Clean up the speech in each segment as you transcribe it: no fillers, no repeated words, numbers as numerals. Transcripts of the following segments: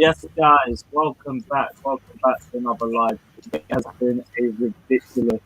Yes, guys, welcome back. Welcome back to another live. It has been a ridiculous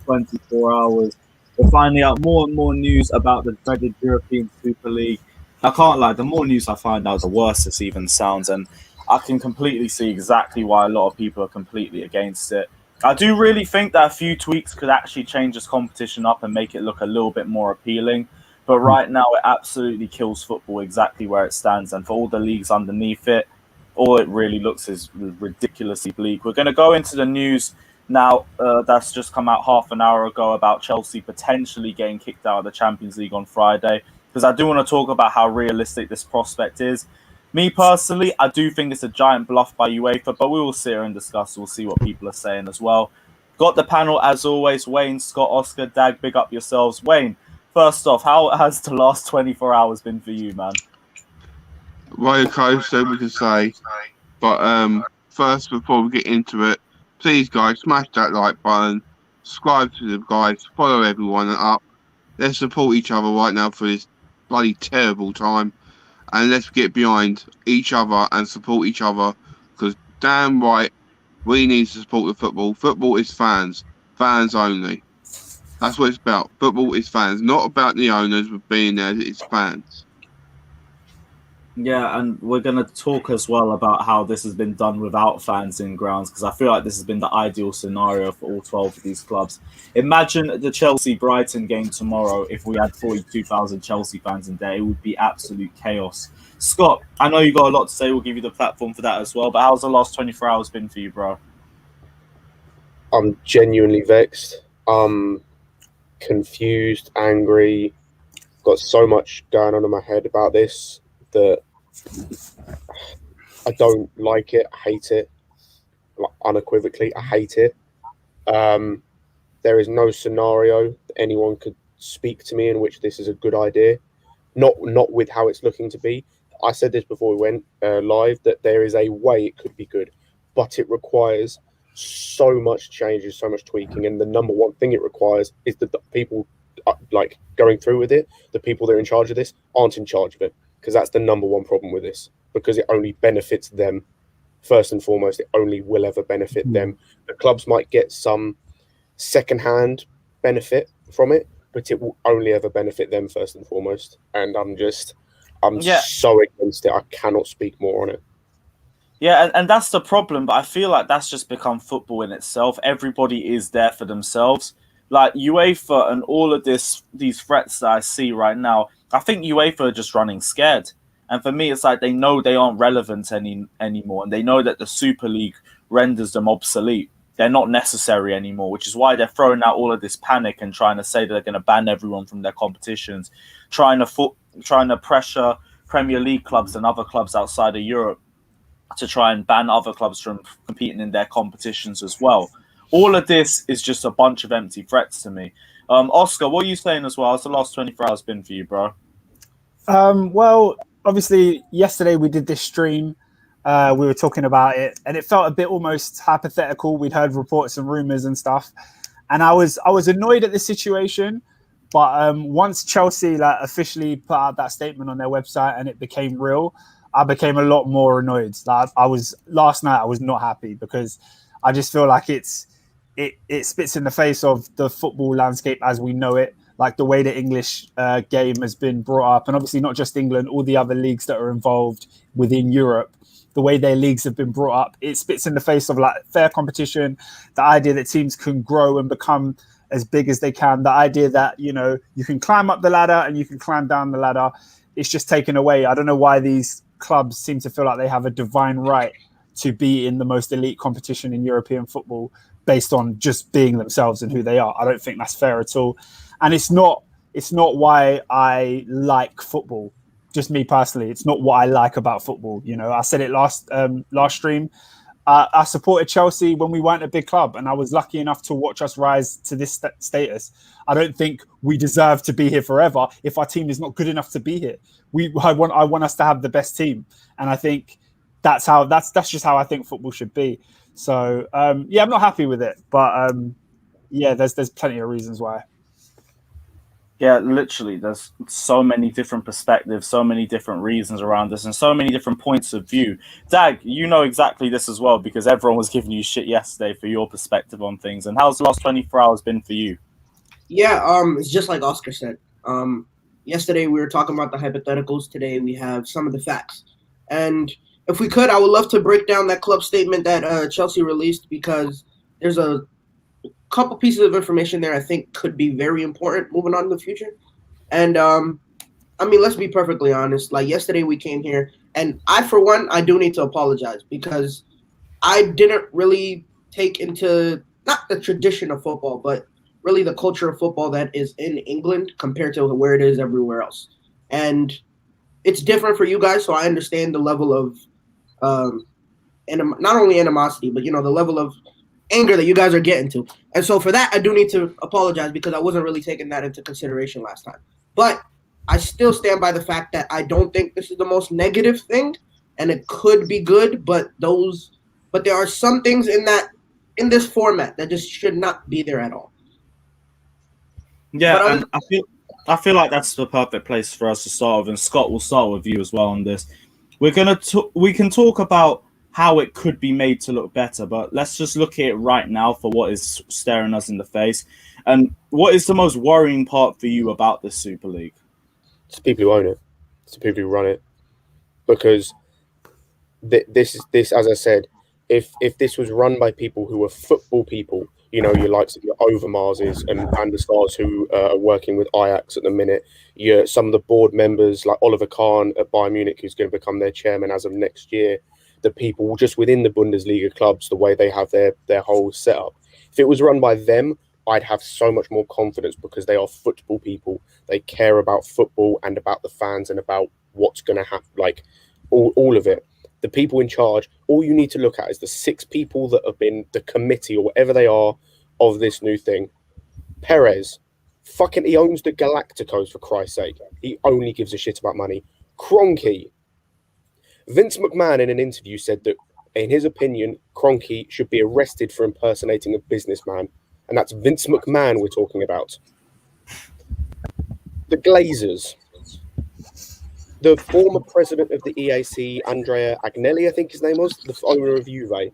24 hours. We're finding out more and more news about the dreaded European Super League. I can't lie, the more news I find out, the worse this even sounds. And I can completely see exactly why a lot of people are completely against it. I do really think that a few tweaks could actually change this competition up and make it look a little bit more appealing. But right now, it absolutely kills football exactly where it stands. And for all the leagues underneath it, all it really looks is ridiculously bleak. We're going to go into the news now. That's just come out half an hour ago about Chelsea potentially getting kicked out of the Champions League on Friday, because I do want to talk about how realistic this prospect is. Me personally, I do think it's a giant bluff by UEFA, but we will sit here and discuss. We'll see what people are saying as well. Got the panel as always. Wayne, Scott, Oscar, Dag, big up yourselves. Wayne, first off, how has the last 24 hours been for you, man? Roller coaster, we can say. But first, before we get into it, please, guys, smash that like button, subscribe to the guys, follow everyone up. Let's support each other right now for this bloody terrible time, and let's get behind each other and support each other, because damn right, we need to support the football. Football is fans, fans only. That's what it's about. Football is fans, not about the owners being there. It's fans. Yeah, and we're going to talk as well about how this has been done without fans in grounds, because I feel like this has been the ideal scenario for all 12 of these clubs. Imagine the Chelsea-Brighton game tomorrow if we had 42,000 Chelsea fans in there. It would be absolute chaos. Scott, I know you got a lot to say. We'll give you the platform for that as well, but how's the last 24 hours been for you, bro? I'm genuinely vexed. I'm confused, angry, got so much going on in my head about this that I don't like it. I hate it. Like, unequivocally, I hate it. There is no scenario that anyone could speak to me in which this is a good idea. Not with how it's looking to be. I said this before we went live, that there is a way it could be good, but it requires so much changes, so much tweaking, and the number one thing it requires is that the people like going through with it, the people that are in charge of this aren't in charge of it, because that's the number one problem with this, because it only benefits them first and foremost. It only will ever benefit them. The clubs might get some secondhand benefit from it, but it will only ever benefit them first and foremost. And I'm so against it. I cannot speak more on it. Yeah, and that's the problem, but I feel like that's just become football in itself. Everybody is there for themselves. Like UEFA and all of these threats that I see right now, I think UEFA are just running scared. And for me, it's like they know they aren't relevant anymore, and they know that the Super League renders them obsolete. They're not necessary anymore, which is why they're throwing out all of this panic and trying to say that they're going to ban everyone from their competitions, trying to pressure Premier League clubs and other clubs outside of Europe to try and ban other clubs from competing in their competitions as well. All of this is just a bunch of empty threats to me. Oscar, what are you saying as well? How's the last 24 hours been for you, bro? Well, obviously, yesterday we did this stream. We were talking about it, and it felt a bit almost hypothetical. We'd heard reports and rumors and stuff, and I was annoyed at the situation. But once Chelsea officially put out that statement on their website and it became real, I became a lot more annoyed. Last night I was not happy, because I just feel like it spits in the face of the football landscape as we know it, like the way the English game has been brought up, and obviously not just England, all the other leagues that are involved within Europe, the way their leagues have been brought up. It spits in the face of fair competition, the idea that teams can grow and become as big as they can, the idea that, you can climb up the ladder and you can climb down the ladder. It's just taken away. I don't know why these clubs seem to feel like they have a divine right to be in the most elite competition in European football based on just being themselves and who they are. I don't think that's fair at all. And it's not why I like football. Just me personally, it's not what I like about football. I said it last stream. I supported Chelsea when we weren't a big club, and I was lucky enough to watch us rise to this status. I don't think we deserve to be here forever if our team is not good enough to be here. I want us to have the best team, and I think that's just how I think football should be. So I'm not happy with it, but there's plenty of reasons why. Yeah, literally, there's so many different perspectives, so many different reasons around this, and so many different points of view. Dag, you know exactly this as well because everyone was giving you shit yesterday for your perspective on things. And how's the last 24 hours been for you? Yeah, it's just like Oscar said. Yesterday we were talking about the hypotheticals. Today we have some of the facts. And if we could, I would love to break down that club statement that Chelsea released because there's a couple pieces of information there I think could be very important moving on in the future. And I mean, let's be perfectly honest. Like yesterday we came here, and I, for one, I do need to apologize because I didn't really take into not the tradition of football, but really the culture of football that is in England compared to where it is everywhere else. And it's different for you guys, so I understand the level of not only animosity, but the level of anger that you guys are getting to. And so for that, I do need to apologize because I wasn't really taking that into consideration last time. But I still stand by the fact that I don't think this is the most negative thing, and it could be good, but there are some things in this format that just should not be there at all. Yeah, and I feel like that's the perfect place for us to start with, and Scott will start with you as well on this. We can talk about how it could be made to look better, but let's just look at it right now for what is staring us in the face. And what is the most worrying part for you about this Super League? It's the people who own it. It's the people who run it. Because this, as I said, if this was run by people who were football people, your likes of your Overmarses and Van der Stars who are working with Ajax at the minute, some of the board members like Oliver Kahn at Bayern Munich, who's going to become their chairman as of next year, the people just within the Bundesliga clubs, the way they have their whole setup. If it was run by them, I'd have so much more confidence because they are football people. They care about football and about the fans and about what's going to happen, like all of it. The people in charge, all you need to look at is the 6 people that have been the committee or whatever they are of this new thing. Perez, he owns the Galacticos, for Christ's sake. He only gives a shit about money. Kroenke. Vince McMahon in an interview said that, in his opinion, Kroenke should be arrested for impersonating a businessman. And that's Vince McMahon we're talking about. The Glazers. The former president of the EAC, Andrea Agnelli, I think his name was, the owner of Juve.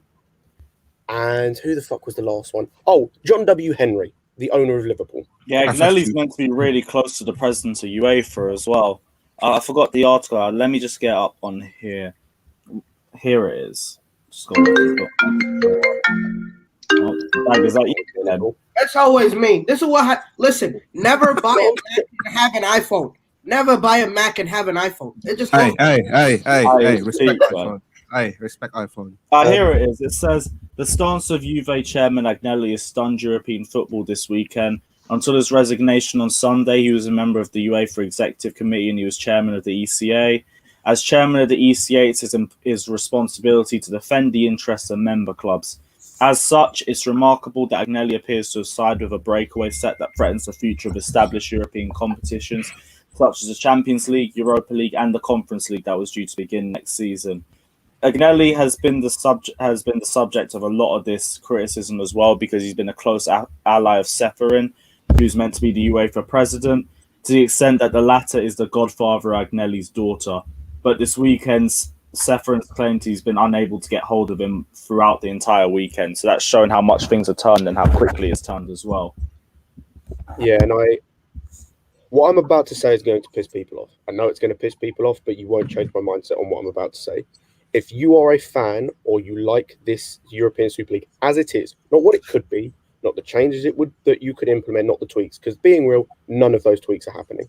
And who the fuck was the last one? Oh, John W. Henry, the owner of Liverpool. Yeah, Agnelli's meant to be really close to the president of UEFA as well. I forgot the article. Let me just get up on here. Here it is. Just go is that you, then? That's always me. This is what listen, never buy a Mac and have an iPhone. Never buy a Mac and have an iPhone. It just hey, respect iPhone. Hey, respect iPhone. Here it is. It says the stance of Juve chairman Agnelli has stunned European football this weekend. Until his resignation on Sunday, he was a member of the UEFA Executive Committee and he was chairman of the ECA. As chairman of the ECA, it's his responsibility to defend the interests of member clubs. As such, it's remarkable that Agnelli appears to have sided with a breakaway set that threatens the future of established European competitions, such as the Champions League, Europa League, and the Conference League that was due to begin next season. Agnelli has been the subject of a lot of this criticism as well because he's been a close ally of Ceferin, who's meant to be the UEFA president, to the extent that the latter is the godfather of Agnelli's daughter. But this weekend, Ceferin's claimed he's been unable to get hold of him throughout the entire weekend. So that's showing how much things are turned and how quickly it's turned as well. Yeah, and what I'm about to say is going to piss people off. I know it's going to piss people off, but you won't change my mindset on what I'm about to say. If you are a fan or you like this European Super League as it is, not what it could be, not the changes that you could implement, not the tweaks, because being real, none of those tweaks are happening.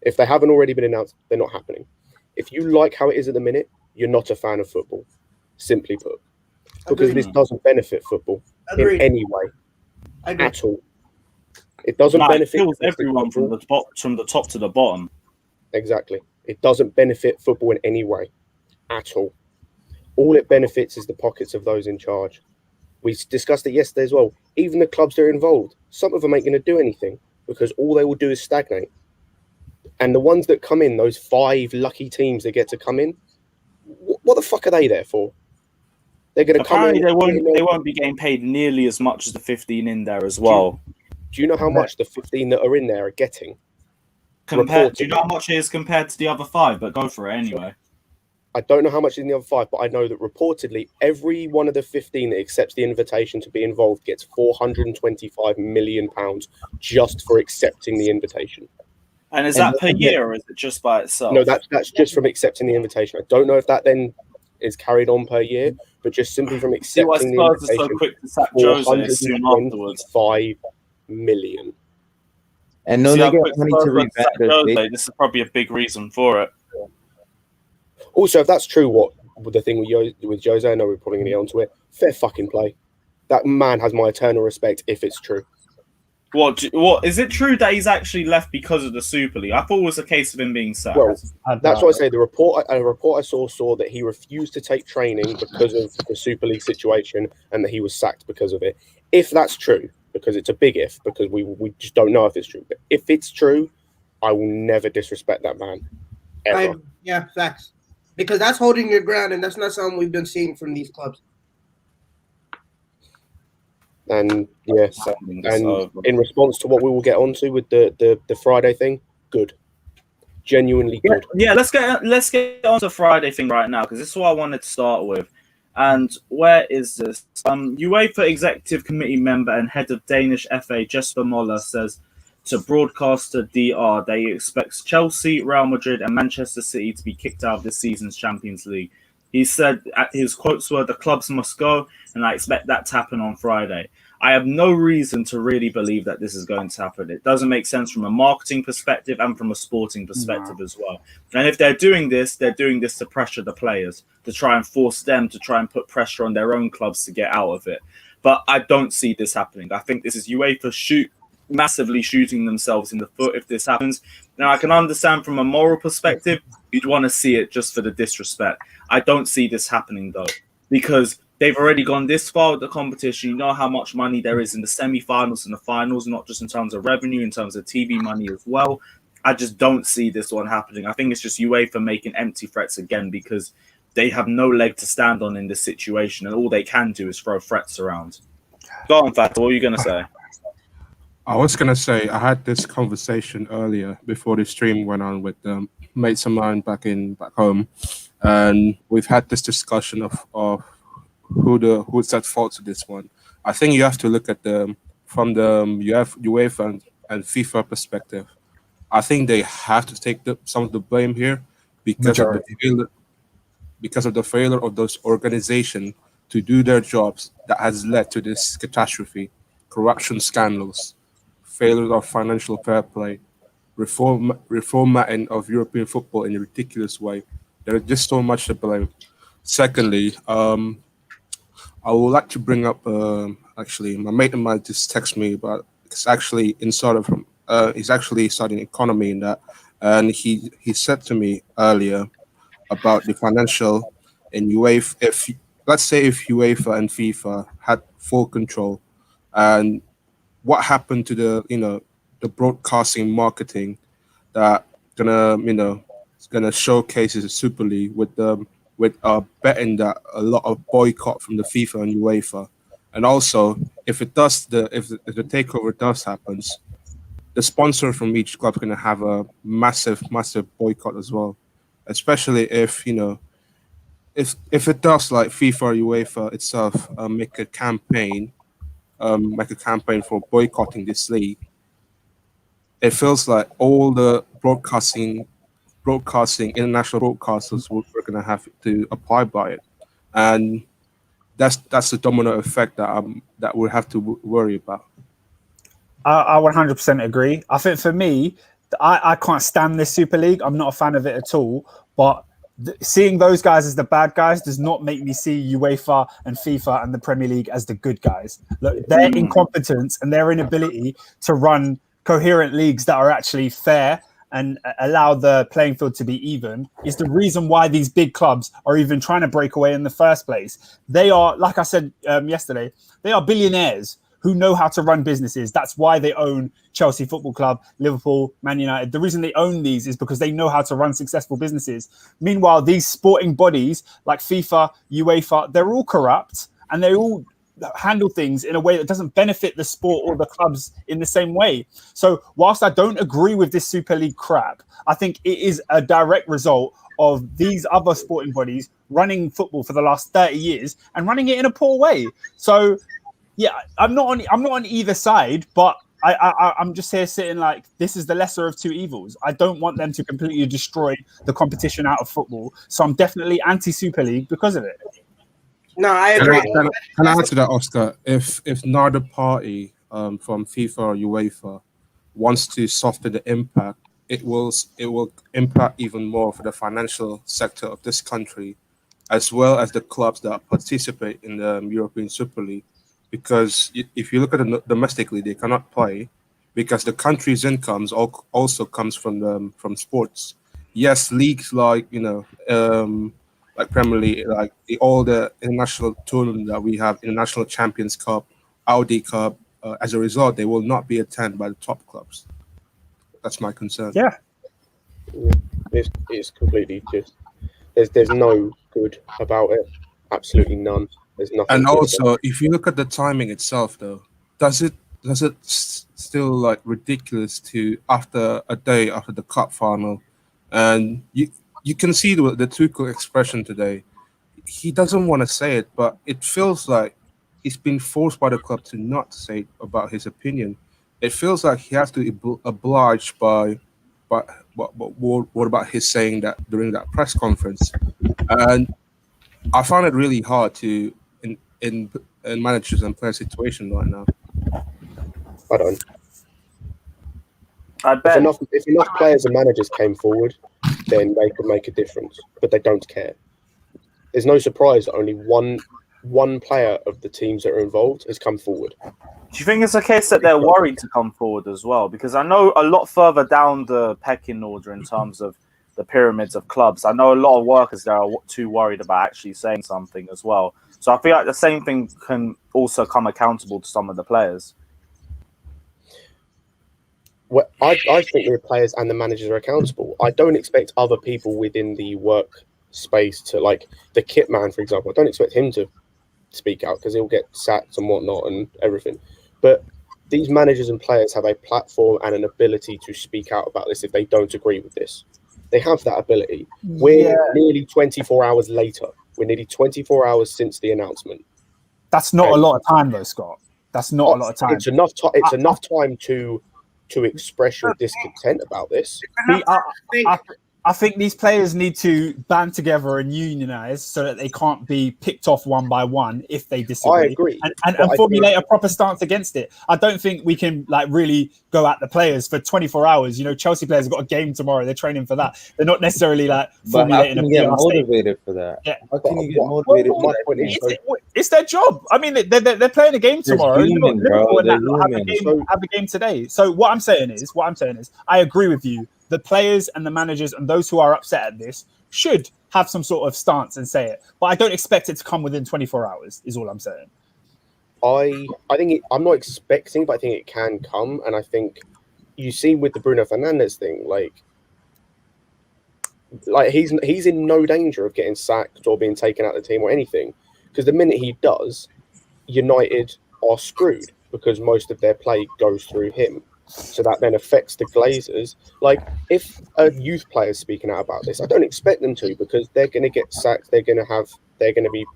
If they haven't already been announced, they're not happening. If you like how it is at the minute, you're not a fan of football, simply put, because this doesn't benefit football in any way at all. It doesn't benefit. It kills everyone from the top to the bottom. Exactly. It doesn't benefit football in any way at all. All it benefits is the pockets of those in charge. We discussed it yesterday as well. Even the clubs that are involved, some of them ain't going to do anything because all they will do is stagnate. And the ones that come in, those 5 lucky teams that get to come in, what the fuck are they there for? They're going to come in. They won't be getting paid nearly as much as the 15 in there as well. Do you know how much the 15 that are in there are getting? Do you Reported. know how much it is compared to the other 5? But go for it anyway. I don't know how much is in the other 5, but I know that reportedly every one of the 15 that accepts the invitation to be involved gets £425 million just for accepting the invitation. And is that per year, or is it just by itself? No, that's just from accepting the invitation. I don't know if that then is carried on per year, but just simply from accepting the invitation. See why Spurs are so quick to sack Jose soon afterwards. 5 million. And no, they get money to revamp Jose. This is probably a big reason for it. Also, if that's true, what the thing with Jose, I know we're probably going to get onto it. Fair fucking play. That man has my eternal respect if it's true. What is it true that he's actually left because of the Super League? I thought it was a case of him being sacked. Well, that's why I say a report I saw that he refused to take training because of the Super League situation and that he was sacked because of it. If that's true, because it's a big if, because we just don't know if it's true. But if it's true, I will never disrespect that man. Ever. Yeah, facts. Because that's holding your ground, and that's not something we've been seeing from these clubs. And yeah, and in response to what we will get onto with the Friday thing, good, genuinely good. Yeah, let's get on to the Friday thing right now, because this is what I wanted to start with. And where is this? UEFA Executive Committee member and head of Danish FA Jesper Moller says to broadcaster DR that he expects Chelsea, Real Madrid, and Manchester City to be kicked out of this season's Champions League. He said, his quotes were, "The clubs must go, and I expect that to happen on Friday." I have no reason to really believe that this is going to happen. It doesn't make sense from a marketing perspective and from a sporting perspective as well. And if they're doing this to pressure the players, to try and force them to try and put pressure on their own clubs to get out of it. But I don't see this happening. I think this is UEFA massively shooting themselves in the foot if this happens. Now, I can understand from a moral perspective, you'd want to see it just for the disrespect. I don't see this happening, though, because they've already gone this far with the competition. You know how much money there is in the semi-finals and the finals, not just in terms of revenue, in terms of TV money as well. I just don't see this one happening. I think it's just UEFA making empty threats again because they have no leg to stand on in this situation, and all they can do is throw threats around. Go on, Fat. What are you going to say? I was going to say, I had this conversation earlier before the stream went on with mates of mine back home, and we've had this discussion of who's at fault to this one. I think you have to look at from the UEFA and FIFA perspective. I think they have to take some of the blame here because of the failure of those organizations to do their jobs that has led to this catastrophe, corruption scandals, failure of financial fair play, reformatting of European football in a ridiculous way. There is just so much to blame. Secondly, I would like to bring up actually my mate of mine just texted me about it's actually he's actually studying economy in that, and he said to me earlier about the financial in UEFA. Let's say if UEFA and FIFA had full control, and what happened to the broadcasting marketing that gonna showcase the Super League with betting that a lot of boycott from the FIFA and UEFA, and also if the takeover does happens, the sponsor from each club is gonna have a massive boycott as well, especially if it does, like FIFA or UEFA itself make a campaign for boycotting this league. It feels like all the broadcasting international broadcasters were going to have to apply by it, and that's the domino effect that we'll have to worry about. I 100% agree. I think for me, I can't stand this Super League. I'm not a fan of it at all. But seeing those guys as the bad guys does not make me see UEFA and FIFA and the Premier League as the good guys. Look, their incompetence and their inability to run coherent leagues that are actually fair and allow the playing field to be even is the reason why these big clubs are even trying to break away in the first place. They are, like I said yesterday, they are billionaires who know how to run businesses. That's why they own Chelsea Football Club, Liverpool, Man United. The reason they own these is because they know how to run successful businesses. Meanwhile, these sporting bodies like FIFA, UEFA, they're all corrupt and they all handle things in a way that doesn't benefit the sport or the clubs in the same way. So whilst I don't agree with this Super League crap, I think it is a direct result of these other sporting bodies running football for the last 30 years and running it in a poor way. So yeah, I'm not on either side, but I'm just here sitting like, this is the lesser of two evils. I don't want them to completely destroy the competition out of football. So I'm definitely anti-Super League because of it. No, I agree. Can I answer that, Oscar? If neither party from FIFA or UEFA wants to soften the impact, it will impact even more for the financial sector of this country, as well as the clubs that participate in the European Super League. Because if you look at it domestically, they cannot play because the country's incomes also comes from sports. Yes, leagues like like Premier League, like all the international tournament that we have, International Champions Cup, Audi Cup. As a result, they will not be attended by the top clubs. That's my concern. Yeah, it's completely just there's no good about it. Absolutely none. There's nothing. And also, if you look at the timing itself, though, does it still like ridiculous to after a day after the cup final, and you can see the Tuchel expression today. He doesn't want to say it, but it feels like he's been forced by the club to not say about his opinion. It feels like he has to oblige by what about his saying that during that press conference, and I found it really hard to in managers and player situation right now. I don't. I bet If enough players and managers came forward, then they could make a difference. But they don't care. There's no surprise that only one player of the teams that are involved has come forward. Do you think it's a case that they're worried to come forward as well? Because I know a lot further down the pecking order in terms of the pyramids of clubs, I know a lot of workers there are too worried about actually saying something as well. So I feel like the same thing can also come accountable to some of the players. Well, I think the players and the managers are accountable. I don't expect other people within the work space to, like the kit man, for example. I don't expect him to speak out because he'll get sacked and whatnot and everything. But these managers and players have a platform and an ability to speak out about this if they don't agree with this. They have that ability. We're nearly 24 hours later. We're nearly 24 hours since the announcement. That's not a lot of time, though, Scott. That's not a lot of time. It's enough. It's enough time to express your discontent about this. I think these players need to band together and unionize so that they can't be picked off one by one if they disagree. I agree. And formulate a proper stance against it. I don't think we can like really go at the players for 24 hours. You know, Chelsea players have got a game tomorrow. They're training for that. They're not necessarily like formulating a PR get motivated for that? Yeah. How can you get motivated? It's their job. I mean, they're playing a game tomorrow. Human, have a game today. So what I'm saying is, I agree with you. The players and the managers and those who are upset at this should have some sort of stance and say it. But I don't expect it to come within 24 hours, is all I'm saying. I think I'm not expecting, but I think it can come. And I think you see with the Bruno Fernandes thing, like he's in no danger of getting sacked or being taken out of the team or anything. Because the minute he does, United are screwed because most of their play goes through him. So that then affects the Glazers. Like, if a youth player is speaking out about this, I don't expect them to because they're going to get sacked. They're going to be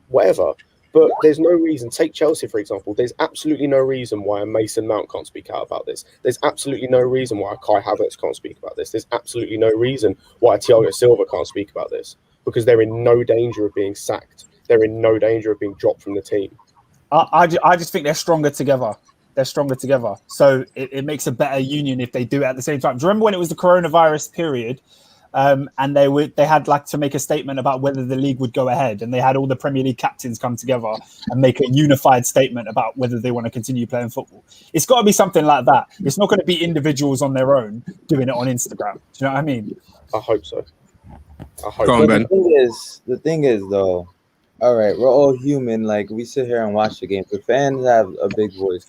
whatever. But there's no reason. Take Chelsea, for example. There's absolutely no reason why a Mason Mount can't speak out about this. There's absolutely no reason why a Kai Havertz can't speak about this. There's absolutely no reason why a Thiago Silva can't speak about this because they're in no danger of being sacked. They're in no danger of being dropped from the team. I just think they're stronger together. So it makes a better union if they do it at the same time. Do you remember when it was the coronavirus period and they had like to make a statement about whether the league would go ahead, and they had all the Premier League captains come together and make a unified statement about whether they want to continue playing football? It's got to be something like that. It's not going to be individuals on their own doing it on Instagram. Do you know what I mean? I hope so. The thing is, though, all right, we're all human. Like, we sit here and watch the game. The fans have a big voice.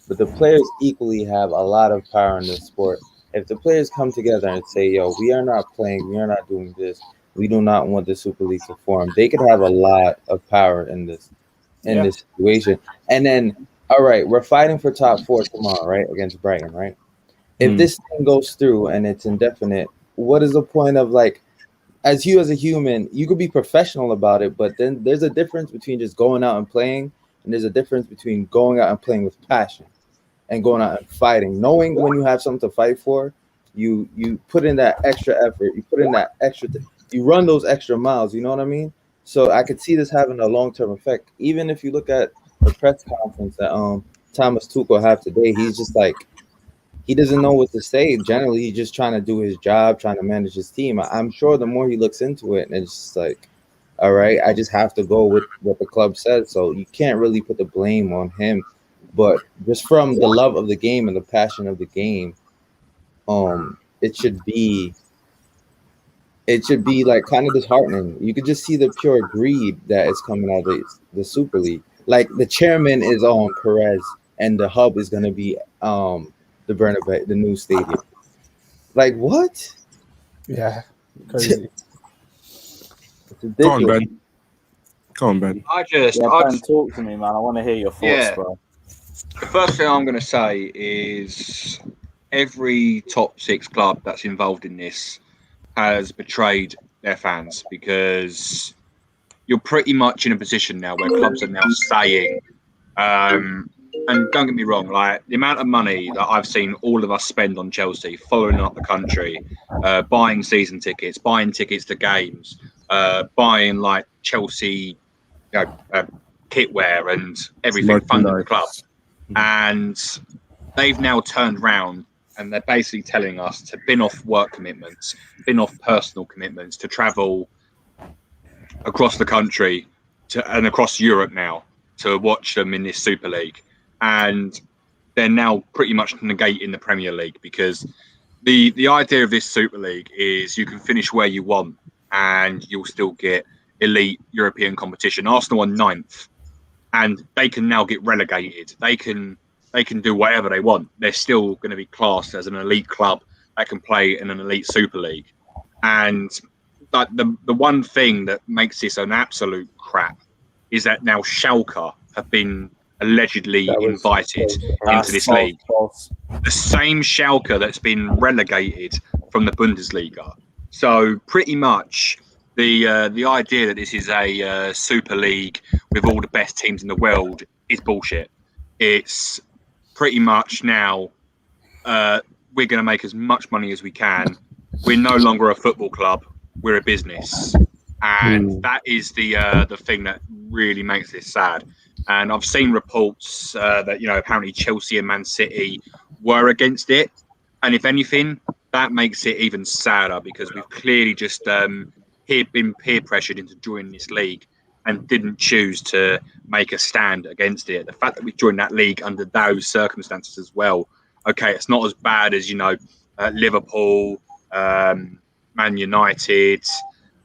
But the players equally have a lot of power in this sport. If the players come together and say, yo, we are not playing, we are not doing this, we do not want the Super League to form, they could have a lot of power in this. in this situation. And then, all right, we're fighting for top 4 tomorrow, right, against Brighton, right? If this thing goes through and it's indefinite, what is the point of, like, as you as a human, you could be professional about it, but then there's a difference between just going out and playing, and there's a difference between going out and playing with passion and going out and fighting. Knowing when you have something to fight for, you put in that extra effort, you put in that extra, you run those extra miles, you know what I mean? So I could see this having a long-term effect. Even if you look at the press conference that Thomas Tuchel have today, he's just like, he doesn't know what to say. Generally, he's just trying to do his job, trying to manage his team. I'm sure the more he looks into it, and it's just like, all right, I just have to go with what the club says. So you can't really put the blame on him. But just from the love of the game and the passion of the game, it should be like kind of disheartening. You could just see the pure greed that is coming out of the Super League. Like the chairman is on Perez, and the hub is going to be the Bernabeu, the new stadium. Like what? Yeah, crazy. It's ridiculous. Come on, Ben. Ben, talk to me, man. I want to hear your thoughts, bro. The first thing I'm going to say is every top 6 club that's involved in this has betrayed their fans, because you're pretty much in a position now where clubs are now saying, and don't get me wrong, like the amount of money that I've seen all of us spend on Chelsea, following up the country, buying season tickets, buying tickets to games, buying like Chelsea, kitwear and everything funding the club. And they've now turned round and they're basically telling us to bin off work commitments, bin off personal commitments, to travel across the country and across Europe now to watch them in this Super League. And they're now pretty much negating the Premier League, because the idea of this Super League is you can finish where you want and you'll still get elite European competition. Arsenal are 9th, and they can now get relegated. They can do whatever they want. They're still going to be classed as an elite club that can play in an elite Super League. And like the one thing that makes this an absolute crap is that now Schalke have been allegedly invited into this league. The same Schalke that's been relegated from the Bundesliga. So pretty much the idea that this is a Super League with all the best teams in the world is bullshit. It's pretty much now we're going to make as much money as we can. We're no longer a football club. We're a business. And that is the thing that really makes this sad. And I've seen reports that, apparently Chelsea and Man City were against it. And if anything, that makes it even sadder, because we've clearly just been peer pressured into joining this league and didn't choose to make a stand against it. The fact that we joined that league under those circumstances as well. Okay, it's not as bad as, Liverpool, Man United,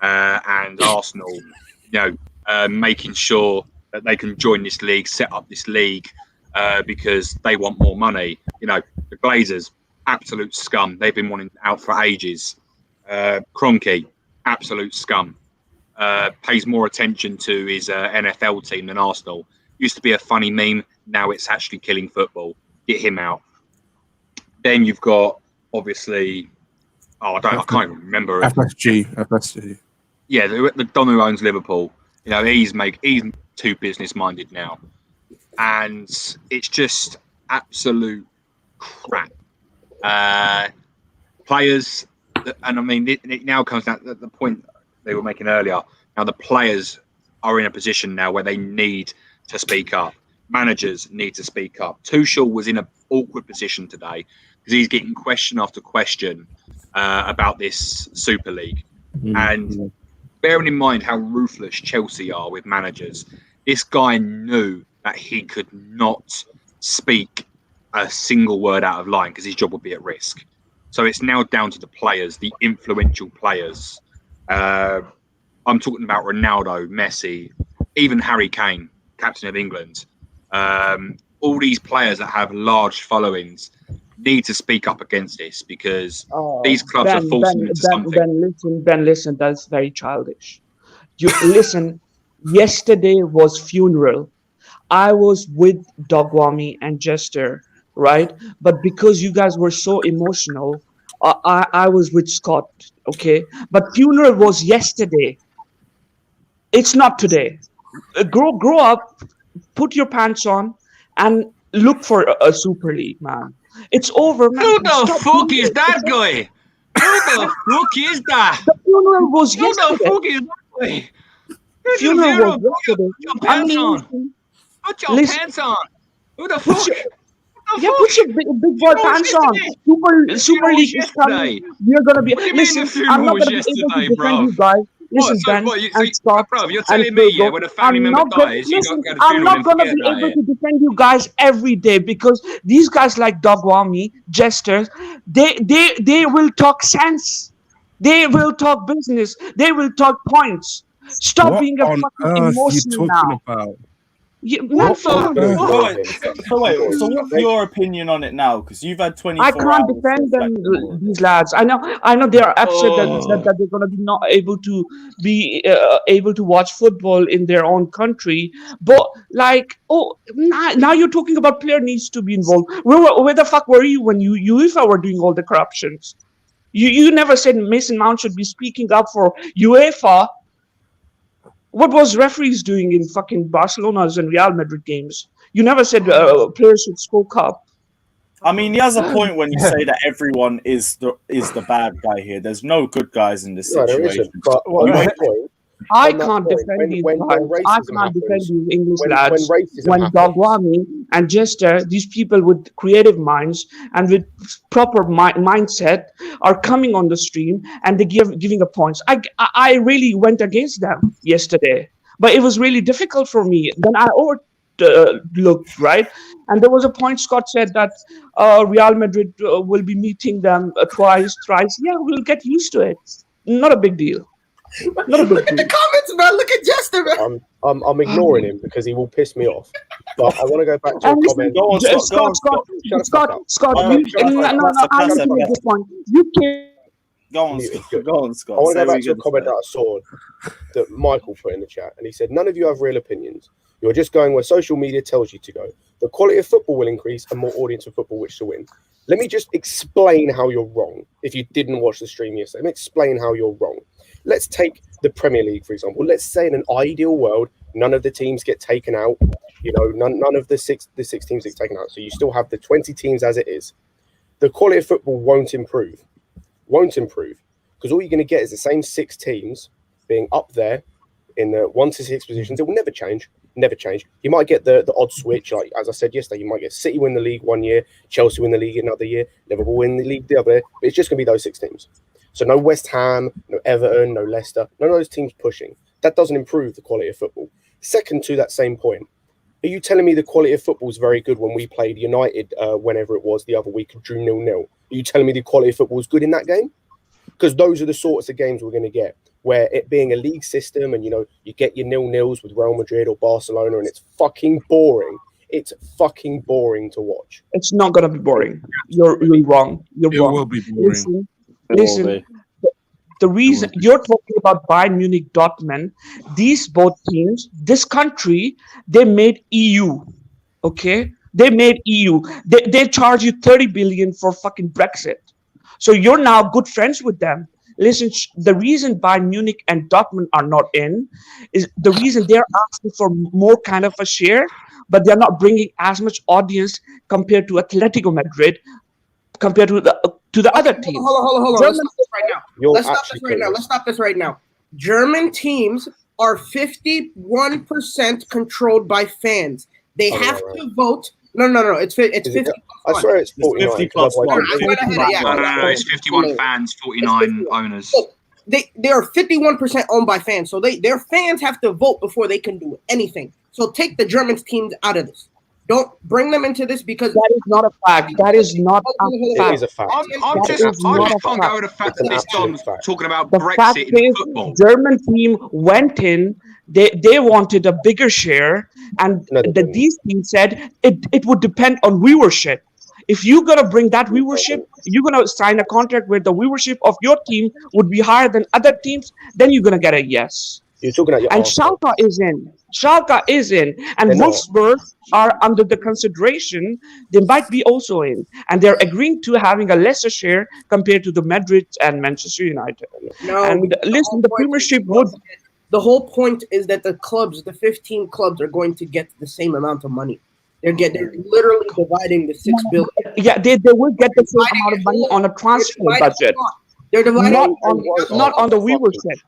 and Arsenal, making sure that they can join this league, set up this league, because they want more money. The Glazers, absolute scum. They've been wanting out for ages. Kroenke, absolute scum. Pays more attention to his NFL team than Arsenal. Used to be a funny meme. Now it's actually killing football. Get him out. Then you've got, obviously, I can't even remember. FSG. Yeah, the Don who owns Liverpool. He's too business minded now, and it's just absolute crap. Players, and I mean, it now comes down to the point they were making earlier. Now the players are in a position now where they need to speak up. Managers need to speak up. Tuchel was in an awkward position today because he's getting question after question about this Super League. And bearing in mind how ruthless Chelsea are with managers, this guy knew that he could not speak a single word out of line because his job would be at risk. So it's now down to the players, the influential players. I'm talking about Ronaldo, Messi, even Harry Kane, captain of England. All these players that have large followings need to speak up against this, because these clubs are forcing them into something. Ben, listen, that's very childish. You listen, yesterday was funeral I was with Dogwami and Jester, right? But because you guys were so emotional, I was with Scott, okay? But funeral was yesterday. It's not today. Grow up, put your pants on, and look for a Super League, man. It's over, man. Who the Stop fuck doing is it. that guy? Who the fuck is that? The funeral was Who the yesterday. fuck is that guy? Who's your Funeral funeral? was yesterday. Put your I pants mean, on. Put your listen, pants on. Who the put fuck? your, What the yeah, fuck? put your big boy Funeral was pants on. yesterday. Super Funeral League was is coming. yesterday. We're gonna be. What do you mean Listen, the I'm funeral not was gonna be able to yesterday, defend bruv? you guys. What? Listen, So Ben what? and Scott Bruv, you're and telling me, yeah, Virgo, when a family I'm member not gonna dies, you listen. go to the I'm funeral not and gonna forget be about able it. to defend you guys every day because these guys like Dogwami, Jesters, they will talk sense. They will talk business. They will talk points. Stop What being a on fucking earth are you emotional talking now. about? Man, What fuck the you. So what's your opinion on it now? Because you've had 24 I can't hours to defend them, reflect on it. these lads. I know they are upset Oh. that they're gonna be not able to be able to watch football in their own country. But like, now you're talking about player needs to be involved. Where the fuck were you when UEFA were doing all the corruptions? You never said Mason Mount should be speaking up for UEFA. What was referees doing in fucking Barcelona's and Real Madrid games? You never said players should spoke up. I mean, he has a point when you say that everyone is the bad guy here. There's no good guys in this No, there situation. isn't. But on that point, I on that can't point, defend these when guys. I racism can't defend happens, these English when lads. racism When happens, Dogwami and Jester, these people with creative minds and with proper mindset are coming on the stream and they giving a points. I really went against them yesterday, but it was really difficult for me. Then I looked right, and there was a point Scott said that Real Madrid will be meeting them twice, thrice. Yeah, we'll get used to it. Not a big deal. Not a big Look at the deal. comments, man. Look at Jester, man. I'm ignoring him because he will piss me off. But I want to go back to a And listen, comment. Go on, Scott. Scott, Shut the fuck up. Scott, Oh, you, shut no, up. no, That's I a- need that's to a- make this point. You can't. Go on, It's Scott. good. Go on, Scott. I want Say to go what back to you're a comment gonna that I saw that Michael put in the chat, and he said, "None of you have real opinions. You're just going where social media tells you to go. The quality of football will increase, and more audience of football which to win." Let me just explain how you're wrong. If you didn't watch the stream yesterday, let me explain how you're wrong. Let's take the Premier League, for example. Let's say in an ideal world, none of the teams get taken out. You know, none of the six teams get taken out. So you still have the 20 teams as it is. The quality of football won't improve. Because all you're going to get is the same 6 teams being up there in the 1 to 6 positions. It will never change. You might get the odd switch, like as I said yesterday, you might get City win the league one year, Chelsea win the league another year, Liverpool win the league the other year, but it's just going to be those 6 teams. So no West Ham, no Everton, no Leicester, none of those teams pushing. That doesn't improve the quality of football. Second to that same point, are you telling me the quality of football is very good when we played United, whenever it was the other week, drew 0-0? Are you telling me the quality of football was good in that game? Because those are the sorts of games we're going to get, where it being a league system and, you know, you get your 0-0s with Real Madrid or Barcelona and it's fucking boring. It's fucking boring to watch. It's not gonna be boring. You're wrong. You're It wrong. will be boring. Listen. The reason you're talking about Bayern Munich, Dortmund, these both teams, this country, they made EU. Okay, they made EU. They charge you 30 billion for fucking Brexit. So you're now good friends with them. Listen, the reason Bayern Munich and Dortmund are not in is the reason they're asking for more kind of a share, but they're not bringing as much audience compared to Atletico Madrid, compared to the other teams. Hold on. Let's stop this right now. You're Let's stop actually this right now. crazy. Let's stop this right now. German teams are 51% controlled by fans. They Oh, have right. to vote. No. It's Is it- 50. I swear it's 49. 50 plus because one. otherwise- I went ahead. Yeah. No, it's 51 fans, 49 owners. So they are 51% owned by fans. So their fans have to vote before they can do anything. So take the German teams out of this. Don't bring them into this because That is not a fact. That is not a It fact. is a fact. I That just is not a can't fact. go with the fact It's an that this absolute Don's fact. talking about The fact Brexit in is, football. German team went in. They wanted a bigger share, and No, they didn't. these teams said it would depend on viewership. If you're gonna bring that viewership, you're gonna sign a contract where the viewership of your team would be higher than other teams. Then you're gonna get a yes. You're talking about your And Arsenal. Schalke is in. Schalke is in. And They're not. Wolfsburg are under the consideration. They might be also in. And they're agreeing to having a lesser share compared to the Madrid and Manchester United. No, And because listen, the Premiership would. The whole point is that the clubs, the 15 clubs, are going to get the same amount of money. They're literally dividing the $6 billion. Yeah, they will get the same amount of money on a transfer budget. They're dividing Not on the viewership.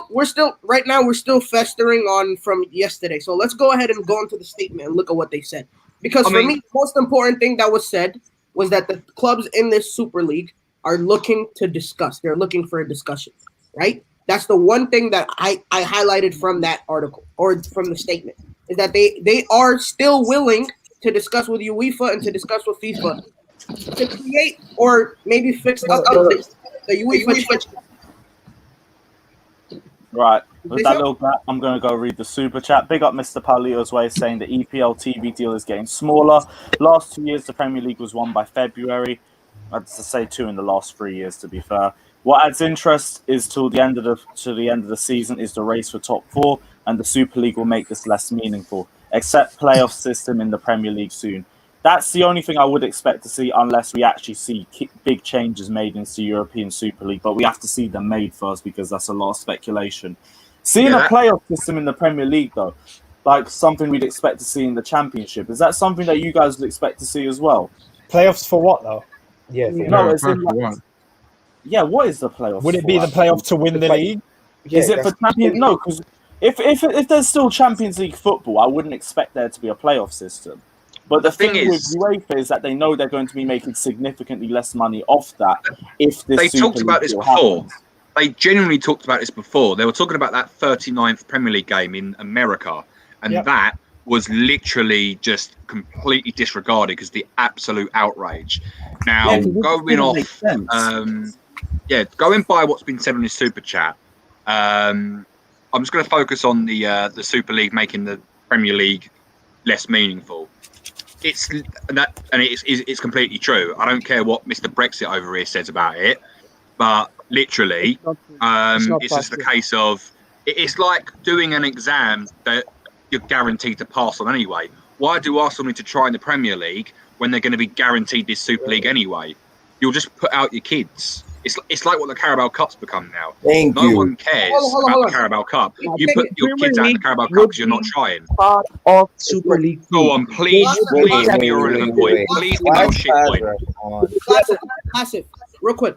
We're still right now. We're still festering on from yesterday. So let's go ahead and go into the statement and look at what they said. Because for me, the most important thing that was said was that the clubs in this Super League are looking to discuss. They're looking for a discussion, right? That's the one thing that I highlighted from that article or from the statement is that they are still willing to discuss with UEFA and to discuss with FIFA to create or maybe fix up the UEFA. Right. With that little gap, I'm going to go read the super chat. Big up Mr. Paulito's way, saying the EPL TV deal is getting smaller. Last 2 years, the Premier League was won by February. I'd say 2 in the last 3 years, to be fair. What adds interest is till the end of the season is the race for top 4, and the Super League will make this less meaningful. Except playoff system in the Premier League soon. That's the only thing I would expect to see, unless we actually see big changes made into the European Super League. But we have to see them made first, because that's a lot of speculation. Seeing a playoff system in the Premier League, though, like something we'd expect to see in the Championship, is that something that you guys would expect to see as well? Playoffs for what, though? Yeah. No, it's in yeah, what is the playoffs? Would it be the playoff to win the league? Is it for Champions? No, because if there's still Champions League football, I wouldn't expect there to be a playoff system. But the thing with UEFA is that they know they're going to be making significantly less money off that if this. They talked about this before. They genuinely talked about this before. They were talking about that 39th Premier League game in America, and that was literally just completely disregarded because the absolute outrage. Now, going by what's been said in this super chat, I'm just going to focus on the Super League making the Premier League less meaningful. It's completely true. I don't care what Mr. Brexit over here says about it, but literally, it's just the case of it's like doing an exam that you're guaranteed to pass on anyway. Why do Arsenal need to try in the Premier League when they're going to be guaranteed this Super League anyway? You'll just put out your kids. It's like what the Carabao Cup's become now. No one cares about the Carabao Cup. You put your kids out in the Carabao Cup because you're not trying. Part of Super League. Go on, please give me your relevant point. Please give me your shit point. Passive. Real quick.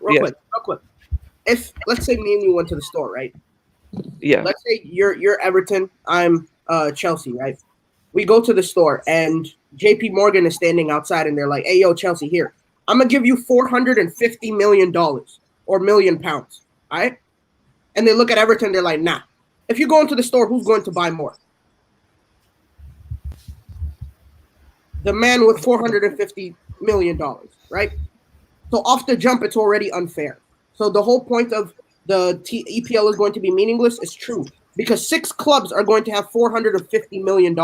If let's say me and you went to the store, right? Yeah. Let's say you're Everton, I'm Chelsea, right? We go to the store and JP Morgan is standing outside and they're like, "Hey, yo, Chelsea, here. I'm gonna give you $450 million or £1,000,000, all right?" And they look at Everton, they're like, "Nah." If you go into the store, who's going to buy more? The man with $450 million, right? So off the jump, it's already unfair. So the whole point of the EPL is going to be meaningless is true because 6 clubs are going to have $450 million,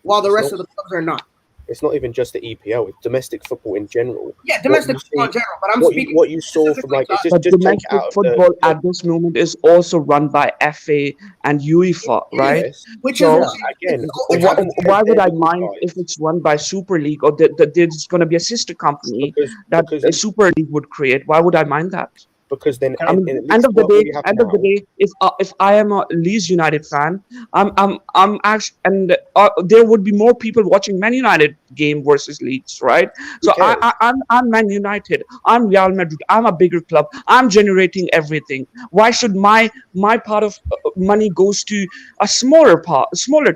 while the rest of the clubs are not. It's not even just the EPL; it's domestic football in general. Yeah, domestic football in general. But I'm speaking what you saw from like just domestic football at this moment is also run by FA and UEFA, right? Yes. Which so, is again, why would I mind if it's run by Super League or there's going to be a sister company that a Super League would create? Why would I mind that? Because then, I mean, end of the day, if I am a Leeds United fan, I'm actually, and there would be more people watching Man United game versus Leeds, right? So I'm Man United, I'm Real Madrid, I'm a bigger club, I'm generating everything. Why should my part of money goes to a smaller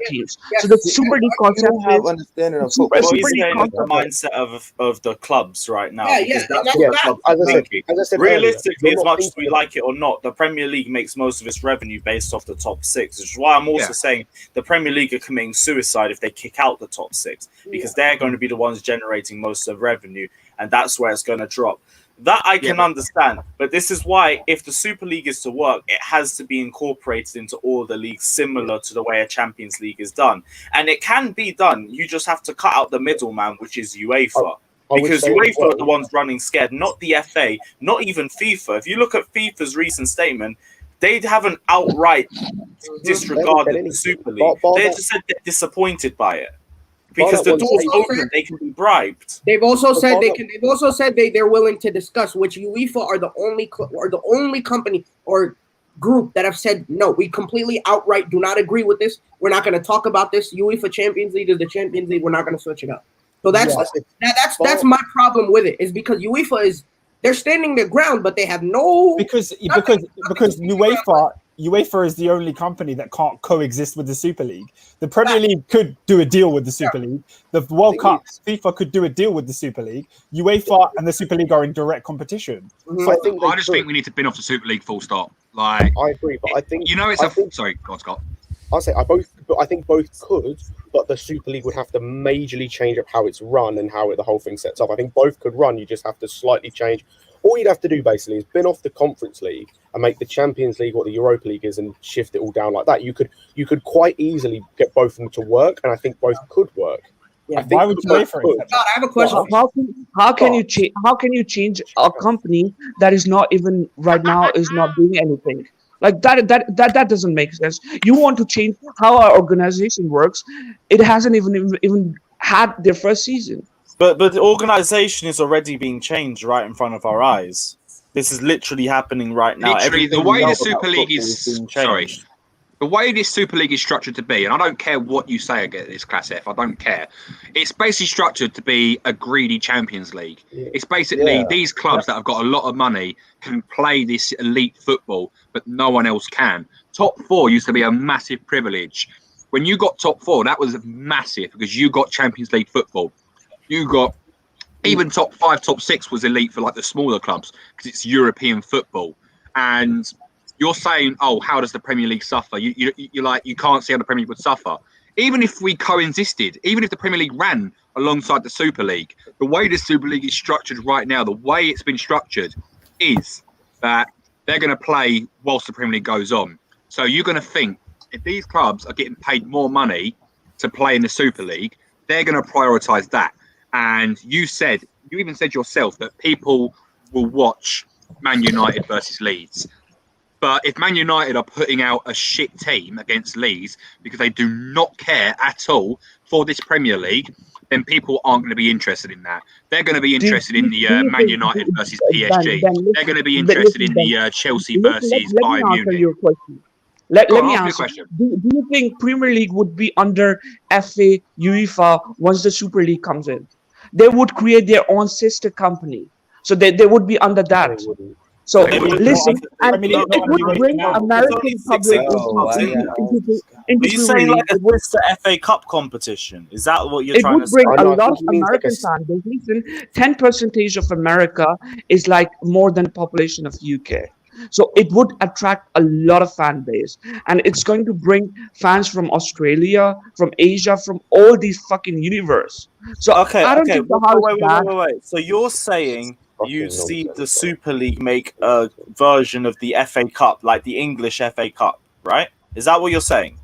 teams? So the Super League concept is understanding of football. The mindset of the clubs right now. Yeah. That's what the clubs are thinking. As I said Realistically, as much as we like it or not, the Premier League makes most of its revenue based off the top 6, which is why I'm also saying the Premier League are committing suicide if they kick out the top 6, because they're going to be the ones generating most of revenue, and that's where it's going to drop. That I can understand, but this is why if the Super League is to work, it has to be incorporated into all the leagues, similar to the way a Champions League is done. And it can be done. You just have to cut out the middleman, which is UEFA. Because UEFA are the ones running scared, not the FA, not even FIFA. If you look at FIFA's recent statement, they haven't outright disregarded the Super League. They just said they're disappointed by it because the door's open. They can be bribed. They've also said they can. They've also said they're willing to discuss. Which UEFA are the only company or group that have said no. We completely outright do not agree with this. We're not going to talk about this. UEFA Champions League is the Champions League. We're not going to switch it up. So that's my problem with it. Is because UEFA they're standing their ground, but they have no because UEFA is the only company that can't coexist with the Super League. The Premier League could do a deal with the Super League. The World Cup, FIFA could do a deal with the Super League. UEFA and the Super League are in direct competition. So I just think we need to bin off the Super League full stop. Like, I agree, but I think sorry, go on, Scott. I'll say I think both could, but the Super League would have to majorly change up how it's run and how the whole thing sets up. I think both could run. You just have to slightly change. All you'd have to do basically is bin off the Conference League and make the Champions League what the Europa League is and shift it all down like that. You could quite easily get both of them to work, and I think both could work. Yeah, I think why would you wait for it? God, I have a question. How can you change a company that is not even right now is not doing anything? Like that doesn't make sense. You want to change how our organization works. It hasn't even had their first season. But the organization is already being changed right in front of our eyes. This is literally happening right now. Literally, the way the Super League is the way this Super League is structured to be, and I don't care what you say against this Class F, I don't care. It's basically structured to be a greedy Champions League. It's basically these clubs that have got a lot of money can play this elite football, but no one else can. Top 4 used to be a massive privilege. When you got top 4, that was massive because you got Champions League football. You got even top 5, top 6 was elite for like the smaller clubs because it's European football. And you're saying, oh, how does the Premier League suffer? You're like, you can't see how the Premier League would suffer. Even if we coexisted, even if the Premier League ran alongside the Super League, the way the Super League is structured right now, the way it's been structured is that they're going to play whilst the Premier League goes on. So you're going to think if these clubs are getting paid more money to play in the Super League, they're going to prioritise that. And you even said yourself that people will watch Man United versus Leeds. But if Man United are putting out a shit team against Leeds because they do not care at all for this Premier League, then people aren't going to be interested in that. They're going to be interested in the Man United versus PSG. They're going to be interested in the Chelsea versus Bayern Munich. Let me answer. Do you think Premier League would be under FA, UEFA once the Super League comes in? They would create their own sister company. So they would be under that. So listen, and it would bring American public into Are you saying like a sister FA Cup competition? Is that what you're trying to say? It would bring a lot of American fan base. Listen, 10% of America is like more than the population of UK. So it would attract a lot of fan base, and it's going to bring fans from Australia, from Asia, from all these fucking universe. So I don't think wait. So you're saying you see the Super League make a version of the FA Cup, like the English FA Cup, right? Is that what you're saying?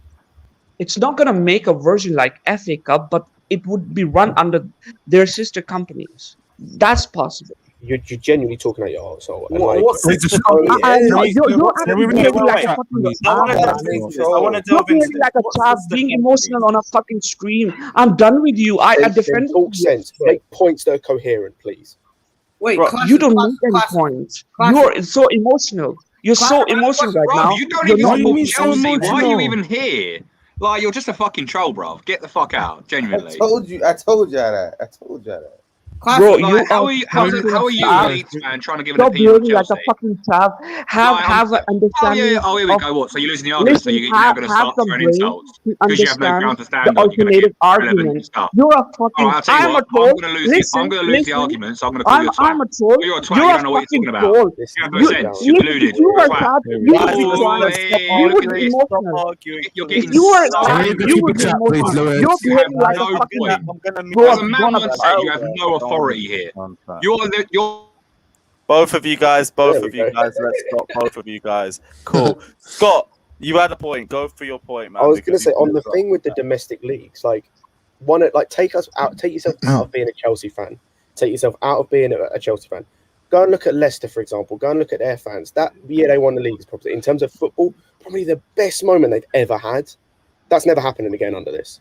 It's not going to make a version like FA Cup, but it would be run under their sister companies. That's possible. You're genuinely talking at your arsehole. I want to delve into like a child being emotional on a fucking stream. I'm done with you. I defend. Talk sense. Make points that are coherent, please. Wait, you don't make any points. You're so emotional. You're so emotional right now. You don't even support Chelsea. Why are you even here? Like, you're just a fucking troll, bro. Get the fuck out. Genuinely. I told you that. Bro, how are you a Leeds fan trying to give an opinion on Chelsea? Like a fucking child. Have an understanding. Oh, here we go. What? So you're losing the argument? So you're now going to start throwing insults because you have no ground to stand on. You're going to keep relevant stuff. You're a fucking. I'm a troll. I'm going to lose the argument, so I'm going to call you a twat. I'm a troll. You're a twat. You don't know what you're talking about. You have no sense. You're deluded. You're a twat. You're getting you have no authority here. You're both of you guys. Let's stop both of you guys. Cool. Scott, you had a point. Go for your point, man. I was going to say on the thing with the domestic leagues, take yourself out of being a Chelsea fan. Take yourself out of being a Chelsea fan. Go and look at Leicester, for example. Go and look at their fans. That year they won the league is probably, in terms of football, probably the best moment they've ever had. That's never happening again under this.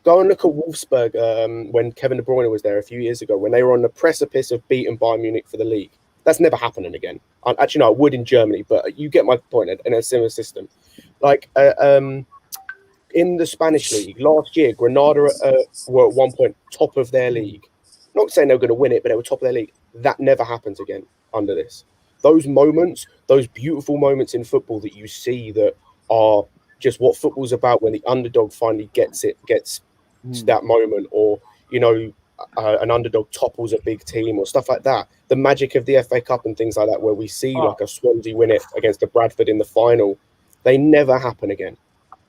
Go and look at Wolfsburg when Kevin De Bruyne was there a few years ago, when they were on the precipice of beating Bayern Munich for the league. That's never happening again. Actually, no, it would in Germany, but you get my point in a similar system. Like in the Spanish league last year, Granada were at one point top of their league. Not saying they were going to win it, but they were top of their league. That never happens again under this. Those moments, those beautiful moments in football that you see that are just what football's about, when the underdog finally gets that moment, or an underdog topples a big team or stuff like that. The magic of the FA Cup and things like that, where we see like a Swansea win it against the Bradford in the final, they never happen again.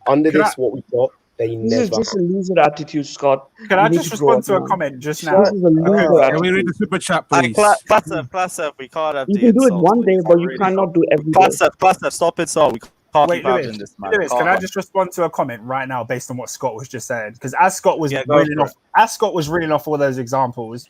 Under what we've got, they This never is just a happen. loser attitude, Scott. Can You I need just to grow respond up, to a man. comment just now? This is a loser Can we attitude. read the super chat, Hey, please? Placev, we can't have You the can do it insults, one please. day, but you Really. cannot do every day. Placev, stop it, so we can't Wait, keep having Lewis, this, man. Lewis, can I Can't. just respond to a comment right now based on what Scott was just saying? Because as Scott was Yeah, go reeling for off, all those examples,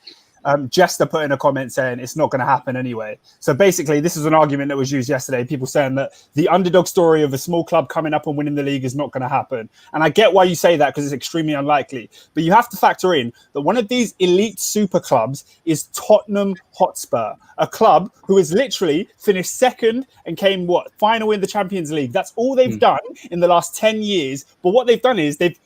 Jester put in a comment saying it's not going to happen anyway. So basically, this is an argument that was used yesterday. People saying that the underdog story of a small club coming up and winning the league is not going to happen. And I get why you say that, because it's extremely unlikely. But you have to factor in that one of these elite super clubs is Tottenham Hotspur, a club who has literally finished second and came final in the Champions League. That's all they've done in the last 10 years. But what they've done is they've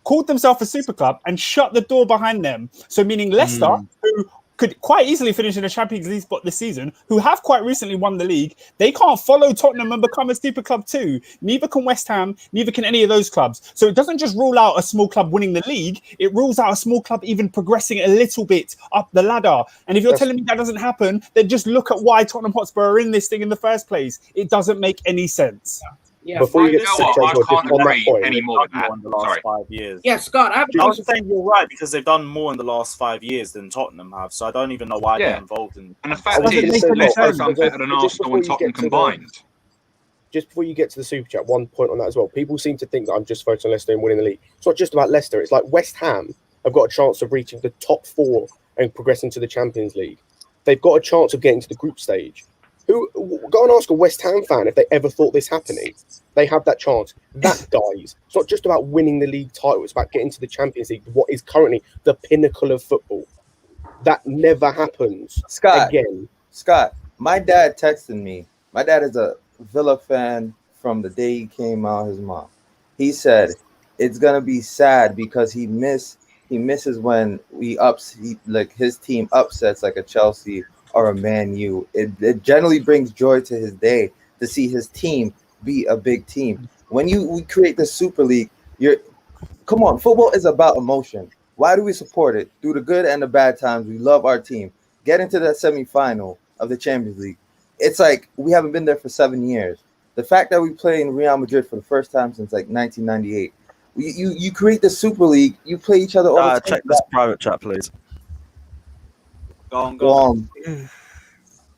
called themselves a super club and shut the door behind them. So meaning Leicester, who could quite easily finish in a Champions League spot this season, who have quite recently won the league, they can't follow Tottenham and become a super club too. Neither can West Ham, neither can any of those clubs. So it doesn't just rule out a small club winning the league, it rules out a small club even progressing a little bit up the ladder. And if you're telling me that doesn't happen, then just look at why Tottenham Hotspur are in this thing in the first place. It doesn't make any sense. Yeah, Before you You get know to what? I just can't on that agree point, any more with that. In the last Sorry. 5 years. yeah, Scott, I have I was saying you're right, because they've done more in the last 5 years than Tottenham have, so I don't even know why Yeah. they're involved in. And the fact doesn't is, make any Leicester's sense. done better than Just Arsenal before and you Tottenham get to the- combined. just before you get to the super chat, one point on that as well. People seem to think that I'm just focused on Leicester and winning the league. It's not just about Leicester. It's like West Ham have got a chance of reaching the top 4 and progressing to the Champions League. They've got a chance of getting to the group stage. Go and ask a West Ham fan if they ever thought this happening. They have that chance. That dies. It's not just about winning the league title. It's about getting to the Champions League, what is currently the pinnacle of football. That never happens again. Scott, my dad texted me. My dad is a Villa fan from the day he came out his mom. He said it's gonna be sad because he misses when his team upsets like a Chelsea or a Man U. It generally brings joy to his day to see his team be a big team. When we create the Super League, come on, football is about emotion. Why do we support it? Through the good and the bad times, we love our team. Get into that semifinal of the Champions League. It's like we haven't been there for 7 years. The fact that we play in Real Madrid for the first time since like 1998. You create the Super League. You play each other all the time. Check this private chat, please. Go on.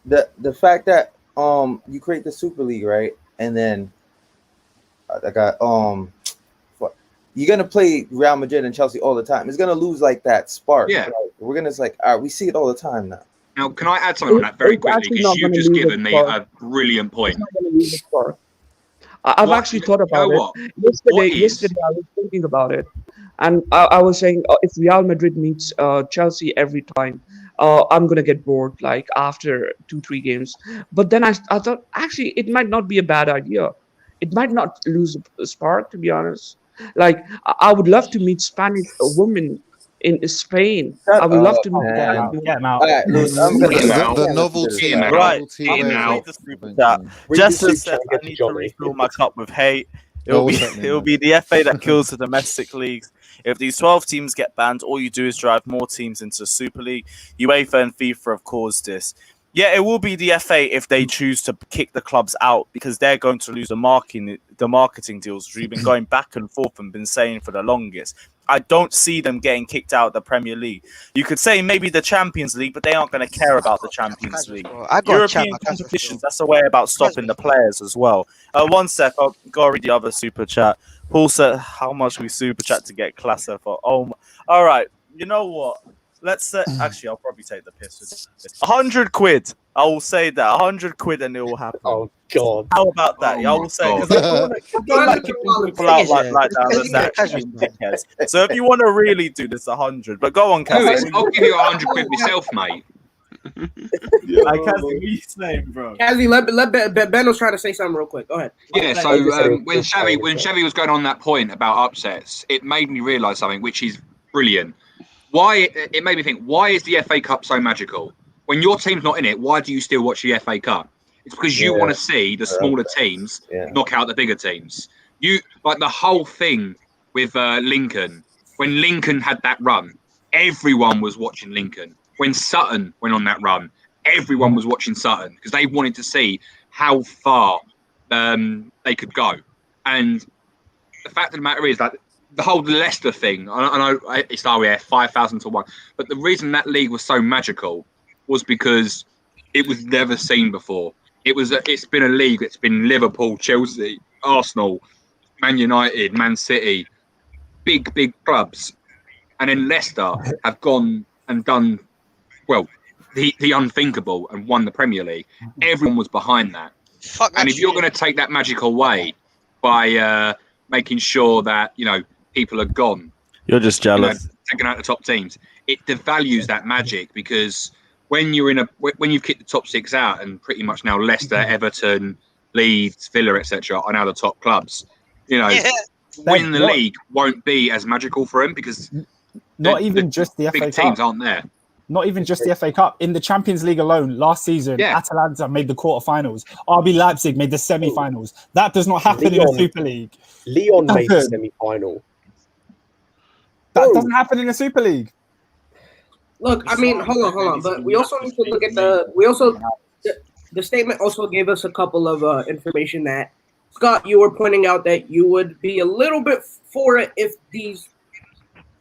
The fact that you create the Super League, right? And then you're gonna play Real Madrid and Chelsea all the time. It's gonna lose like that spark. Yeah. Right? We're gonna all right, we see it all the time now. Now, can I add something on that very It's quickly? actually Because not you've gonna just lose given its me spark. a brilliant point. It's not gonna lose its spark. I've What? actually thought You about know it. what? Yesterday I was thinking about it, and I was saying if Real Madrid meets Chelsea every time, I'm gonna get bored like after 2-3 games. But then I thought actually it might not be a bad idea. It might not lose the spark, to be honest. Like I would love to meet Spanish women in Spain. I would love to meet man. Spanish Get him out. All right, Luz, I'm gonna Get him out. The yeah, novelty, Get him out. Right. novelty Get him wears out. off The super eventually. chat. Read Just the as super said, chat and I get to need to Johnny. refill my cup with hate. Oh, what's happening, It'll man? be the FA that kills the domestic leagues. If these 12 teams get banned, all you do is drive more teams into the Super League. UEFA and FIFA have caused this. Yeah, it will be the FA if they choose to kick the clubs out, because they're going to lose the marketing deals, which we've been going back and forth and been saying for the longest. I don't see them getting kicked out of the Premier League. You could say maybe the Champions League, but they aren't going to care about the Champions League. European competitions, that's a way about stopping the players as well. 1 sec, I'll go read the other super chat. Paul said, how much we super chat to get Klasa for? Oh, all right. You know what? Let's actually, I'll probably take the piss with this. 100 quid. I will say that 100 quid and it will happen. Oh God! How about that? I will say because I don't like kicking people out like that unless they're actually dickheads. So if you want to really do this, 100. But go on, Cassie. Lewis, I'll give you 100 quid myself, mate. Like, Cassie, what are you saying, bro? Cassie, Ben was trying to say something real quick. Go ahead. Yeah, so when Xavi was going on that point about upsets, it made me realise something, which is brilliant. Why it made me think, why is the FA Cup so magical? When your team's not in it, why do you still watch the FA Cup? It's because you want to see the smaller teams knock out the bigger teams. You like the whole thing with Lincoln. When Lincoln had that run, everyone was watching Lincoln. When Sutton went on that run, everyone was watching Sutton because they wanted to see how far they could go. And the fact of the matter is that the whole Leicester thing, I know it's 5,000 to 1, but the reason that league was so magical was because it was never seen before. It's been a league that's been Liverpool, Chelsea, Arsenal, Man United, Man City, big clubs. And then Leicester have gone and done, well, the unthinkable and won the Premier League. Everyone was behind that. And if you're going to take that magic away by making sure that, people are gone. You're just jealous. Taking out the top teams. It devalues that magic because when you've kicked the top 6 out and pretty much now Leicester, Everton, Leeds, Villa, etc. are now the top clubs, winning the league won't be as magical for them because just the big FA teams Cup. aren't there. Not even just the FA Cup. In the Champions League alone, last season, Atalanta made the quarterfinals. RB Leipzig made the semi-finals. That does not happen in the Super League. Leon made the semi-final. That doesn't happen in the Super League. Look, I mean, hold on. But we also need to look at the statement also gave us a couple of information that, Scott, you were pointing out that you would be a little bit for it if these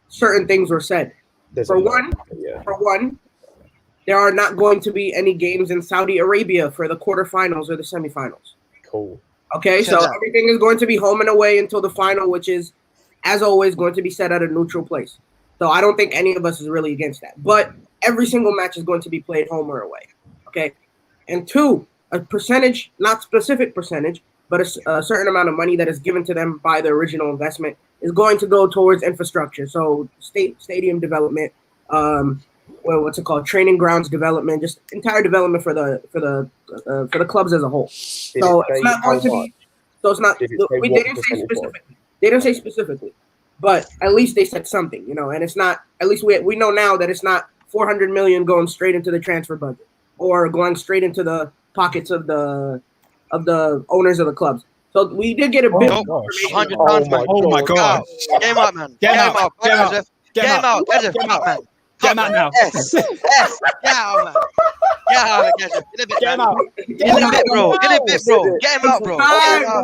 certain things were said. For one, there are not going to be any games in Saudi Arabia for the quarterfinals or the semifinals. Cool. Okay, so everything is going to be home and away until the final, which is, as always, going to be set at a neutral place. So I don't think any of us is really against that. But every single match is going to be played home or away. Okay, and 2, a percentage, not specific percentage, but a certain amount of money that is given to them by the original investment is going to go towards infrastructure. So stadium development, what's it called? Training grounds development, just entire development for the clubs as a whole. So it's not going to be. So it's not. They didn't say specifically. They didn't say specifically, but at least they said something, And it's not. At least we know now that it's not 400 million going straight into the transfer budget or going straight into the pockets of the owners of the clubs. So we did get a bit of information. Oh my god! Get him out, man. Get him out! Get him out! Get him out! Get him out, man. Get him out now! Yes. Get out, man. Get out, get him. Get him out! In a bit, bro. Get him out, bro.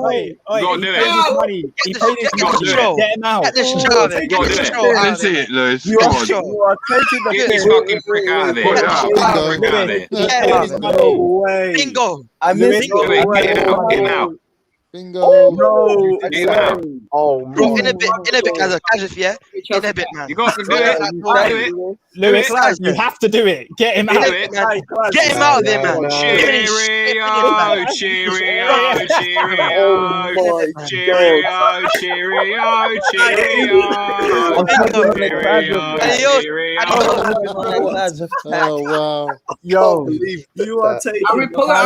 Wait, do he paid his money. He paid his money. Get him out! Get this shit out of it. Get this shit out Let's of see it. it, Lewis. You Come are on. taking the Get this piss. fucking prick out of it. Put it out. Prick out of it. No way. Bingo. I missed Do it. Get him out. Bingo. No. Get him out. Oh, Bro, in a bit, Kazif, yeah? In a bit, man. You got to do it. Lewis, you have to do it. Get him out. Do it. Get him out of there, man. Cheerio, Oh wow. Yo, you are taking. Are we pulling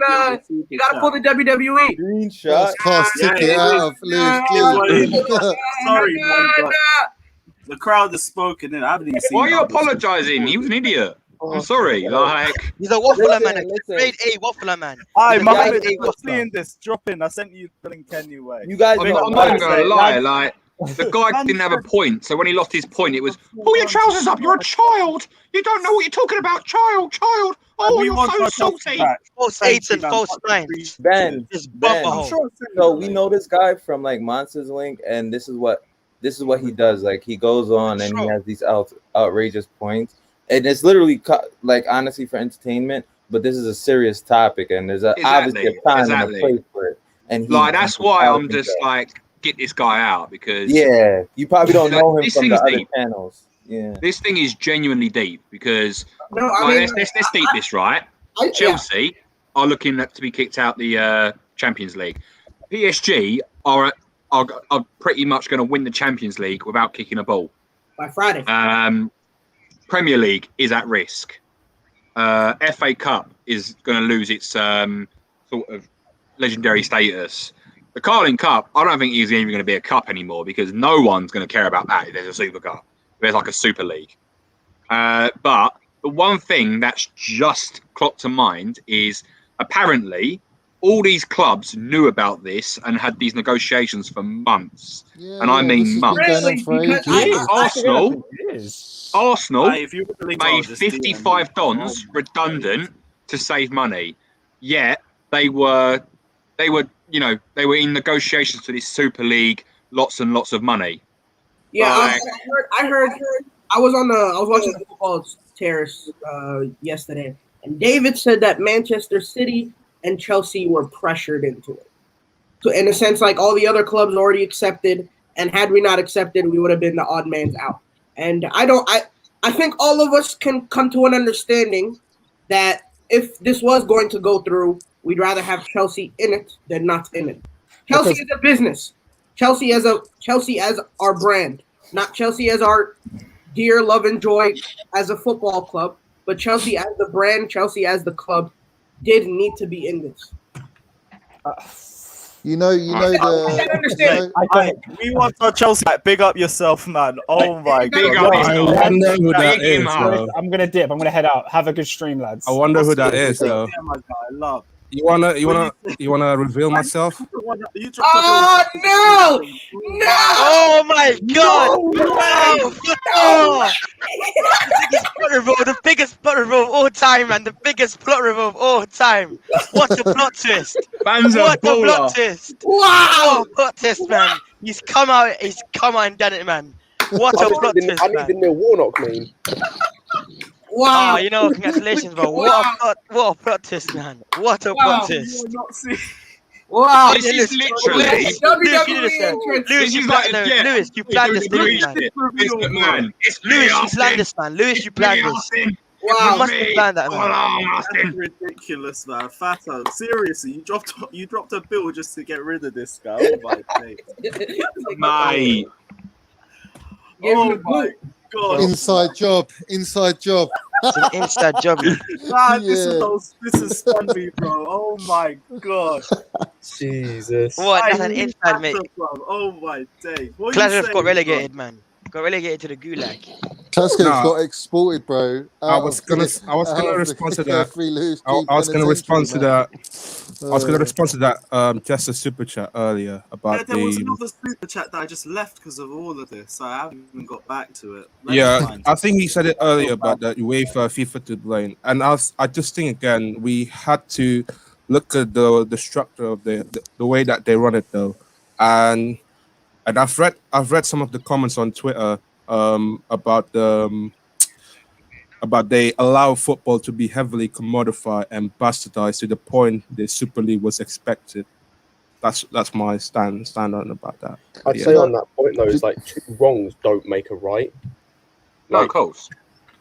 the? You gotta pull the WWE. Screenshot. Can't stick it out. Sorry, man, but the crowd has spoken. I haven't even seen. Why are you apologising? He was an idiot. I'm sorry. Like, He's a waffler, man. Grade A waffler, man. Hi, He's a man. grade A I'm waffler. seeing this. Drop in. I sent you the link anyway. You guys I'm not even gonna lie. Like, the guy didn't have a point. So when he lost his point, it was pull your trousers up. You're a child. You don't know what you're talking about, child. Oh, you're so salty. False 8s and false 9s. Ben, Just Ben. bumper. So we know this guy from like Monsters Link, and this is what he does. Like he goes on and he has these outrageous points, and it's literally like honestly for entertainment. But this is a serious topic, and there's obviously a time and a place for it. And like that's why I'm just like get this guy out because you probably don't know him this from the thing's other deep. channels. Yeah, this thing is genuinely deep because No, I Right, mean, let's deep this, right? yeah. Chelsea are looking to be kicked out the Champions League. PSG are pretty much going to win the Champions League without kicking a ball. By Friday. Premier League is at risk. FA Cup is going to lose its sort of legendary status. The Carling Cup, I don't think is even going to be a cup anymore because no one's going to care about that if there's a Super Cup. There's like a Super League. But the one thing that's just clocked to mind is apparently all these clubs knew about this and had these negotiations for months. Yeah, And I this mean has been months. going on for ages. Arsenal If you were the league, I made would just DM $55 you. redundant to save money. Yet they were in negotiations for this Super League, lots and lots of money. Yeah, Like- I heard. I was watching the football terrace yesterday, and David said that Manchester City and Chelsea were pressured into it. So in a sense, like all the other clubs already accepted, and had we not accepted, we would have been the odd man's out. And I think all of us can come to an understanding that if this was going to go through, we'd rather have Chelsea in it than not in it. Chelsea is a business. Chelsea as our brand, not Chelsea as our dear love and joy as a football club, but Chelsea as the brand, Chelsea as the club did need to be in this. You know I understand. We want our Chelsea back. Big up yourself, man. Oh my Big god. up I wonder who that Big is, him up. though. I'm gonna dip. I'm gonna head out. Have a good stream, lads. I wonder who that is, though. Yeah, my guy. I love. You wanna reveal myself? You dropped Oh no! No! Oh my god! No! The biggest plot reveal of all time, man. The biggest plot reveal of all time. What a plot twist! Fans are What a baller. plot twist! Wow! What a plot twist, man. He's come out and done it, man. What a plot twist, I need the man. Neil Warnock meme. Wow! Oh, you know, congratulations, bro. Wow. What a plot twist, man. What a Wow. plot twist. Wow! This is literally. WWE entrance. Lewis, you planned Lewis, you planned this, didn't you, man? Man, it's Lewis, you Austin. planned this, man. Lewis, you planned this. Austin. You Wow! must have planned that, man. That's ridiculous, man. Fato, seriously, you dropped a bill just to get rid of this guy. Oh my days. Mate. Oh my god. Inside job. It's an inside job. Man. Man, Yeah. this is fun me, bro. Oh my god. Jesus. What? That's an Hey, inside, mate. bro. Oh my days. What are you Glasgow saying, got relegated, man. Got relegated to the gulag. Glasgow Nah. got exported, bro. I was gonna respond to that. I was gonna respond to that. I was gonna respond to that. Just a super chat earlier about Yeah, there was the. another super chat that I just left because of all of this. So I haven't even got back to it. Let me Yeah, find I it. think he said it earlier about that UEFA, FIFA to blame, and I just think again we had to look at the structure of the way that they run it though, and I've read some of the comments on Twitter about they allow football to be heavily commodified and bastardized to the point the Super League was expected. That's my stand on about that. I'd say on that point though, it's like two wrongs don't make a right. No, Like, of course.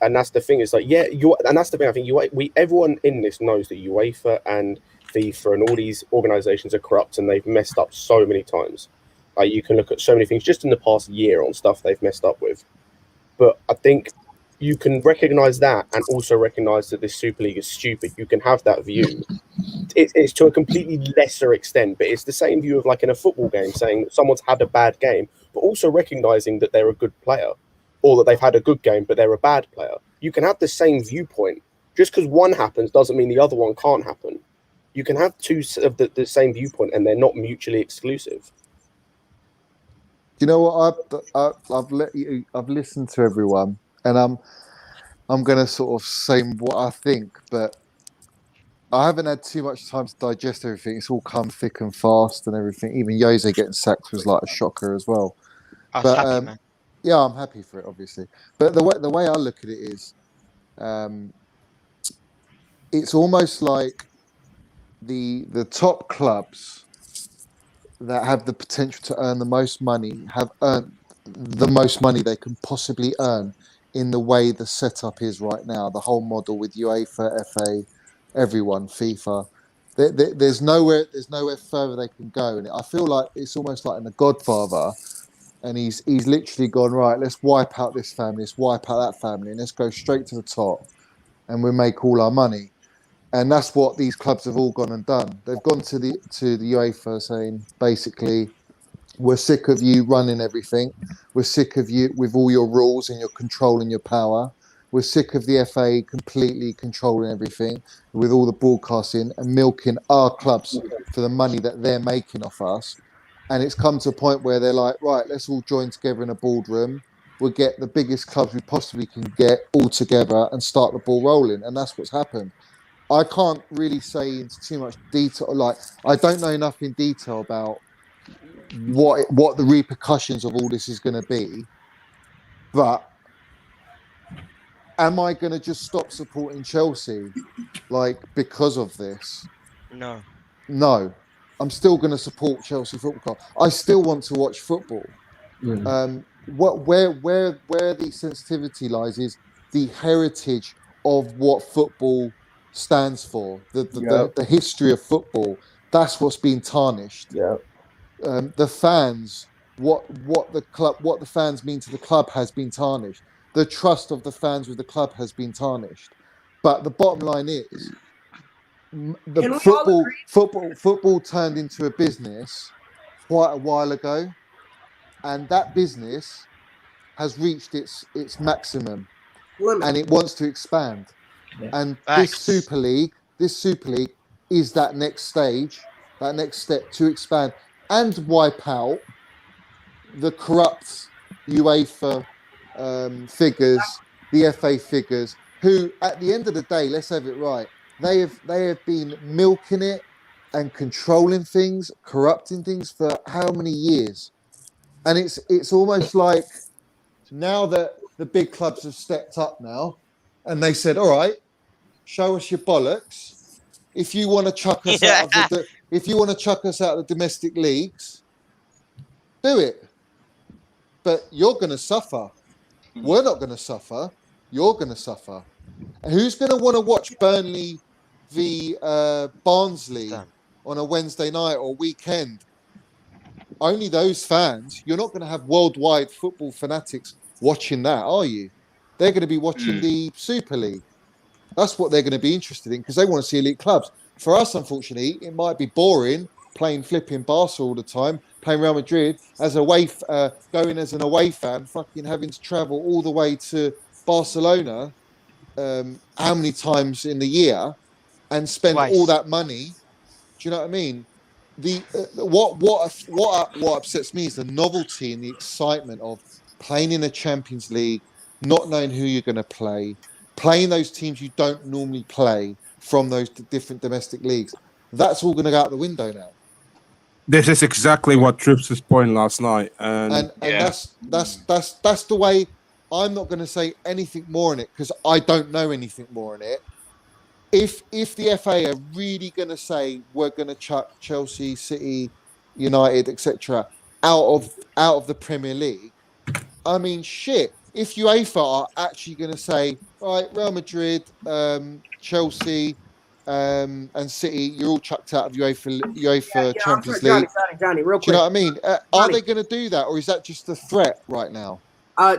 and that's the thing. It's like and that's the thing. I think everyone in this knows that UEFA and FIFA and all these organisations are corrupt and they've messed up so many times. Like you can look at so many things just in the past year on stuff they've messed up with. But I think you can recognise that and also recognise that this Super League is stupid. You can have that view. It's to a completely lesser extent, but it's the same view of like in a football game saying that someone's had a bad game, but also recognising that they're a good player or that they've had a good game, but they're a bad player. You can have the same viewpoint. Just because one happens doesn't mean the other one can't happen. You can have two of the same viewpoint and they're not mutually exclusive. You know what? I've listened to everyone, and I'm gonna sort of say what I think, but I haven't had too much time to digest everything. It's all come thick and fast and everything. Even Jose getting sacked was like a shocker as well. I was happy, man. Yeah, I'm happy for it, obviously. But the way I look at it is, it's almost like the top clubs that have the potential to earn the most money have earned the most money they can possibly earn in the way the setup is right now, the whole model with UEFA, FA, everyone, FIFA. There's nowhere further they can go, and I feel like it's almost like in The Godfather, and he's literally gone, right, let's wipe out this family, let's wipe out that family, and let's go straight to the top, and we make all our money. And that's what these clubs have all gone and done. They've gone to the UEFA saying, basically, we're sick of you running everything. We're sick of you with all your rules and your control and your power. We're sick of the FA completely controlling everything with all the broadcasting and milking our clubs for the money that they're making off us. And it's come to a point where they're like, right, let's all join together in a boardroom. We'll get the biggest clubs we possibly can get all together and start the ball rolling. And that's what's happened. I can't really say into too much detail. Like, I don't know enough in detail about what the repercussions of all this is going to be, but am I going to just stop supporting Chelsea because of this? No, I'm still going to support Chelsea Football Club. I still want to watch football. Where the sensitivity lies is the heritage of what football stands for, the history of football. That's what's been tarnished. The fans, what the fans mean to the club has been tarnished. The trust of the fans with the club has been tarnished. But the bottom line is, football turned into a business quite a while ago, and that business has reached its maximum, and it wants to expand. And this Super League is that next stage, that next step to expand and wipe out the corrupt UEFA figures, the FA figures, who at the end of the day, let's have it right, they have been milking it and controlling things, corrupting things for how many years? And it's almost like now that the big clubs have stepped up now, and they said, all right, show us your bollocks. If you want to chuck us out of the domestic leagues, do it. But you're going to suffer. We're not going to suffer. You're going to suffer. And who's going to want to watch Burnley v Barnsley on a Wednesday night or weekend? Only those fans. You're not going to have worldwide football fanatics watching that, are you? They're going to be watching the Super League. That's what they're going to be interested in because they want to see elite clubs. For us, unfortunately, it might be boring playing flipping Barca all the time, playing Real Madrid as going as an away fan, fucking having to travel all the way to Barcelona, how many times in the year, and spend all that money. Do you know what I mean? What upsets me is the novelty and the excitement of playing in a Champions League, not knowing who you're going to play, playing those teams you don't normally play from those different domestic leagues. That's all going to go out the window now. This is exactly what Trips' point last night, and that's the way. I'm not going to say anything more in it because I don't know anything more in it. If the FA are really going to say we're going to chuck Chelsea, City, United, etc. out of the Premier League, I mean, shit. If UEFA are actually going to say, all right, Real Madrid, Chelsea, and City, you're all chucked out of UEFA Champions League. Johnny, real quick. Do you know what I mean? Are they going to do that, or is that just a threat right now?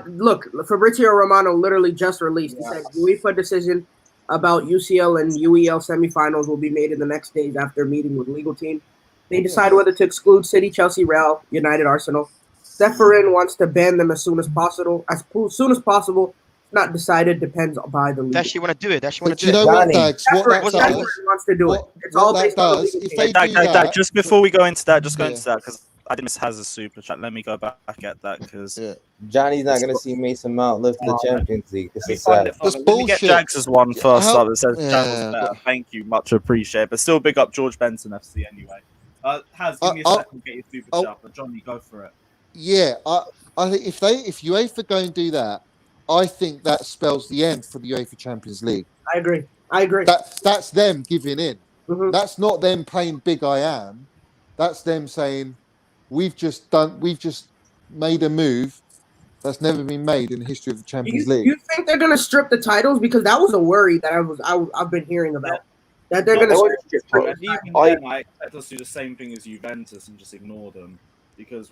Look, Fabrizio Romano literally just released. He said UEFA decision about UCL and UEL semifinals will be made in the next days after meeting with legal team. They decide whether to exclude City, Chelsea, Real, United, Arsenal. Seferin wants to ban them as soon as possible. Not decided, depends by the league. They actually want to do it. But you know what, Dags? What that wants to do it. It's all based on the league. Dag, just before we go into that, because I think this has a super chat. Let me go back at that because Johnny's not going to see Mason Mount lift the Champions League. This is sad. Let me get Jags' one first up that says Channel's better. Thank you, much appreciated. But still, big up George Benson FC anyway. Give me a second, get your super chat. But Johnny, go for it. Yeah, I think if UEFA go and do that, I think that spells the end for the UEFA Champions League. I agree. That's them giving in. Mm-hmm. That's not them playing big I am. That's them saying, we've just made a move That's never been made in the history of the Do Champions you, League. you think they're gonna strip the titles? Because that was a worry that I've been hearing about. That they're They gonna won't strip strip the And titles. even then, I expect us to do the same thing as Juventus and just ignore them because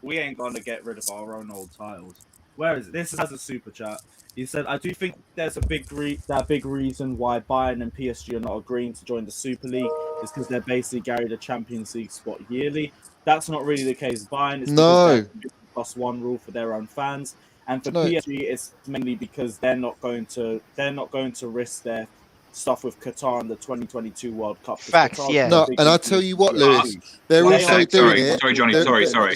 we ain't gonna get rid of our own old titles. Where is it? This is as a super chat. He said, "I do think there's a big reason why Bayern and PSG are not agreeing to join the Super League is because they're basically guaranteed a Champions League spot yearly. That's not really the case. Bayern is because No. they have the +1 rule for their own fans, and for No. PSG, it's mainly because they're not going to risk their stuff with Qatar in the 2022 World Cup. Facts, Qatar's yeah. a No, big and I tell you what, Lewis, they're One also sec, doing sorry, it. sorry, Johnny,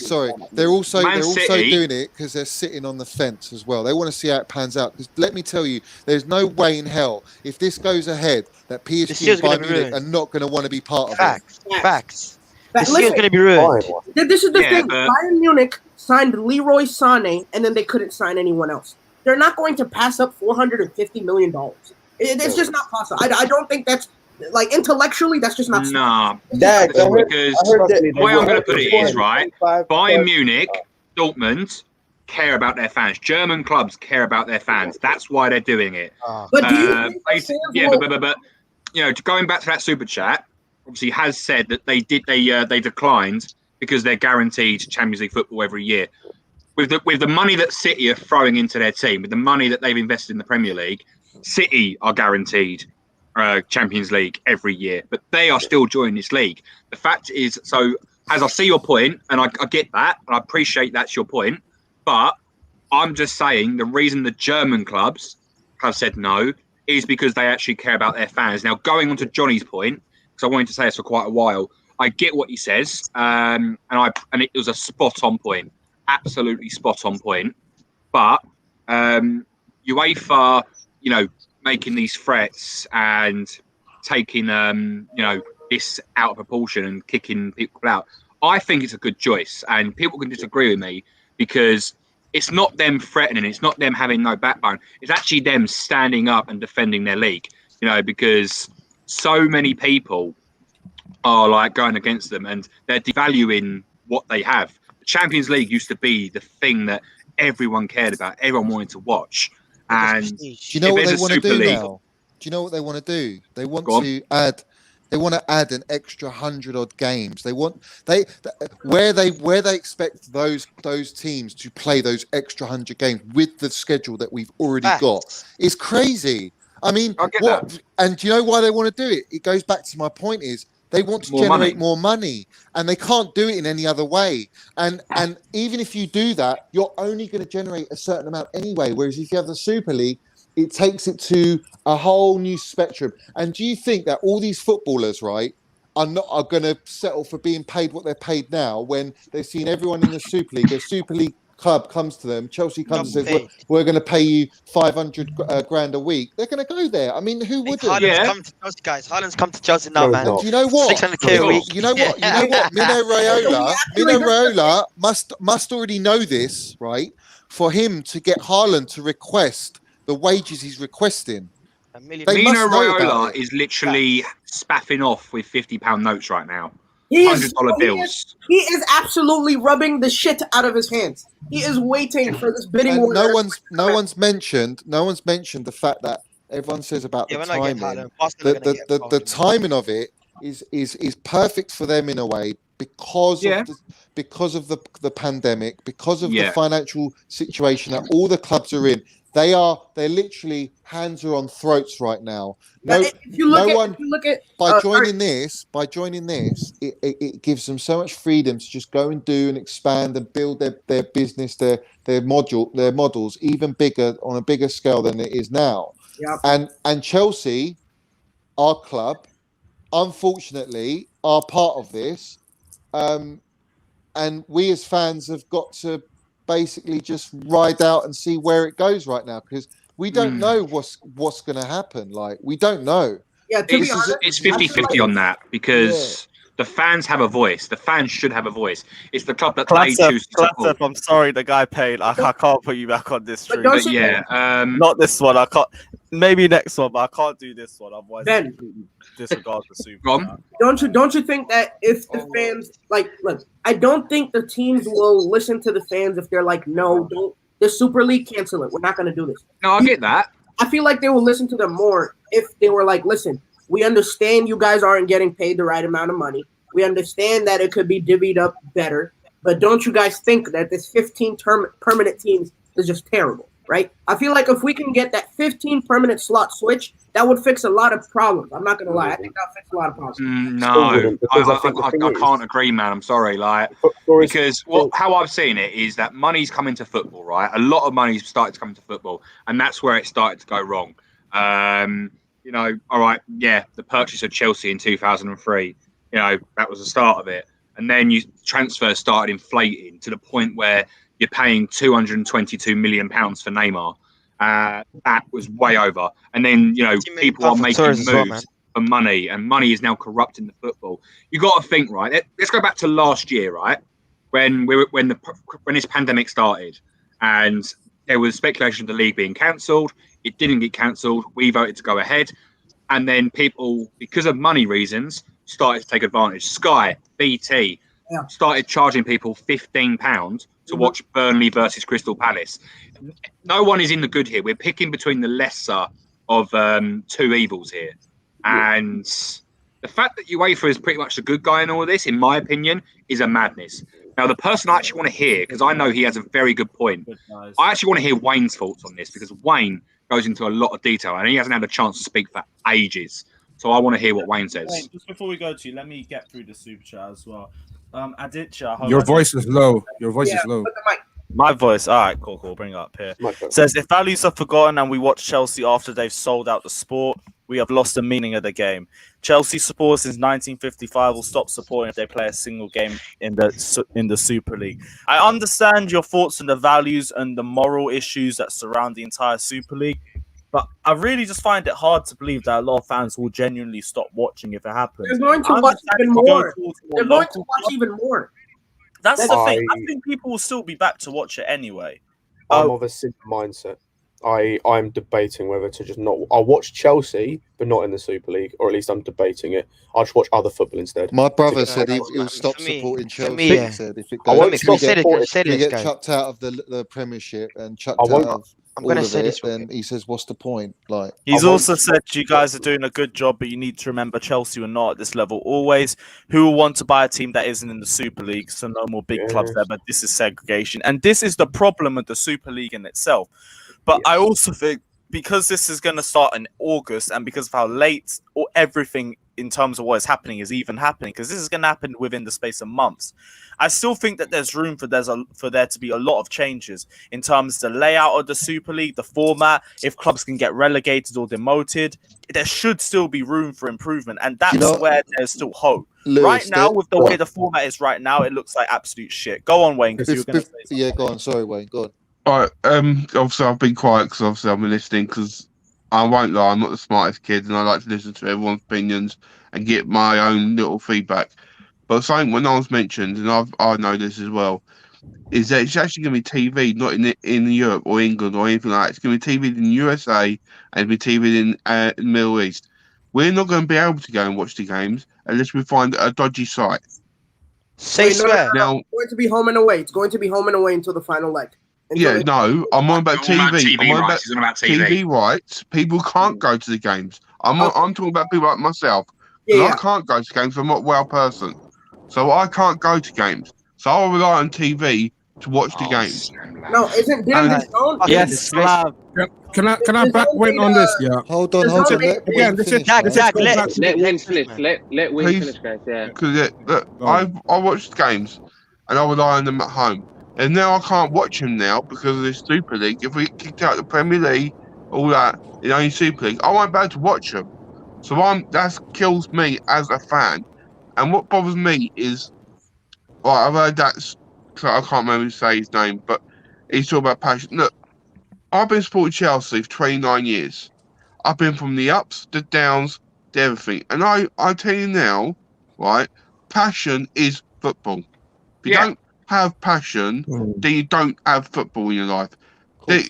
sorry. They're also Man City- doing it because they're sitting on the fence as well. They want to see how it pans out. Because let me tell you, there's no way in hell if this goes ahead that This PSG year's and gonna Bayern be Munich ruined. are not going to want to be part of it. Facts. But This year's listen, gonna be ruined. this is the Yeah, thing. but- Bayern Munich signed Leroy Sané, and then they couldn't sign anyone else. They're not going to pass up $450 million. It's just not possible. I don't think that's like intellectually. That's just not. Nah, Dad, I heard because that the way I'm going to put it is, 425 Bayern Munich, Dortmund care about their fans. German clubs care about their fans. That's why they're doing it. But do you think the Basically, fans yeah, will- but you know, going back to that super chat, obviously has said that they declined because they're guaranteed Champions League football every year. With the money that City are throwing into their team, with the money that they've invested in the Premier League, City are guaranteed Champions League every year, but they are still joining this league. The fact is, so as I see your point, and I get that, and I appreciate that's your point, but I'm just saying the reason the German clubs have said no is because they actually care about their fans. Now, going on to Johnny's point, because I wanted to say this for quite a while, I get what he says, and it was a spot on point, absolutely spot on point. But UEFA, you know, making these threats and taking this out of proportion and kicking people out, I think it's a good choice, and people can disagree with me because it's not them threatening, it's not them having no backbone, it's actually them standing up and defending their league, you know, because so many people are like going against them and they're devaluing what they have. The Champions League used to be the thing that everyone cared about, everyone wanted to watch. And do you know what they want to do now? Do you know what they want to do? They want to add. They want to add an extra 100 odd games. Where they expect those teams to play those extra 100 games with the schedule that we've already got is crazy. I mean, what? And do you know why they want to do it? It goes back to my point: is they want to generate more money, and they can't do it in any other way. And even if you do that, you're only going to generate a certain amount anyway. Whereas if you have the Super League, it takes it to a whole new spectrum. And do you think that all these footballers, right, are going to settle for being paid what they're paid now when they've seen everyone in the Super League? A Super League club comes to them, Chelsea comes and says, we're going to pay you 500 grand a week. They're going to go there. I mean, who wouldn't? Haaland's come to Chelsea, guys. Haaland's come to Chelsea now, man. And do you know what? 600k a week. You know what? You know what? Mino Raiola must already know this, right? For him to get Haaland to request the wages he's requesting. Mino Raiola is literally spaffing off with £50 notes right now. $100 bills. He is absolutely rubbing the shit out of his hands. He is waiting for this bidding war. No one's mentioned the fact that everyone says about the timing. The timing of it is perfect for them in a way because of the pandemic, because of the financial situation that all the clubs are in. They're literally hands are on throats right now. By joining this, it gives them so much freedom to just go and do and expand and build their business, their models even bigger on a bigger scale than it is now. Yep. And Chelsea, our club, unfortunately, are part of this. And we as fans have got to basically just ride out and see where it goes right now, because we don't know what's going to happen. Like, we don't know. Yeah, it's 50-50 on that, because the fans have a voice. The fans should have a voice. It's the club that they choose to support. I'm sorry, the guy paid. I can't put you back on this stream. But not this one. I can't. Maybe next one, but I can't do this one. Otherwise, Ben, disregard the Super. Don't you think that if the fans look, I don't think the teams will listen to the fans if they're like, no, the Super League, cancel it. We're not going to do this. No, I get that. I feel like they will listen to them more if they were like, listen, we understand you guys aren't getting paid the right amount of money. We understand that it could be divvied up better. But don't you guys think that this 15 permanent teams is just terrible, right? I feel like if we can get that 15 permanent slot switch, that would fix a lot of problems. I'm not going to lie. I think that would fix a lot of problems. No, I can't agree, man. I'm sorry. Because how I've seen it is that money's come into football, right? A lot of money's started to come into football, and that's where it started to go wrong. All right, yeah, the purchase of Chelsea in 2003, that was the start of it. And then transfers started inflating to the point where you're paying £222 million for Neymar. That was way over. And then, people are making moves for money, and money is now corrupting the football. You got to think, right? Let's go back to last year, right? When this pandemic started, and there was speculation of the league being cancelled. It didn't get cancelled. We voted to go ahead, and then people, because of money reasons, started to take advantage. Sky, BT, started charging people £15 to watch Burnley versus Crystal Palace. No one is in the good here. We're picking between the lesser of two evils here. And the fact that UEFA is pretty much the good guy in all of this, in my opinion, is a madness. Now, the person I actually want to hear, because I know he has a very good point, I actually want to hear Wayne's thoughts on this, because Wayne goes into a lot of detail and he hasn't had a chance to speak for ages. So I want to hear what Wayne says. Wayne, just before we go to you, let me get through the super chat as well. Aditya, your voice is low. Your voice is low. My voice. All right, cool. Bring it up here. Says, if values are forgotten and we watch Chelsea after they've sold out the sport, we have lost the meaning of the game. Chelsea supporters since 1955 will stop supporting if they play a single game in the Super League. I understand your thoughts on the values and the moral issues that surround the entire Super League, but I really just find it hard to believe that a lot of fans will genuinely stop watching if it happens. They're going to watch even more. They're going to watch even more. That's the thing. I think people will still be back to watch it anyway. I'm of a simple mindset. I'm debating whether to just not. I'll watch Chelsea, but not in the Super League, or at least I'm debating it. I'll just watch other football instead. My brother said he'll stop supporting Chelsea. He said if it I won't goes, stop we get chucked out of the Premiership and chucked out of I'm going to all say of this. it, then he says, "What's the point?" Like he's also said, you guys are doing a good job, but you need to remember Chelsea were not at this level always. Who will want to buy a team that isn't in the Super League? So no more big clubs there, but this is segregation, and this is the problem with the Super League in itself. But I also think, because this is going to start in August, and because of how late or everything in terms of what is happening is even happening, because this is going to happen within the space of months, I still think that there's room for there to be a lot of changes in terms of the layout of the Super League, the format. If clubs can get relegated or demoted, there should still be room for improvement, and that's where there's still hope. Lewis, right now, with the way the format is right now, it looks like absolute shit. Go on, Wayne, because you were going to say something. Yeah, go on. Sorry, Wayne. Go on. All right. Obviously, I've been quiet because obviously I've been listening, because I won't lie, I'm not the smartest kid, and I like to listen to everyone's opinions and get my own little feedback. But something when I was mentioned, and I know this as well, is that it's actually going to be TV, not in Europe or England or anything like that. It's going to be TV in the USA and be TV in the Middle East. We're not going to be able to go and watch the games unless we find a dodgy site. Now, it's going to be home and away. It's going to be home and away until the final leg. I'm on about TV. I'm on about TV rights. People can't go to the games. I'm talking about people like myself. I can't go to games. I'm not a well person, so I can't go to games. So I'll rely on TV to watch the games. No, didn't the zone? Yes, Can I back Wayne on this? Yeah. Hold on. Again, this is Jack, let Wayne finish. Let Wayne finish, guys. Yeah. Because I watch the games, and I rely on them at home. And now I can't watch him now because of this Super League. If we get kicked out of the Premier League, all that, in only Super League, I won't be able to watch him. So that kills me as a fan. And what bothers me is, I've heard I can't remember to say his name, but he's talking about passion. Look, I've been supporting Chelsea for 29 years. I've been from the ups, the downs, to everything. And I tell you now, right, passion is football. If you don't have passion, then you don't have football in your life.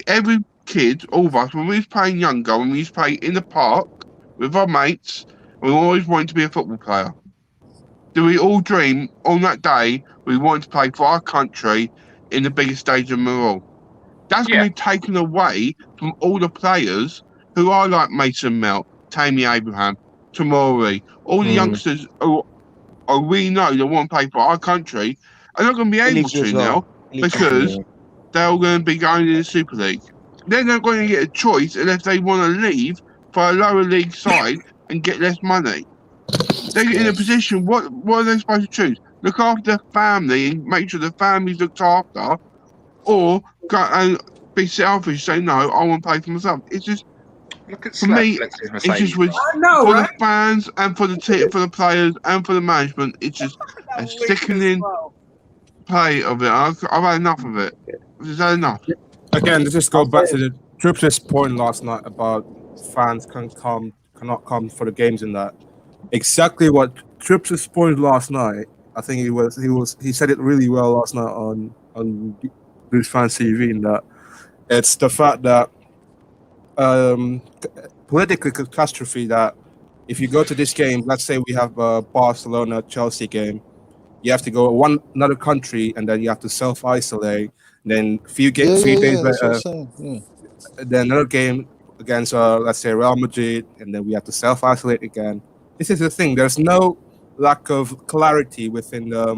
Every kid, all of us, when we was playing younger, when we used to play in the park with our mates, we always wanted to be a football player. Do we all dream on that day we wanted to play for our country in the biggest stadium of all? That's going to be taken away from all the players who are like Mason Mount, Tammy Abraham, Tamori, all the youngsters who we know that want to play for our country are not going to be able to now because they're all going to be going in the Super League. They're not going to get a choice unless they want to leave for a lower league side and get less money. They're in a position, what are they supposed to choose? Look after their family and make sure the family's looked after, or go and be selfish, say, no, I want to play for myself. It's just, for me, it's just for the fans and for the players and for the management, it's just a sickening play of it. I've had enough of it. Is that enough? Again, let's just go back to the Tripp's point last night about fans cannot come for the games and that. Exactly what Tripp's point last night. I think he said it really well last night on Blues Fans TV. In that it's the fact that political catastrophe that if you go to this game, let's say we have a Barcelona Chelsea game, you have to go another country and then you have to self-isolate. Then few days later, then another game against let's say Real Madrid, and then we have to self-isolate again. This is the thing. There's no lack of clarity within the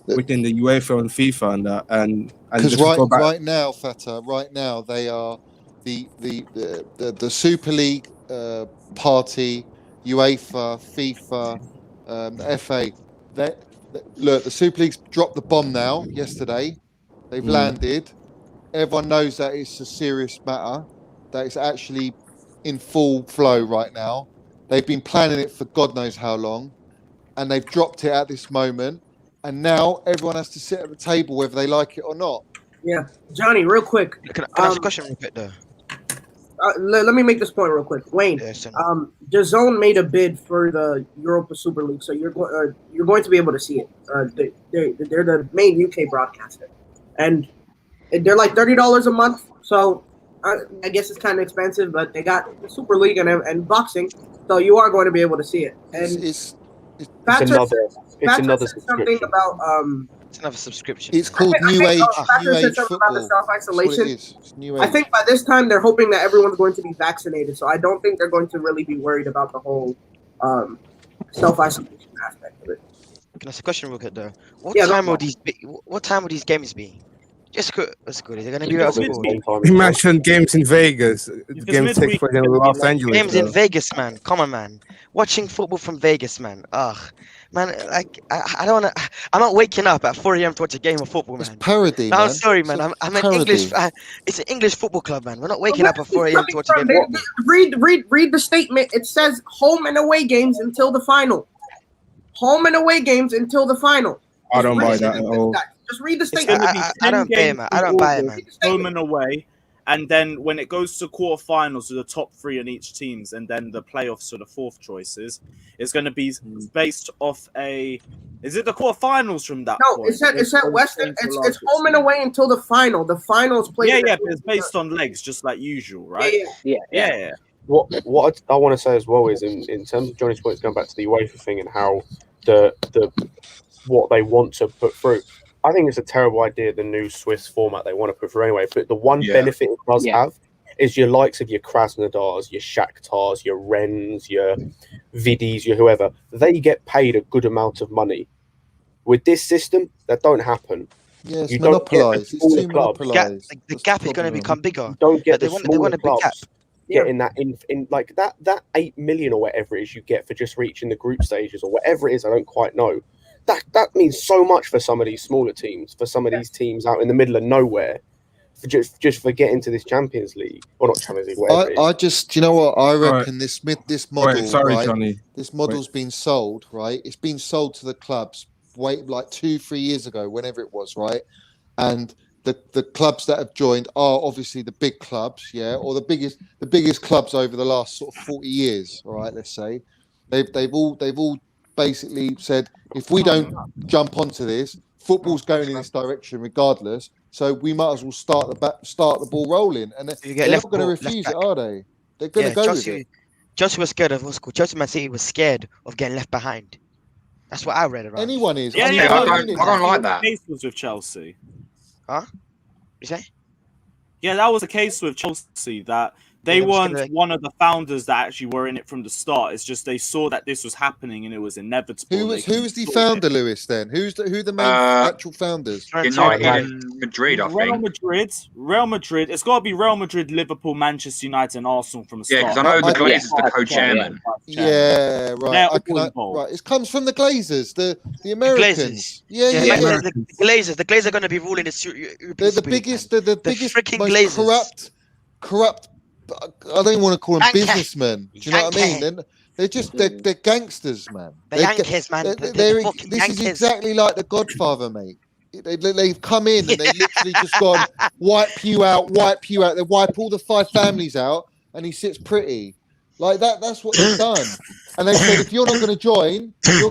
UEFA and FIFA and that. And because right now, Feta, they are the Super League party, UEFA, FIFA, the FA. Look, the Super League's dropped the bomb now. Yesterday, they've landed. Everyone knows that it's a serious matter. That it's actually in full flow right now. They've been planning it for God knows how long, and they've dropped it at this moment. And now everyone has to sit at the table whether they like it or not. Yeah, Johnny, real quick. Can I ask a question real quick, though? Let me make this point real quick. Wayne, DAZN made a bid for the Europa Super League, so you're going to be able to see it. They're the main UK broadcaster, and they're like $30 a month. So I guess it's kind of expensive, but they got the Super League and boxing, so you are going to be able to see it. And it's another something about it's another subscription. It's called New Age football. About the self-isolation. I think by this time they're hoping that everyone's going to be vaccinated, so I don't think they're going to really be worried about the whole self-isolation aspect of it. Can I ask a question real quick though? What time will these games be? Just good. That's good. Is it going to be out of school? Imagine games in Vegas. Games take place in Los Angeles. Games in Vegas, man. Come on, man. Watching football from Vegas, man. Ugh, man. Like I don't want to. I'm not waking up at 4 a.m. to watch a game of football, man. It's parody. No, I'm sorry, man. I'm an English. It's an English football club, man. We're not waking up at 4 a.m. to watch a game. Read the statement. It says home and away games until the final. Home and away games until the final. I don't buy that at all. Just read the statement. I don't pay it, man. I don't buy it, man. Home and away, and then when it goes to quarterfinals, to the top three in each teams, and then the playoffs to the fourth choices, it's going to be based off a. Is it the quarterfinals from that? No, it's at Western. It's home and away until the final. The finals play. Yeah, but it's based on legs, just like usual, right? Yeah. What I want to say as well is in terms of Johnny's points, going back to the UEFA thing and how the what they want to put through. I think it's a terrible idea, the new Swiss format they want to put through anyway. But the one benefit it does have is your likes of your Krasnodars, your Shakhtars, your Rennes, your Vidis, your whoever. They get paid a good amount of money. With this system, that don't happen. Yeah, it's monopolised. It's too monopolised. The gap is going to become bigger. You don't get they want a big gap. Getting that in like that 8 million or whatever it is you get for just reaching the group stages or whatever it is, I don't quite know. That means so much for some of these smaller teams, for some of these teams out in the middle of nowhere, for just for getting to this Champions League or not Champions League. Whatever I just, you know what, I reckon this model, right? Johnny. This model's been sold, right? It's been sold to the clubs like 2-3 years ago, whenever it was, right? And the clubs that have joined are obviously the big clubs, or the biggest clubs over the last sort of 40 years, all right? Let's say they've all basically said, if we don't jump onto this, football's going in this direction regardless. So we might as well start the ball rolling. And they're not going to refuse it, are they? They're going to go with it. Chelsea was scared of what's called. Chelsea Man City was scared of getting left behind. That's what I read about. Anyone is. I don't like that. Case was with Chelsea. Huh? You say? Yeah, that was the case with Chelsea, that they weren't one of the founders that actually were in it from the start. It's just they saw that this was happening and it was inevitable. Who was the founder, Lewis? Then who the main actual founders? United and Madrid, I Real think. Real Madrid. It's got to be Real Madrid, Liverpool, Manchester United, and Arsenal from the start. Yeah, because I know the Glazers are the co-chairman. Yeah, right. Right. It comes from the Glazers, the Americans. Yeah. The Glazers. The Glazers are going to be ruling this. They're the biggest. They're the biggest, most Glazers. Corrupt. I don't want to call them businessmen. Do you know what I mean? They're gangsters, man. The Yankees, man. This is exactly like The Godfather, mate. They've come in and they've literally just gone wipe you out. They wipe all the 5 families out, and he sits pretty like that. That's what they've done. And they said, if you're not going to join, we're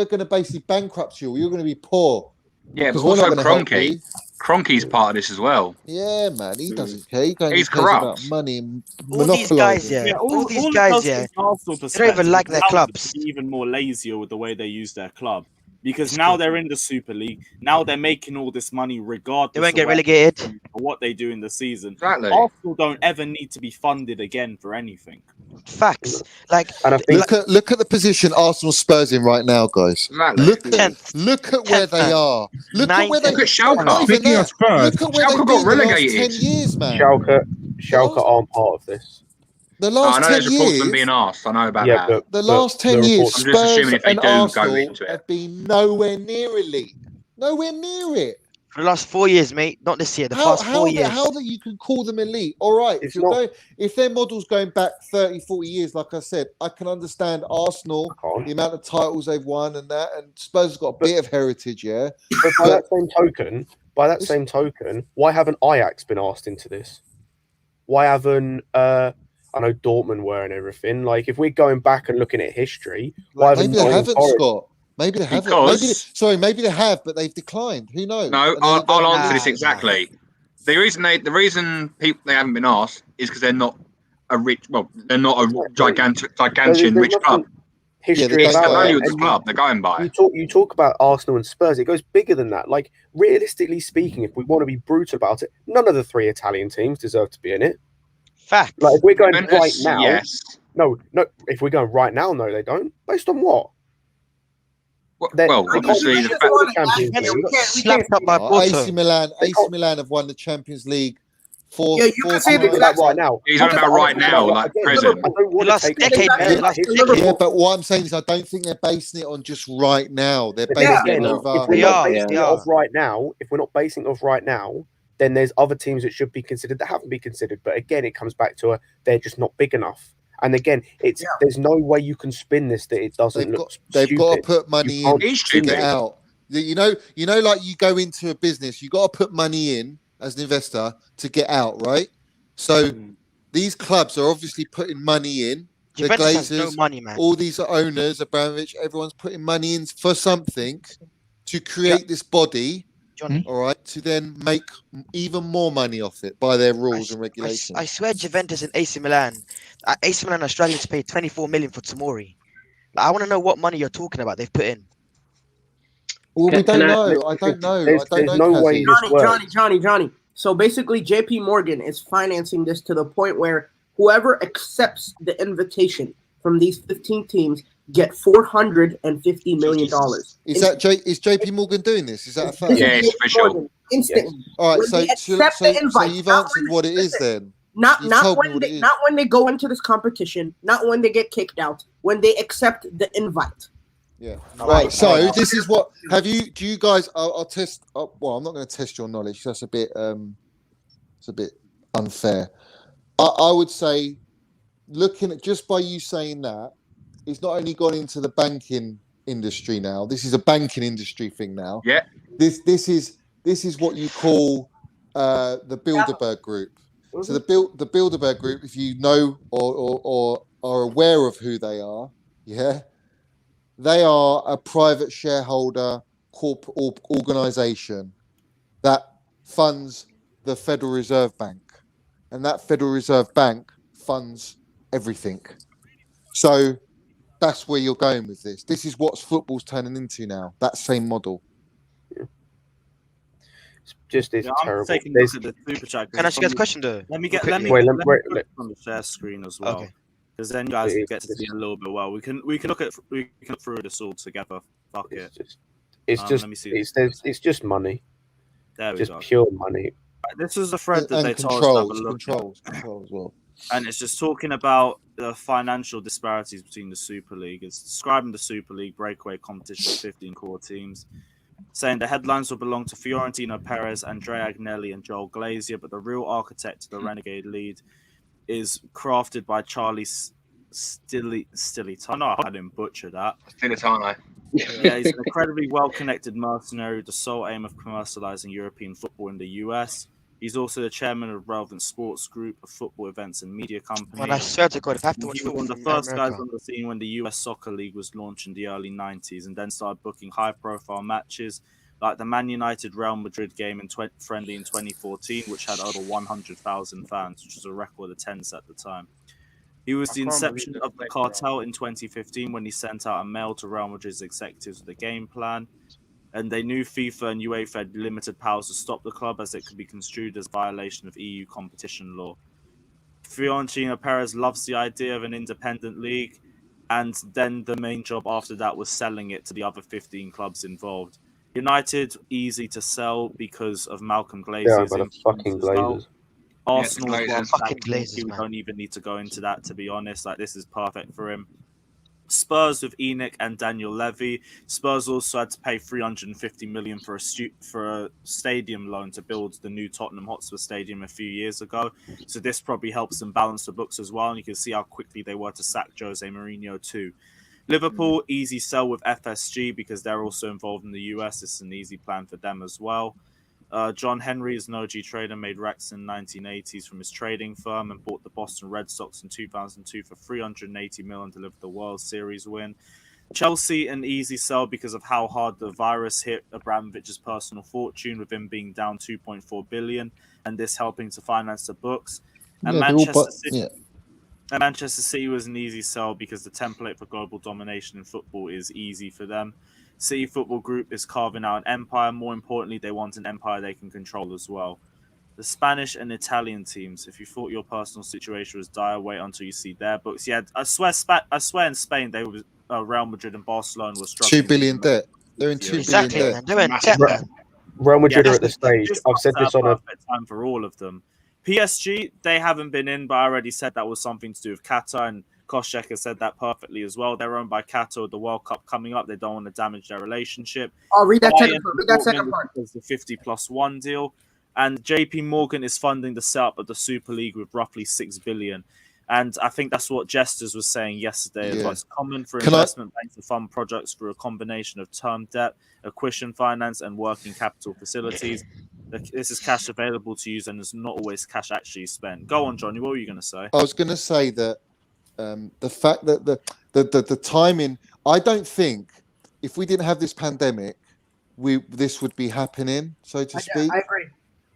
going to basically bankrupt you. You're going to be poor. Yeah, but also Kroenke. Kroenke's part of this as well. Yeah, man, he doesn't care. He's corrupt. About money and all these guys, all these guys, they don't even like their clubs. Even more lazier with the way they use their club, because now they're in the Super League. Now they're making all this money regardless. They won't get relegated. For what they do in the season. Exactly. Arsenal don't ever need to be funded again for anything. Facts. Like, and I think look at the position Arsenal Spurs in right now, guys. Exactly. Look at where they are. Look at Schalke. Speaking of Spurs, Schalke got relegated. The last 10 years, man. Schalke aren't part of this. The last 10 years, them being asked. I know about that. The last 10 years, I'm just assuming if they and do Arsenal go into it, have been nowhere near a league. Nowhere near it. For the last 4 years, mate. Not this year. The past 4 years. How that you can call them elite? All right. If their model's going back 30, 40 years, like I said, I can understand Arsenal, the amount of titles they've won and that, and Spurs have got a bit of heritage, yeah. But by that same token, why haven't Ajax been asked into this? Why haven't I know Dortmund were and everything. Like, if we're going back and looking at history, why maybe they haven't, Scott. Maybe they haven't. Maybe they have, but they've declined. Who knows? No, I'll answer this exactly. The reason people they haven't been asked is because they're not a gigantic rich club. History it's the value of the club they're going by. You talk about Arsenal and Spurs. It goes bigger than that. Like, realistically speaking, if we want to be brutal about it, none of the 3 Italian teams deserve to be in it. Fact. Like, if we're going right now, yes. No. If we're going right now, no, they don't. Based on what? Well, obviously the slapped up by Porto. AC Milan have won the Champions League. You can say that right now. He's talking about right now, like present. Last decade. Yeah, but what I'm saying is, I don't think they're basing it on just right now. They're basing it over. If we're not basing it off right now, if we're not basing it off right now, then there's other teams that should be considered that haven't been considered. But again, it comes back to they're just not big enough. And again, there's no way you can spin this that it doesn't look. They've got to put money in to get out. You know, like you go into a business, you got to put money in as an investor to get out, right? So these clubs are obviously putting money in. The Juventus Glazers, has no money, man. all these owners, Abramovich, everyone's putting money in for something to create this body. Johnny. All right, to then make even more money off it by their rules and regulations. I swear, Juventus and AC Milan are struggling to pay 24 million for Tomori. Like, I want to know what money you're talking about. They've put in. Well, we don't know. I don't know. There's no way this works. Johnny. So basically, JP Morgan is financing this to the point where whoever accepts the invitation from these 15 teams get $450 million. Is JP Morgan doing this? Is that a fact? Yeah, it's official. Instantly. Yes. All right, so invite, you've answered what it is then. Not when they go into this competition, not when they get kicked out, when they accept the invite. Yeah. Right. So this is what do you guys? I'll test. Well, I'm not going to test your knowledge. That's a bit. It's a bit unfair. I would say, looking at just by you saying that, it's not only gone into the banking industry now. This is a banking industry thing now. Yeah. This is what you call the Bilderberg Group. So the Bilderberg Group, if you know or are aware of who they are, yeah, they are a private shareholder organization that funds the Federal Reserve Bank, and that Federal Reserve Bank funds everything. So that's where you're going with this. This is what football's turning into now. That same model. It's I'm terrible. taking a look at the super chat. Can I ask you guys a question though? Let me get Quickly. let me Wait, get, let- let me wait, put let- it on the share screen as well, Okay. because then you guys It's get to see just- a little bit. Well, we can look through this all together. Fuck it. Let me see. It's just money. There we Just go. pure money. This is the thread that And they told us to have a controls look at. as well. And it's just talking about the financial disparities between the Super League. It's describing the Super League breakaway competition of 15 core teams, saying the headlines will belong to Fiorentino Perez, Andrea Agnelli, and Joel Glazier, but the real architect of the Renegade League is crafted by Charlie Stilitano. I didn't butcher that. Stilitano. Yeah, he's an incredibly well-connected mercenary with the sole aim of commercializing European football in the US. He's also the chairman of Relevant Sports Group, a football events and media company. Man, I swear to God, if I have to watch He was one football of the from first guys America. on the scene when the US Soccer League was launched in the early 90s, and then started booking high-profile matches like the Man United Real Madrid game in friendly in 2014, which had over 100,000 fans, which was a record attendance at the time. He was the inception of the cartel in 2015 when he sent out a mail to Real Madrid's executives with a game plan, and they knew FIFA and UEFA had limited powers to stop the club as it could be construed as violation of EU competition law. Fiorentino Perez loves the idea of an independent league, and then the main job after that was selling it to the other 15 clubs involved. United, easy to sell because of Malcolm Glazier's but the influence fucking as well. Glazers. Arsenal, Glazers. well, Fucking Glazers, we man. don't even need to go into that, to be honest. Like, this is perfect for him. Spurs with Enoch and Daniel Levy. Spurs also had to pay 350 million for a stadium loan to build the new Tottenham Hotspur Stadium a few years ago. So this probably helps them balance the books as well. And you can see how quickly they were to sack Jose Mourinho too. Liverpool, easy sell with FSG because they're also involved in the US. It's an easy plan for them as well. John Henry is an OG trader, made racks in the 1980s from his trading firm and bought the Boston Red Sox in 2002 for 380 million and delivered the World Series win. Chelsea, an easy sell because of how hard the virus hit Abramovich's personal fortune, with him being down 2.4 billion and this helping to finance the books. And Manchester City was an easy sell because the template for global domination in football is easy for them. City Football Group is carving out an empire. More importantly, they want an empire they can control as well. The Spanish and Italian teams, if you thought your personal situation was dire, wait until you see their books. Yeah, I swear in Spain, they were Real Madrid and Barcelona were struggling. 2 billion debt. They're in 2 billion debt. Man. They're in debt, man. Real Madrid are at the stage. This I've said this on a perfect time for all of them. PSG, they haven't been in, but I already said that was something to do with Qatar, and Koscheck has said that perfectly as well. They're owned by Qatar with the World Cup coming up. They don't want to damage their relationship. Oh, read that Bayern second part. is the 50+1 deal. And JP Morgan is funding the setup of the Super League with roughly 6 billion. And I think that's what Jesters was saying yesterday. Yeah. It's common for investment banks to fund projects through a combination of term debt, acquisition finance, and working capital facilities. This is cash available to use, and there's not always cash actually spent. Go on, Johnny. What were you going to say? I was going to say that the fact that the timing, I don't think if we didn't have this pandemic, this would be happening, so to speak. I agree.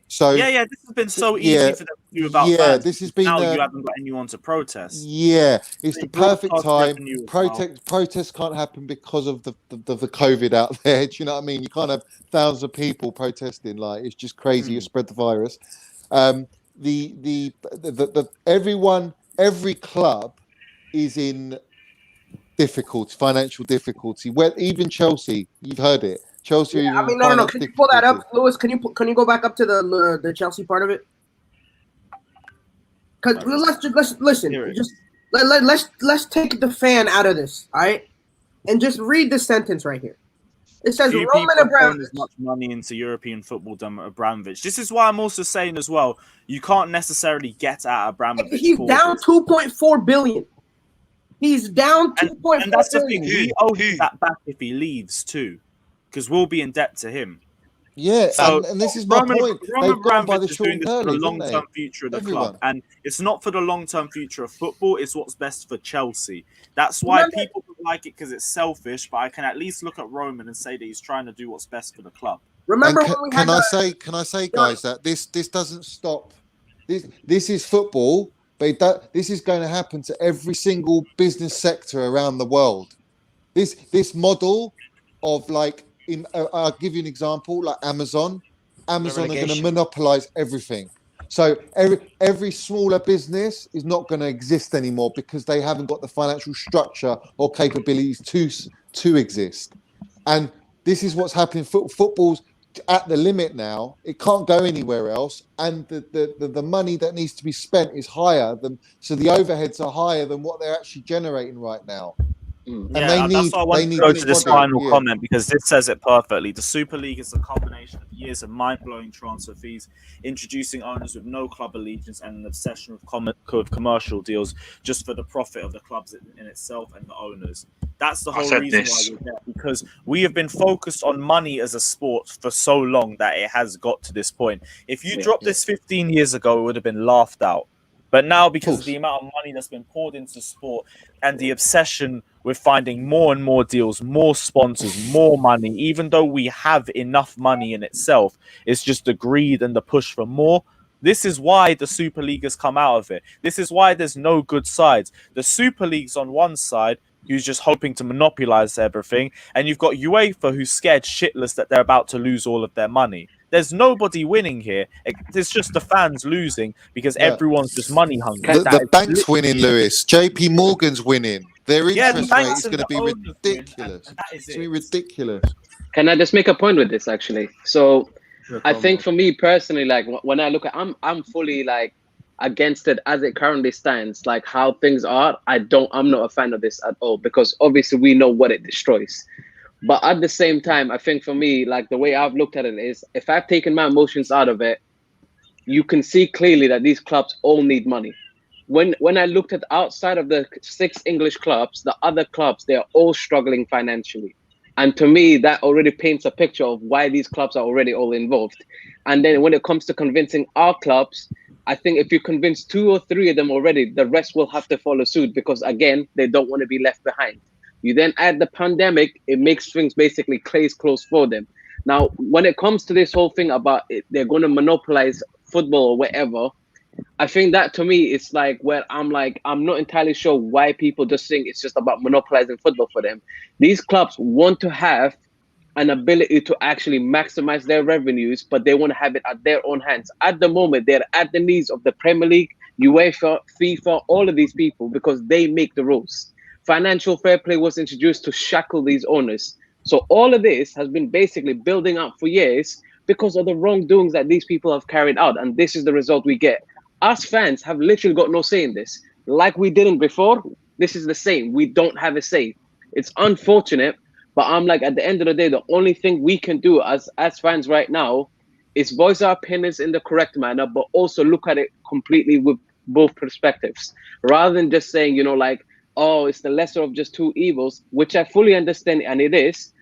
So yeah, this has been so easy for them to do without fans. This has been now you haven't got anyone to protest. Yeah, it's the perfect time. Protests can't happen because of the COVID out there. Do you know what I mean? You can't have thousands of people protesting. Like, it's just crazy. You spread the virus. Every club is in difficulty, financial difficulty. Well, even Chelsea, you've heard it. Chelsea. Yeah, I mean, no. Can you pull that up, Lewis? Can you go back up to the Chelsea part of it? Because let's listen. Let's take the fan out of this, all right? And just read the sentence right here. It says Roman Abramovich. As much money into European football than Abramovich. This is why I'm also saying as well, you can't necessarily get at Abramovich. He's down 2.4 billion. He's down 2.4 and that's billion. the thing. We owe him that back if he leaves too, because we'll be in debt to him. Yeah, so and this is my point. They've gone by the short doing this for the curlies, long-term future of the club, and it's not for the long-term future of football. It's what's best for Chelsea. That's why people don't like it, because it's selfish. But I can at least look at Roman and say that he's trying to do what's best for the club. Remember, can I say, guys, that this doesn't stop. This is football, but this is going to happen to every single business sector around the world. This model of, like, I'll give you an example, like Amazon. Amazon are going to relegation. monopolize everything. So every smaller business is not going to exist anymore because they haven't got the financial structure or capabilities to exist. And this is what's happening. Football's at the limit now. It can't go anywhere else. And the money that needs to be spent is higher than, so the overheads are higher than what they're actually generating right now. And Yeah, that's why I wanted to go to this final comment, because this says it perfectly. The Super League is a combination of years of mind-blowing transfer fees, introducing owners with no club allegiance, and an obsession with commercial deals just for the profit of the clubs in itself and the owners. That's the whole reason why we're there, because we have been focused on money as a sport for so long that it has got to this point. If you dropped this 15 years ago, it would have been laughed out. But now, because of the amount of money that's been poured into sport and the obsession with finding more and more deals, more sponsors, more money, even though we have enough money in itself, it's just the greed and the push for more. This is why the Super League has come out of it. This is why there's no good sides. The Super League's on one side, who's just hoping to monopolize everything, and you've got UEFA, who's scared shitless that they're about to lose all of their money. There's nobody winning here. It's just the fans losing because everyone's just money hungry. The bank's winning, Lewis. JP Morgan's winning. Their interest rate is going to be ridiculous. It's going to be ridiculous. Can I just make a point with this, actually? So I think for me personally, like when I look at, I'm fully like against it as it currently stands, like how things are. I'm not a fan of this at all, because obviously we know what it destroys. But at the same time, I think for me, like the way I've looked at it is, if I've taken my emotions out of it, you can see clearly that these clubs all need money. When I looked at outside of the 6 English clubs, the other clubs, they're all struggling financially. And to me, that already paints a picture of why these clubs are already all involved. And then when it comes to convincing our clubs, I think if you convince 2 or 3 of them already, the rest will have to follow suit, because again, they don't want to be left behind. You then add the pandemic, it makes things basically close for them. Now, when it comes to this whole thing about they're going to monopolize football or whatever, I think that to me, it's like where I'm not entirely sure why people just think it's just about monopolizing football for them. These clubs want to have an ability to actually maximize their revenues, but they want to have it at their own hands. At the moment, they're at the knees of the Premier League, UEFA, FIFA, all of these people, because they make the rules. Financial fair play was introduced to shackle these owners. So all of this has been basically building up for years because of the wrongdoings that these people have carried out. And this is the result we get. Us fans have literally got no say in this. Like we didn't before, this is the same. We don't have a say. It's unfortunate, but I'm like, at the end of the day, the only thing we can do as fans right now is voice our opinions in the correct manner, but also look at it completely with both perspectives, rather than just saying, like, oh, it's the lesser of just 2 evils, which I fully understand, and it is.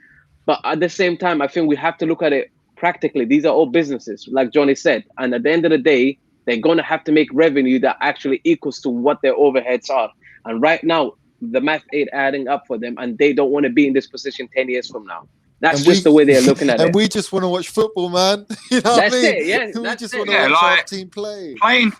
But at the same time, I think we have to look at it practically. These are all businesses, like Johnny said. And at the end of the day, they're going to have to make revenue that actually equals to what their overheads are. And right now, the math ain't adding up for them, and they don't want to be in this position 10 years from now. That's just the way they're looking at it. And we just want to watch football, man. You know that's what I mean? it, yeah. We just want to watch our team play.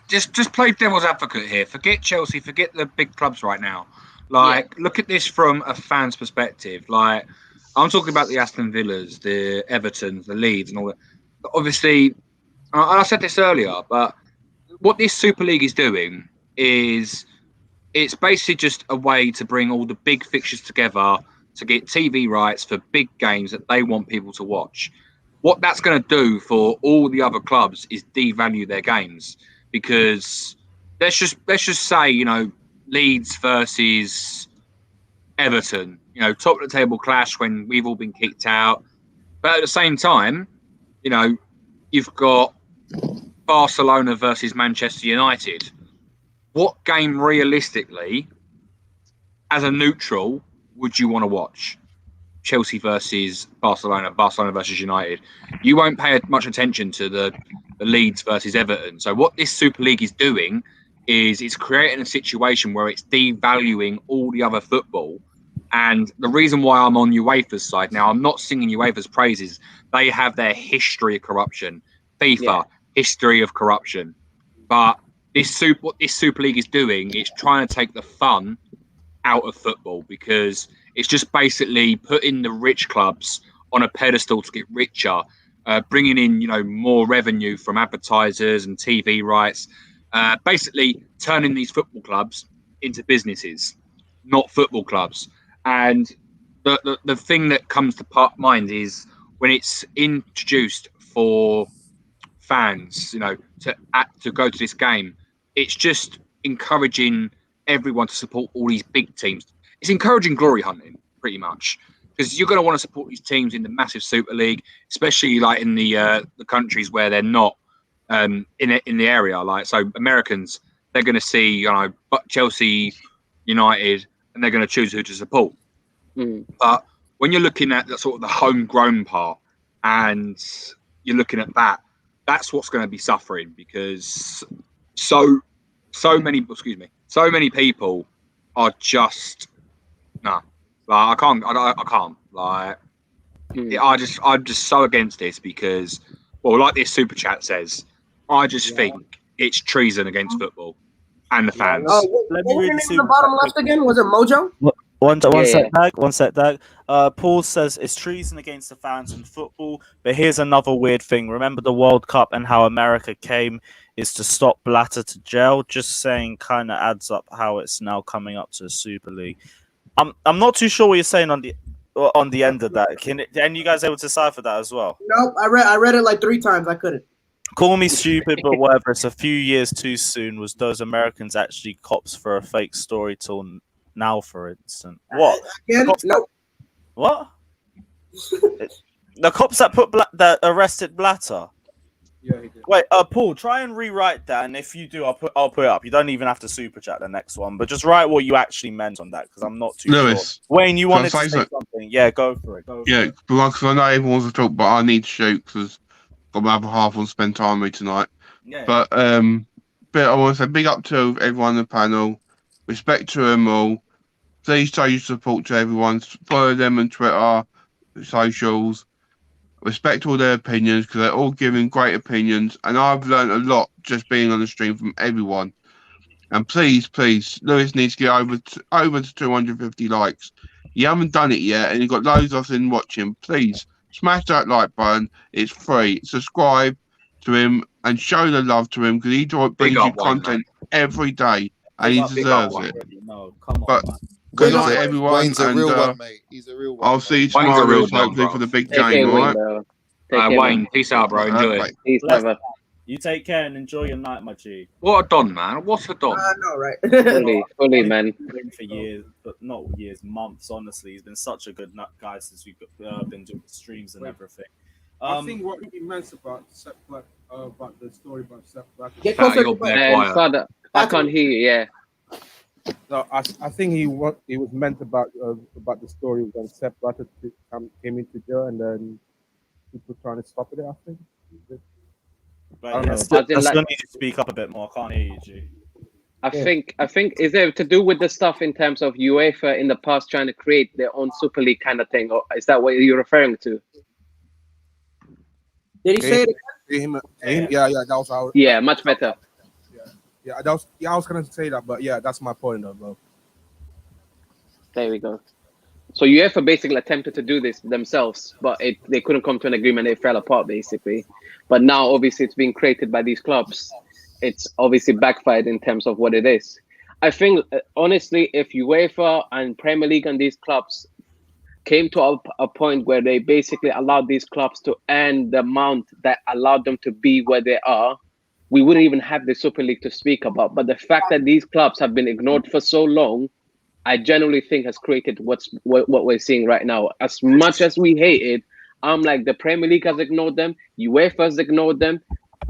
Just play devil's advocate here. Forget Chelsea, forget the big clubs right now. Look at this from a fan's perspective. Like, I'm talking about the Aston Villas, the Evertons, the Leeds, and all that. Obviously, I said this earlier, but what this Super League is doing is it's basically just a way to bring all the big fixtures together to get TV rights for big games that they want people to watch. What that's going to do for all the other clubs is devalue their games, because let's just say, Leeds versus Everton, top of the table clash when we've all been kicked out. But at the same time, you've got Barcelona versus Manchester United. What game realistically, as a neutral, would you want to watch? Chelsea versus Barcelona, Barcelona versus United. You won't pay much attention to the Leeds versus Everton. So what this Super League is doing is it's creating a situation where it's devaluing all the other football. And the reason why I'm on UEFA's side now, I'm not singing UEFA's praises. They have their history of corruption. FIFA, history of corruption. But what this Super League is doing, it's trying to take the fun out of football, because it's just basically putting the rich clubs on a pedestal to get richer, bringing in more revenue from advertisers and TV rights, basically turning these football clubs into businesses, not football clubs. And the thing that comes to mind is when it's introduced for fans, to go to this game, it's just encouraging everyone to support all these big teams. It's encouraging glory hunting, pretty much, because you're going to want to support these teams in the massive Super League, especially like in the countries where they're not in the area. Like, so Americans, they're going to see Chelsea, United, and they're going to choose who to support. But when you're looking at the sort of the homegrown part, and you're looking at that, that's what's going to be suffering, because so many people are just I can't. Like, I'm just so against this because, well, like this super chat says, I just think it's treason against football and the fans. What was your name in the bottom left again? Was it Mojo? One sec, Dag. Paul says it's treason against the fans in football, but here's another weird thing. Remember the World Cup and how America came is to stop Blatter to jail? Just saying, kind of adds up how it's now coming up to the Super League. I'm not too sure what you're saying on the end of that. Can you guys able to decipher that as well? No, I read it like 3 times. I couldn't. Call me stupid, but whatever. It's a few years too soon. Was those Americans actually cops for a fake story till now, for instance? What? Nope. What? The cops that arrested Blatter. Yeah, he did. Wait, Paul, try and rewrite that, and if you do, I'll put it up. You don't even have to super chat the next one, but just write what you actually meant on that, because I'm not too Lewis, sure. Wayne, you wanted to say something? something? Yeah, go for it. Because I know everyone wants to talk, but I need to shoot because got my other half on spend time with me tonight. Yeah. But I want to say big up to everyone on the panel. Respect to them all. Please show your support to everyone. Follow them on Twitter, socials. Respect all their opinions because they're all giving great opinions, and I've learned a lot just being on the stream from everyone. And please, Lewis needs to get over to 250 likes. You haven't done it yet, and you've got loads of us in watching. Please smash that like button. It's free. Subscribe to him and show the love to him because he brings you content every day, and he deserves it. No, come on, but man. good night, everyone. Wayne's a real one, mate. He's a real one. I'll see you Wayne's a tomorrow, real hopefully, one, for the big Take game, care, alright? Wayne, Take care, Wayne, peace out, bro. Enjoy it. Peace, brother. You take care and enjoy your night, my G. What a don, man. What a don. I know, right? Fully, man. For years, but not years, months. Honestly, he's been such a good guy since we've been doing streams and everything. I think what he meant about Sepp Blatter, about the story about Sepp Blatter. Get closer to Father, I can't hear you. Yeah. No, I think he was meant about the story when Sepp Blatter came into jail and then people trying to stop it. I think. But I still need to speak up a bit more. I can't hear you, G. I think is there to do with the stuff in terms of UEFA in the past trying to create their own Super League kind of thing, or is that what you're referring to? Did he say it? Yeah, that was how. Yeah, much better. I was gonna say that, but yeah, that's my point, though, bro. There we go. So UEFA basically attempted to do this themselves, but they couldn't come to an agreement. It fell apart, basically. But now, obviously, it's being created by these clubs. It's obviously backfired in terms of what it is. I think, honestly, if UEFA and Premier League and these clubs came to a point where they basically allowed these clubs to earn the amount that allowed them to be where they are, we wouldn't even have the Super League to speak about. But the fact that these clubs have been ignored for so long, I genuinely think has created what we're seeing right now. As much as we hate it, I'm like, the Premier League has ignored them, UEFA has ignored them,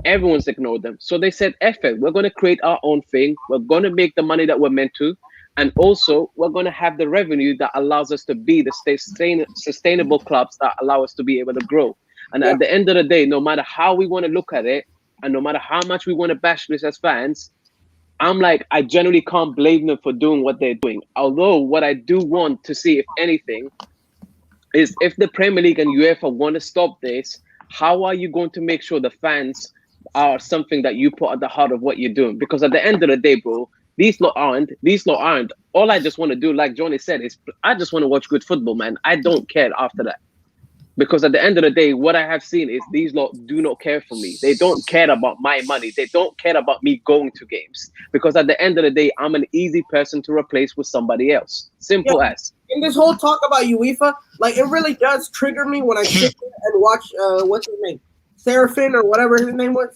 everyone's ignored them. So they said, F it, we're going to create our own thing. We're going to make the money that we're meant to. And also, we're going to have the revenue that allows us to be the sustainable clubs that allow us to be able to grow. And at the end of the day, no matter how we want to look at it, and no matter how much we want to bash this as fans, I'm like, I generally can't blame them for doing what they're doing. Although what I do want to see, if anything, is if the Premier League and UEFA want to stop this, how are you going to make sure the fans are something that you put at the heart of what you're doing? Because at the end of the day, bro, these lot aren't. All I just want to do, like Johnny said, is I just want to watch good football, man. I don't care after that. Because at the end of the day, what I have seen is these lot do not care for me. They don't care about my money. They don't care about me going to games. Because at the end of the day, I'm an easy person to replace with somebody else. Simple as. In this whole talk about UEFA, like it really does trigger me when I sit there and watch what's his name? Seraphin or whatever his name was.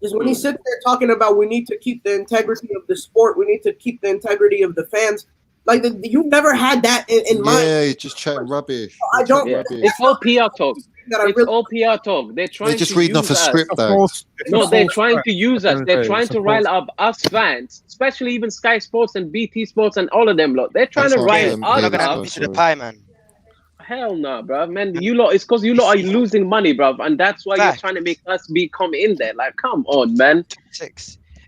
Is when he sits there talking about we need to keep the integrity of the sport, we need to keep the integrity of the fans. Like you've never had that in mind. Yeah, you're just chatting rubbish. I don't. Chatting rubbish. It's all PR talk. It's all PR talk. They're trying just to reading use off a us. script, though. No, they're trying to use us. They're trying to rile up us fans, especially even Sky Sports and BT Sports and all of them lot. They're trying to rile us Not gonna have a up. piece of the pie, man. Hell no, bro. Man, you lot. It's because you lot are losing money, bro, and that's why you're trying to make us come in there. Like, come on, man.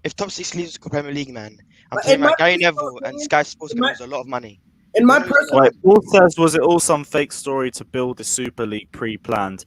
If top 6 leaves the Premier League, man, I'm telling you, Gary Neville and Sky Sports are going to lose a lot of money. In my personal, Wait, Paul says, was it all some fake story to build the Super League pre-planned?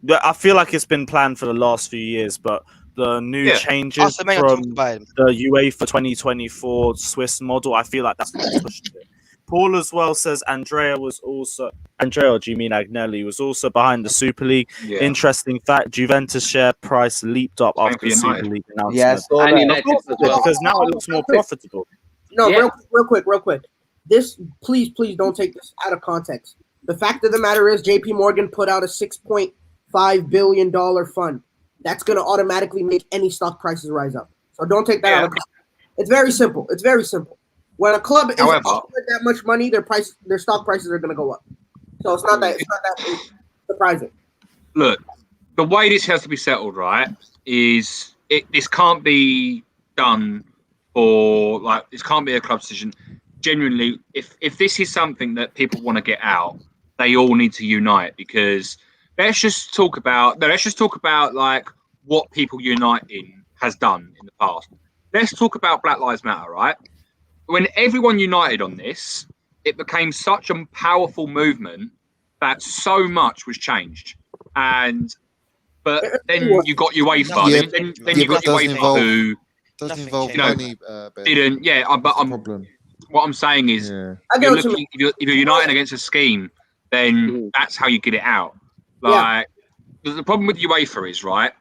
I feel like it's been planned for the last few years, but the new changes from the UEFA 2024 Swiss model, I feel like that's what pushed it. Paul as well says Andrea, or do you mean Agnelli, was also behind the Super League. Yeah. Interesting fact, Juventus share price leaped up after the Super League announcement. Yeah, I saw that. Because now it looks more profitable. No, real quick. This, please don't take this out of context. The fact of the matter is JP Morgan put out a $6.5 billion fund. That's going to automatically make any stock prices rise up. So don't take that out of context. It's very simple. When a club is offered that much money, their stock prices are going to go up. So it's not that surprising. Look, the way this has to be settled, right, is this can't be done this can't be a club decision. Genuinely, if this is something that people want to get out, they all need to unite, because let's just talk about like what people uniting has done in the past. Let's talk about Black Lives Matter, right? When everyone united on this, it became such a powerful movement that so much was changed. But then you got UEFA. Yeah, then you got UEFA who doesn't involve money. Didn't. Yeah, what I'm saying is, if you're uniting against a scheme, then that's how you get it out. Like the problem with UEFA is, right,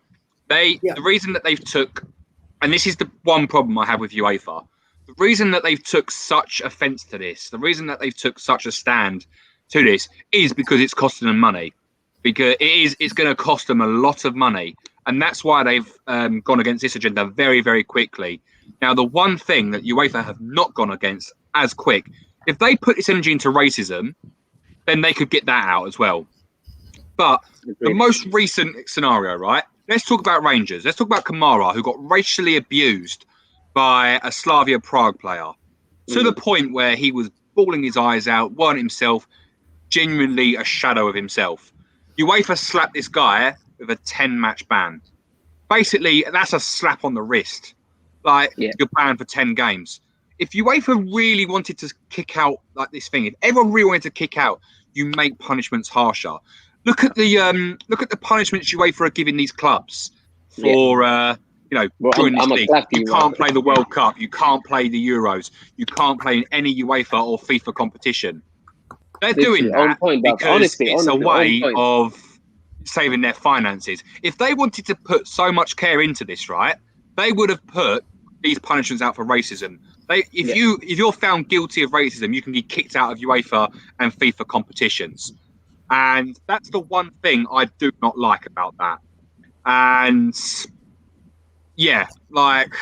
the reason that they've took, and this is the one problem I have with UEFA. The reason that they've took such offence to this, the reason that they've took such a stand to this, is because it's costing them money. Because it's going to cost them a lot of money, and that's why they've gone against this agenda very, very quickly. Now, the one thing that UEFA have not gone against as quick, if they put this energy into racism, then they could get that out as well. But the most recent scenario, right? Let's talk about Rangers. Let's talk about Kamara, who got racially abused by a Slavia Prague player to the point where he was bawling his eyes out, weren't himself, genuinely a shadow of himself. UEFA slapped this guy with a 10-match ban. Basically, that's a slap on the wrist. Like, you're banned for 10 games. If UEFA really wanted to kick out like this thing, if everyone really wanted to kick out, you make punishments harsher. Look at the punishments UEFA are giving these clubs for during this league. You can't play the World Cup, you can't play the Euros, you can't play in any UEFA or FIFA competition. They're doing that because it's a way of saving their finances. If they wanted to put so much care into this, right, they would have put these punishments out for racism. If you're found guilty of racism, you can be kicked out of UEFA and FIFA competitions. And that's the one thing I do not like about that. And yeah, like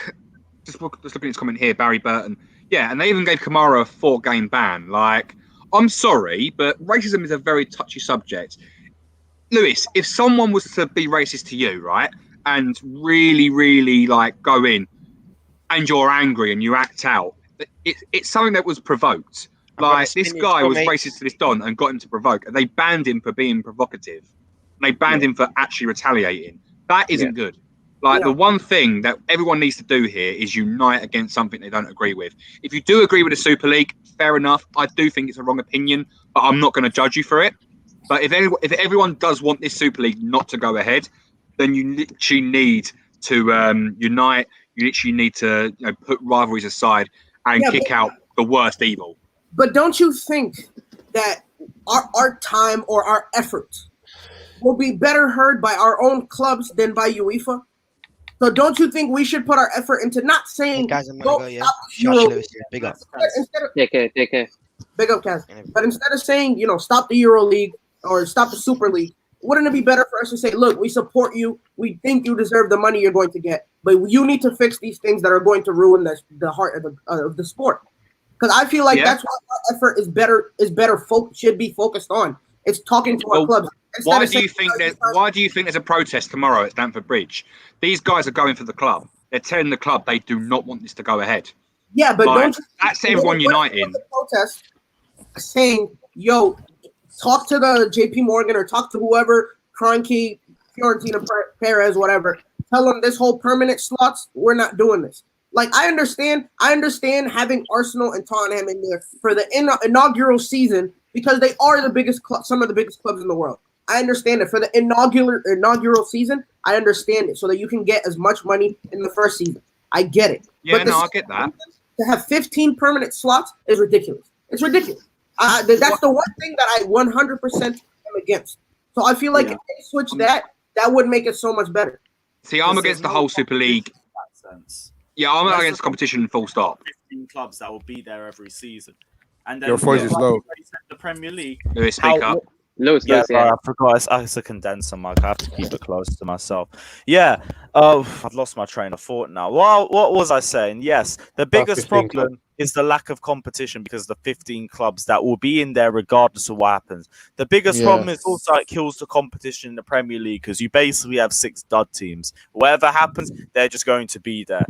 just looking at this comment here, Barry Burton. Yeah, and they even gave Kamara a 4-game ban. Like, I'm sorry, but racism is a very touchy subject. Lewis, if someone was to be racist to you, right, and really, really like go in, and you're angry and you act out, it's something that was provoked. Like, this guy was racist to this Don and got him to provoke, and they banned him for being provocative. They banned him for actually retaliating. That isn't good. Like, the one thing that everyone needs to do here is unite against something they don't agree with. If you do agree with the Super League, fair enough. I do think it's a wrong opinion, but I'm not going to judge you for it. But if everyone does want this Super League not to go ahead, then you literally need to unite. You literally need to put rivalries aside and kick out the worst evil. But don't you think that our time or our effort will be better heard by our own clubs than by UEFA. So don't you think we should put our effort into not saying Guys, I'm go gonna go. Yeah, stop the Josh Euro Lewis, League, big up. instead of Take care. big up, Kaz. But instead of saying, stop the Euro League or stop the Super League, wouldn't it be better for us to say, look, we support you. We think you deserve the money you're going to get, but you need to fix these things that are going to ruin the heart of the sport. Because I feel like that's what our effort should be focused on. It's talking to our clubs. Why do you think there's a protest tomorrow at Stamford Bridge? These guys are going for the club. They're telling the club they do not want this to go ahead. Yeah, but that's everyone uniting. Protest saying, "Yo, talk to the JP Morgan or talk to whoever, Kroenke, Fiorentina, Perez, whatever. Tell them this whole permanent slots. We're not doing this." Like I understand having Arsenal and Tottenham in there for the inaugural season because they are the biggest some of the biggest clubs in the world. I understand it for the inaugural season. I understand it so that you can get as much money in the first season. I get it. Yeah, I get that. To have 15 permanent slots is ridiculous. It's ridiculous. That's the one thing that I 100% am against. So I feel like if they switch that would make it so much better. See, I'm against the whole Super League. Yeah, I'm against competition. Full stop. 15 clubs that will be there every season, and then Your voice is low. The Premier League. Lewis, speak up. Lewis, I forgot. It's a condenser mic. I have to keep it close to myself. Yeah. I've lost my train of thought now. Well, what was I saying? Yes, the biggest problem is the lack of competition because the 15 clubs that will be in there regardless of what happens. The biggest problem is also it kills the competition in the Premier League because you basically have 6 dud teams. Whatever happens, they're just going to be there.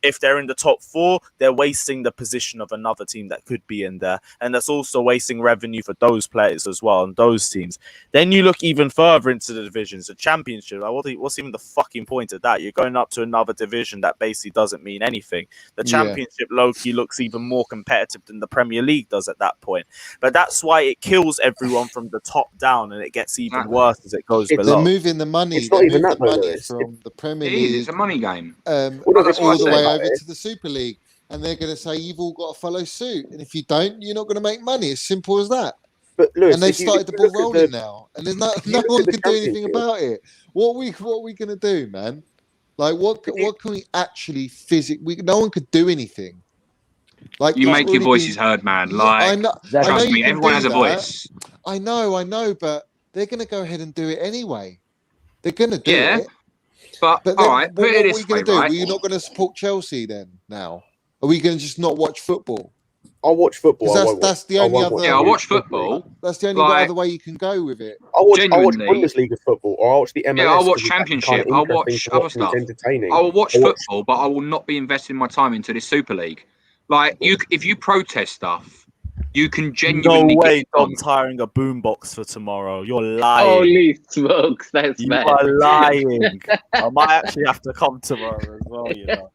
If they're in the top 4, they're wasting the position of another team that could be in there. And that's also wasting revenue for those players as well and those teams. Then you look even further into the divisions, the Championship. Like, what's even the fucking point of that? You're going up to another division that basically doesn't mean anything. The Championship low-key looks even more competitive than the Premier League does at that point. But that's why it kills everyone from the top down and it gets even worse as it goes below. They're moving the money. It's not even that, money from the Premier League. It's a money game. All the way over to the Super League. And they're going to say, you've all got to follow suit. And if you don't, you're not going to make money. It's simple as that. But Lewis, and they've started the ball rolling now. And there's no one can do anything about it. What are we going to do, man? Like, what can we actually physically... No one could do anything. Like, you make your voices heard, man. Like, trust me, everyone has a voice. I know, but they're going to go ahead and do it anyway. They're going to do it. But then, all right, put it this way, right? Are you not going to support Chelsea then now? Are we going to just not watch football? I'll watch football. That's the only other. Yeah, I'll watch football. That's the only other way you can go with it. I'll watch Bundesliga football, or I'll watch the MLS. Yeah, I'll watch Championship. I'll watch other stuff. I will watch football, but I will not be investing my time into this Super League. Like, if you protest stuff, you can genuinely. No way, Dom's hiring a boombox for tomorrow. You're lying. Holy smokes, that's bad. You are lying. I might actually have to come tomorrow as well, you know.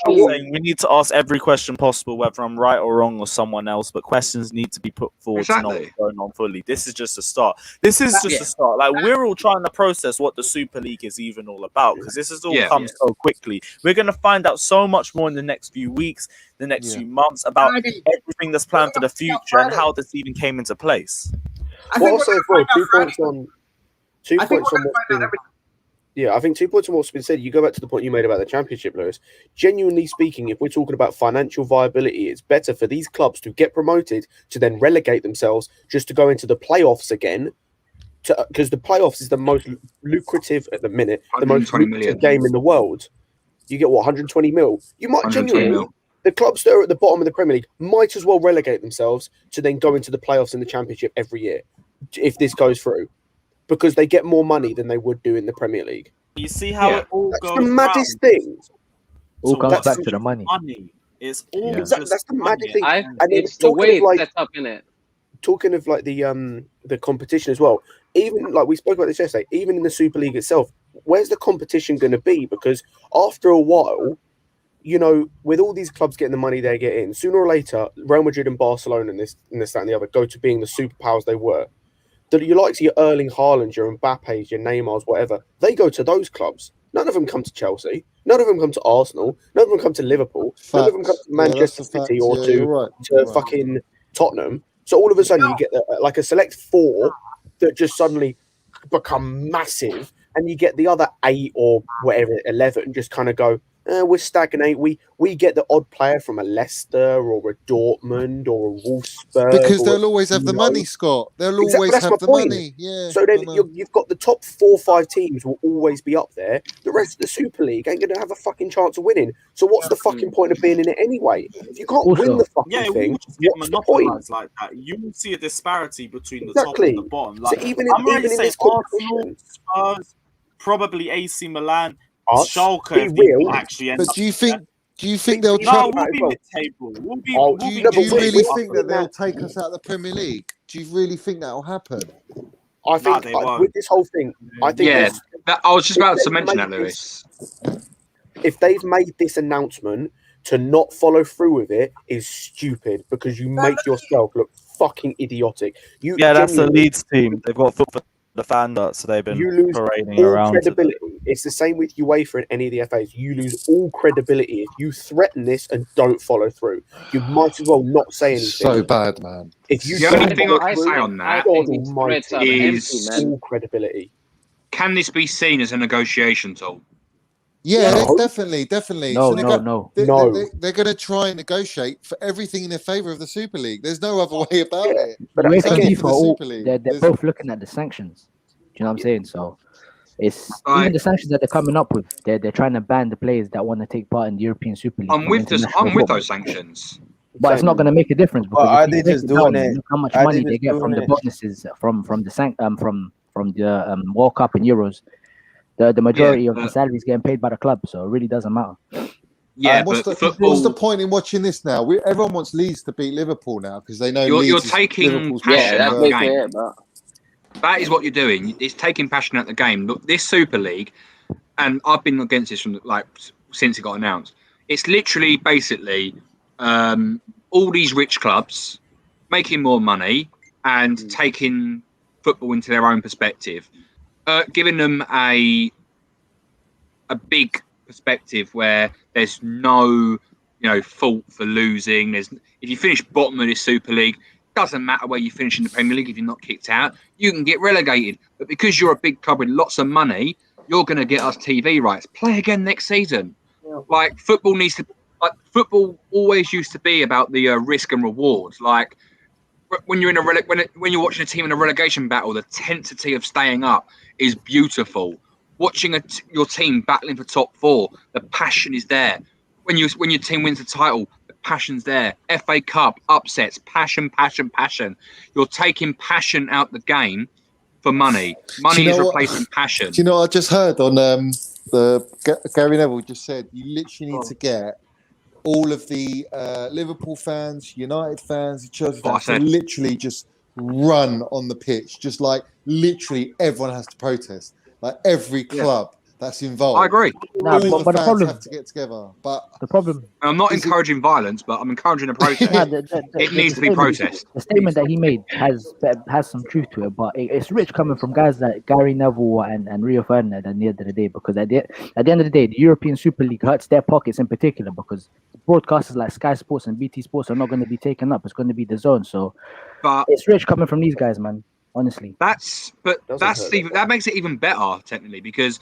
We need to ask every question possible, whether I'm right or wrong or someone else, but questions need to be put forward to know what's going on fully. This is just a start. A start. Like, we're all trying to process what the Super League is even all about, because this has all come so quickly. We're going to find out so much more in the next few weeks, the next few months, about everything that's planned for the future and how this even came into place. I think 2 points on what's been said. You go back to the point you made about the Championship, Lewis. Genuinely speaking, if we're talking about financial viability, it's better for these clubs to get promoted to then relegate themselves just to go into the playoffs again, because the playoffs is the most lucrative at the minute, the most lucrative game in the world. You get 120 mil. You might genuinely. The clubs that are at the bottom of the Premier League might as well relegate themselves to then go into the playoffs in the Championship every year, if this goes through, because they get more money than they would do in the Premier League. You see how it all goes. That's the maddest thing. All comes back to the money. It's all that's the maddest thing. And it's the way it's set up, innit? Talking of like the competition as well. Even like we spoke about this yesterday. Even in the Super League itself, where's the competition going to be? Because after a while, you know, with all these clubs getting the money they get in, sooner or later, Real Madrid and Barcelona and this, that, and the other go to being the superpowers they were. You like your Erling Haaland, your Mbappe's, your Neymar's, whatever. They go to those clubs. None of them come to Chelsea. None of them come to Arsenal. None of them come to Liverpool. None of them come to Manchester City or to fucking Tottenham. So all of a sudden you get like a select 4 that just suddenly become massive, and you get the other 8 or whatever 11 just kind of go, we're stagnate. We get the odd player from a Leicester or a Dortmund or a Wolfsburg. Because they'll always have the money, Scott. They'll always have the money. Yeah. So then you've got the top 4 or 5 teams will always be up there. The rest of the Super League ain't going to have a fucking chance of winning. So what's the fucking point of being in it anyway? If you can't win the fucking thing, will just get what's the point? monopolized like that. You will see a disparity between the top Exactly. and the bottom. So Like, even I'm in ready to say this Arsenal, competition, Spurs, probably AC Milan, us, Schalke, we if they will. actually end But up do you there. think they'll try? No, we'll be mid-table. We'll be. Oh, We'll Do be you really mid-table. think that they'll take us out of the Premier League? Do you really think that'll happen? I think they won't. with this whole thing, I think Yeah, I was just if about to they've mention made that, Lewis. if they've made this announcement, to not follow through with it is stupid, because you make yourself look fucking idiotic. Yeah, that's the genuinely- Leeds team. They've got foot for the fan dot, so they've been You lose parading all around. credibility. It's the same with UEFA and any of the FAs. You lose all credibility if you threaten this and don't follow through. You might as well not say anything. So bad, man. If you The don't only thing I follow can through, say on that God these almighty, threats are is empty, man. all credibility. can this be seen as a negotiation tool? Yeah, No. definitely. No, they're no. They're going to try and negotiate for everything in their favour of the Super League. There's no other way about it. But It's UEFA only and for the FIFA, Super League. they're There's- both looking at the sanctions. Do you know what I'm saying? So it's Right. even the sanctions that they're coming up with. They're trying to ban the players that want to take part in the European Super League. I'm from with international I'm with football. those sanctions. But it's not going to make a difference because Well, if are you they break just it doing down, it- look how much are money they they just get from doing the it- bonuses from the World Cup and Euros. The majority of the salaries getting paid by the club, so it really doesn't matter. Yeah, what's but what's the point in watching this now? Everyone wants Leeds to beat Liverpool now because they know You're Leeds is taking Liverpool's passion out of the basically game. it, but That is what you're doing. It's taking passion out of the game. Look, this Super League, and I've been against this from since it got announced. It's literally basically all these rich clubs making more money and taking football into their own perspective, giving them a big perspective where there's no fault for losing. If you finish bottom of this Super League, doesn't matter where you finish in the Premier League. If you're not kicked out, you can get relegated. But because you're a big club with lots of money, you're going to get us TV rights. Play again next season. Like football football always used to be about the risk and reward. Like when you're in when you're watching a team in a relegation battle, the intensity of staying up is beautiful. Watching your team battling for top 4, the passion is there. When your team wins the title, the passion's there. FA Cup upsets, passion. You're taking passion out the game for money. Money is replacing passion. Do you know what I just heard on Gary Neville just said you literally need to get all of the Liverpool fans, United fans, the Chelsea fans to literally just run on the pitch. Just like literally everyone has to protest. Like every club that's involved. I agree. All the fans have to get together. But the problem, I'm not encouraging violence, but I'm encouraging a protest. It needs to be protest. The statement that he made has some truth to it, but it's rich coming from guys like Gary Neville and Rio Ferdinand at the end of the day, because at the end of the day, the European Super League hurts their pockets in particular, because broadcasters like Sky Sports and BT Sports are not going to be taken up. It's going to be the zone. So it's rich coming from these guys, man. Honestly, that makes it even better technically, because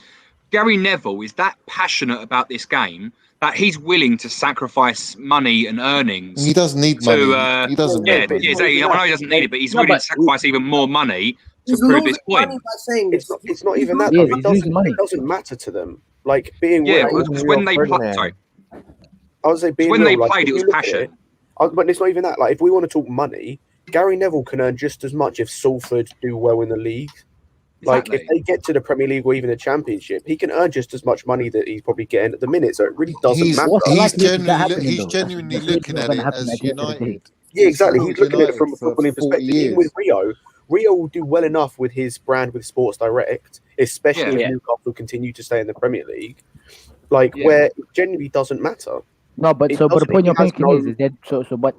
Gary Neville is that passionate about this game that he's willing to sacrifice money and earnings. He doesn't need money. He doesn't need money. I know he doesn't need it, but he's willing to sacrifice even more money to prove this point. It's not even that. It doesn't matter to them. Like being because when they sorry, I would say being when real, they like, played, it was passion. But it's not even that. Like if we want to talk money, Gary Neville can earn just as much if Salford do well in the league. Like if they get to the Premier League or even the Championship, he can earn just as much money that he's probably getting at the minute. So it really doesn't matter. He's genuinely looking at it as United. Yeah, exactly. He's looking at it from a for footballing 40 perspective. Even with Rio will do well enough with his brand with Sports Direct, especially if Newcastle continue to stay in the Premier League. Where it genuinely doesn't matter. No, but the point you're making is that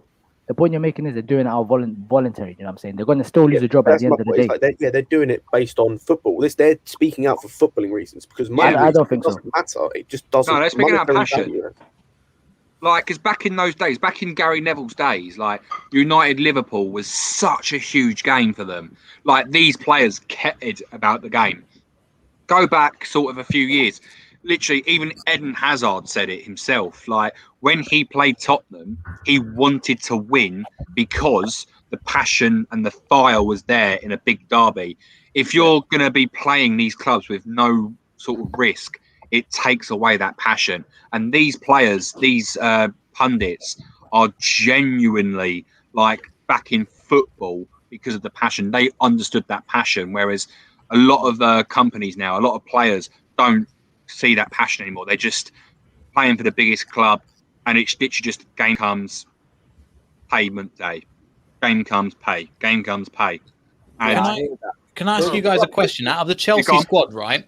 the point you're making is they're doing it out voluntary. You know what I'm saying? They're going to still lose a job at the end of the day. They're doing it based on football. They're speaking out for footballing reasons because money I don't think doesn't matter. It just doesn't. No, they're speaking out of passion. Like, because back in those days, back in Gary Neville's days, like United Liverpool was such a huge game for them. Like, these players cared about the game. Go back sort of a few years. Literally, even Eden Hazard said it himself. Like, when he played Tottenham, he wanted to win because the passion and the fire was there in a big derby. If you're going to be playing these clubs with no sort of risk, it takes away that passion. And these players, these pundits, are genuinely like back in football because of the passion. They understood that passion, whereas a lot of companies now, a lot of players don't see that passion anymore. They're just playing for the biggest club, and it's literally just game comes, payment day. Game comes, pay. Game comes, pay. And Can I ask you guys a question? Out of the Chelsea squad, right?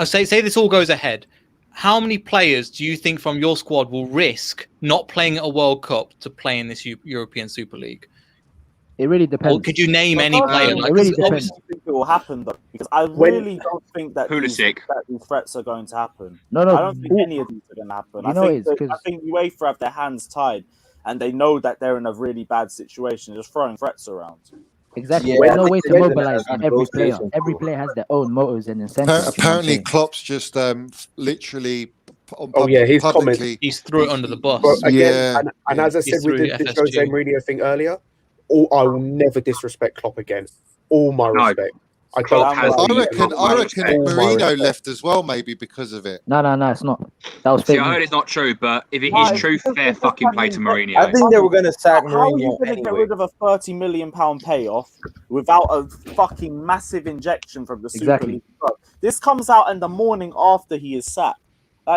Say this all goes ahead. How many players do you think from your squad will risk not playing at a World Cup to play in this European Super League? It really depends. Or could you name any player? It really depends. I think it will happen though, because I really don't think that these threats are going to happen. No. I don't think any of these are going to happen. I think UEFA have their hands tied, and they know that they're in a really bad situation, just throwing threats around. Exactly. There's no way to mobilize every player. Every player has their own motives and incentives. Apparently, Klopp's just literally. His publicly, he's threw it under the bus. But again, and as I said with the Jose Mourinho thing earlier, I will never disrespect Klopp again. All my respect. I reckon Mourinho left as well, maybe because of it. No, it's not. That was See, fake. I heard it's not true, but if it is true, fair fucking play to Mourinho. I think they were going to sack Mourinho. How are you going to get rid of a £30 million payoff without a fucking massive injection from the Super League club? This comes out in the morning after he is sacked.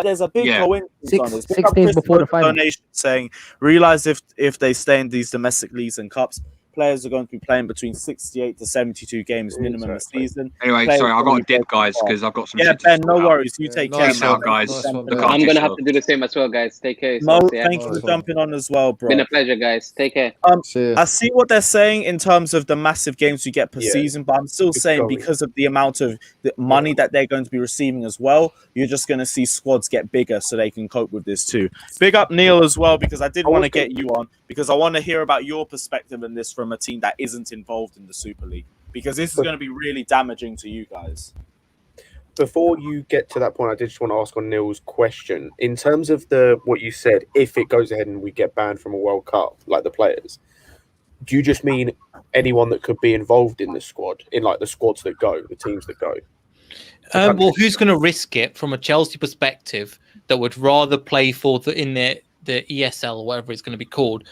There's a big coincidence on this. 6 days before the final. Donation saying, realize if they stay in these domestic leagues and cups, players are going to be playing between 68 to 72 games minimum a season. Anyway, sorry, I've got to dip, guys, because I've got some. Yeah, Ben, no worries. You take care. Peace out, guys. I'm going to have to do the same as well, guys. Take care. Mo, thank you for jumping on as well, bro. Been a pleasure, guys. Take care. I see what they're saying in terms of the massive games you get per season, but I'm still saying because of the amount of the money that they're going to be receiving as well, you're just going to see squads get bigger so they can cope with this too. Big up Neil as well, because I did want to get you on, because I want to hear about your perspective in this from a team that isn't involved in the Super League, because this is going to be really damaging to you guys. Before you get to that point, I did just want to ask on Neil's question. In terms of what you said, if it goes ahead and we get banned from a World Cup, like the players, do you just mean anyone that could be involved in the squad, in like the squads that go, the teams that go? Well, who's going to risk it from a Chelsea perspective that would rather play for in the ESL or whatever it's going to be called,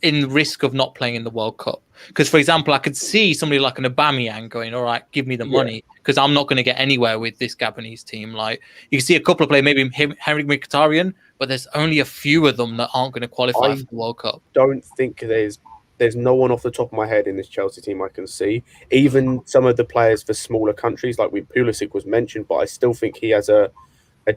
in risk of not playing in the World Cup? Because, for example, I could see somebody like an Aubameyang going, all right, give me the money, because I'm not going to get anywhere with this Gabonese team. Like, you can see a couple of players, maybe Henrik Mkhitaryan, but there's only a few of them that aren't going to qualify for the World Cup. Don't think there's no one off the top of my head in this Chelsea team I can see. Even some of the players for smaller countries, like Pulisic was mentioned, but I still think he has a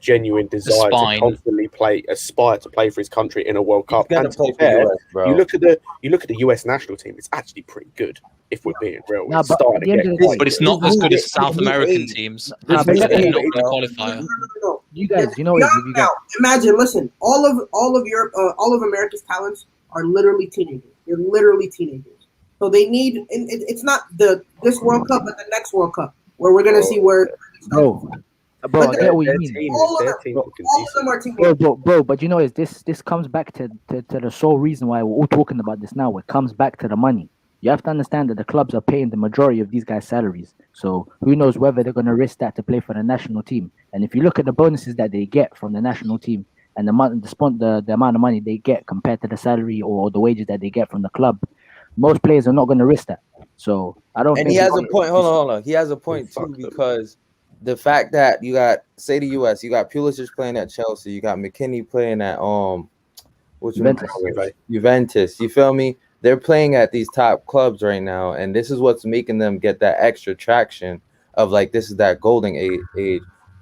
genuine desire to constantly aspire to play for his country in a World Cup. And to be fair, you look at the US national team; it's actually pretty good. If we're being real, but it's not as good as South American teams. Not going to qualify. You guys, imagine. Listen, all of Europe, all of America's talents are literally teenagers. They're literally teenagers. So they need. It's not this World Cup, but the next World Cup, where we're gonna see where. Bro, I get what you mean. All of them are teenagers. Bro, but this comes back to the sole reason why we're all talking about this now. It comes back to the money. You have to understand that the clubs are paying the majority of these guys' salaries. So who knows whether they're going to risk that to play for the national team. And if you look at the bonuses that they get from the national team and the amount of money they get compared to the salary or the wages that they get from the club, most players are not going to risk that. So I don't. And he has a point. Hold on. He has a point too, because the fact that you got, say, the US, you got Pulisic playing at Chelsea, you got McKinney playing at Juventus. You feel me? They're playing at these top clubs right now, and this is what's making them get that extra traction of like this is that golden age.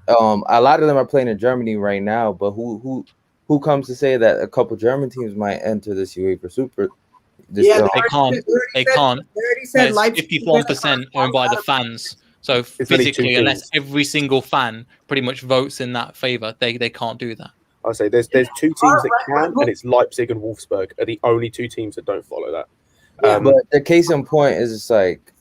A lot of them are playing in Germany right now, but who comes to say that a couple German teams might enter this UEFA Super? They can't. There's 51% owned by the fans. So physically, unless every single fan pretty much votes in that favor, they can't do that. I'll say there's two teams that can, and it's Leipzig and Wolfsburg are the only two teams that don't follow that. But the case in point is it's like,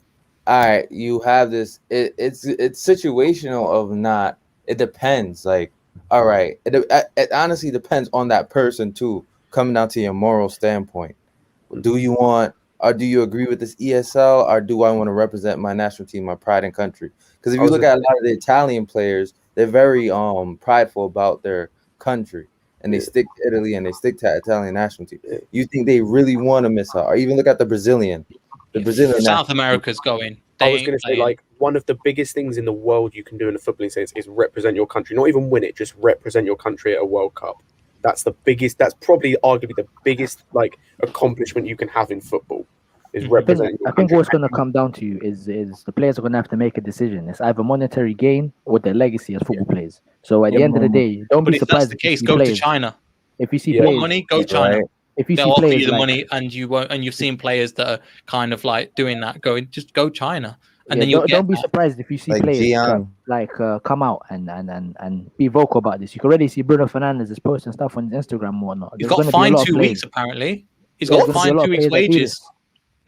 all right, you have this. It's situational of not. It depends. Like, all right, it honestly depends on that person too. Coming down to your moral standpoint, do you want or do you agree with this ESL, or do I want to represent my national team, my pride and country? Because if you look at a lot of the Italian players, they're very prideful about their country, and they stick to Italy and they stick to Italian national team. You think they really want to miss out? Or even look at the Brazilian. South America's going. I was going to say, like, one of the biggest things in the world you can do in a footballing sense is represent your country. Not even win it, just represent your country at a World Cup. That's the biggest. That's probably arguably the biggest like accomplishment you can have in football. Is representing. I think what's going to come down to is the players are going to have to make a decision. It's either monetary gain or their legacy as football players. So at the end of the day, don't be surprised. If that's the case, go to China. If you see you players, want money, go China. Right. If you They'll see offer players you the like, money, and you won't, and you've seen players that are kind of like doing that. Just go China, and yeah, then you'll don't be surprised if you see like players come out and be vocal about this. You can already see Bruno Fernandes is posting stuff on his Instagram and whatnot. He's got fined 2 weeks apparently. He's got fined 2 weeks wages.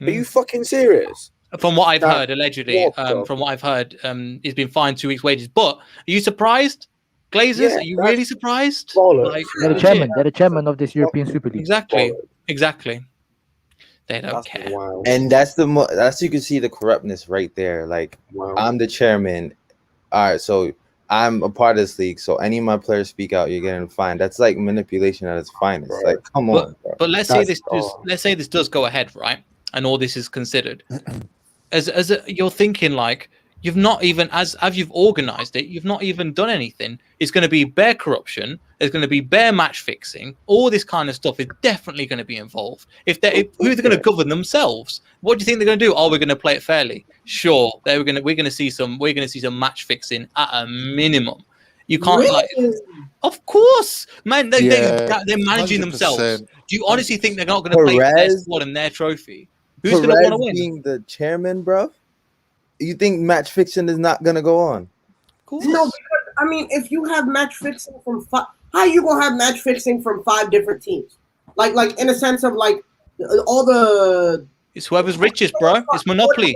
Are you fucking serious? From what I've heard, allegedly, from what I've heard, he's been fined 2 weeks wages. But are you surprised, Glazers? Are you really surprised? Like, they're the chairman of this European Super League. Exactly. They don't care. Wow. And that's you can see the corruptness right there. Like, I'm the chairman. All right, so I'm a part of this league. So any of my players speak out, you're getting fined. That's like manipulation at its finest. Like, come on, bro. But let's say this does go ahead, right? And all this is considered. You're thinking like you've not even as you've organized it, you've not even done anything. It's going to be bare corruption. There's going to be bare match fixing. All this kind of stuff is definitely going to be involved. Who are they going to govern themselves? What do you think they're going to do? Oh, we're going to play it fairly. Sure, we're going to see some match fixing at a minimum. You can't of course, man. They're managing 100%. themselves. Do you honestly think they're not going to play for their squad and their trophy? Who's going to want to win? Being the chairman, bro. You think match fixing is not going to go on? No, because I mean, if you have match fixing from how are you gonna have match fixing from 5 different teams? Like in a sense of like all the. It's whoever's richest, bro. It's monopoly.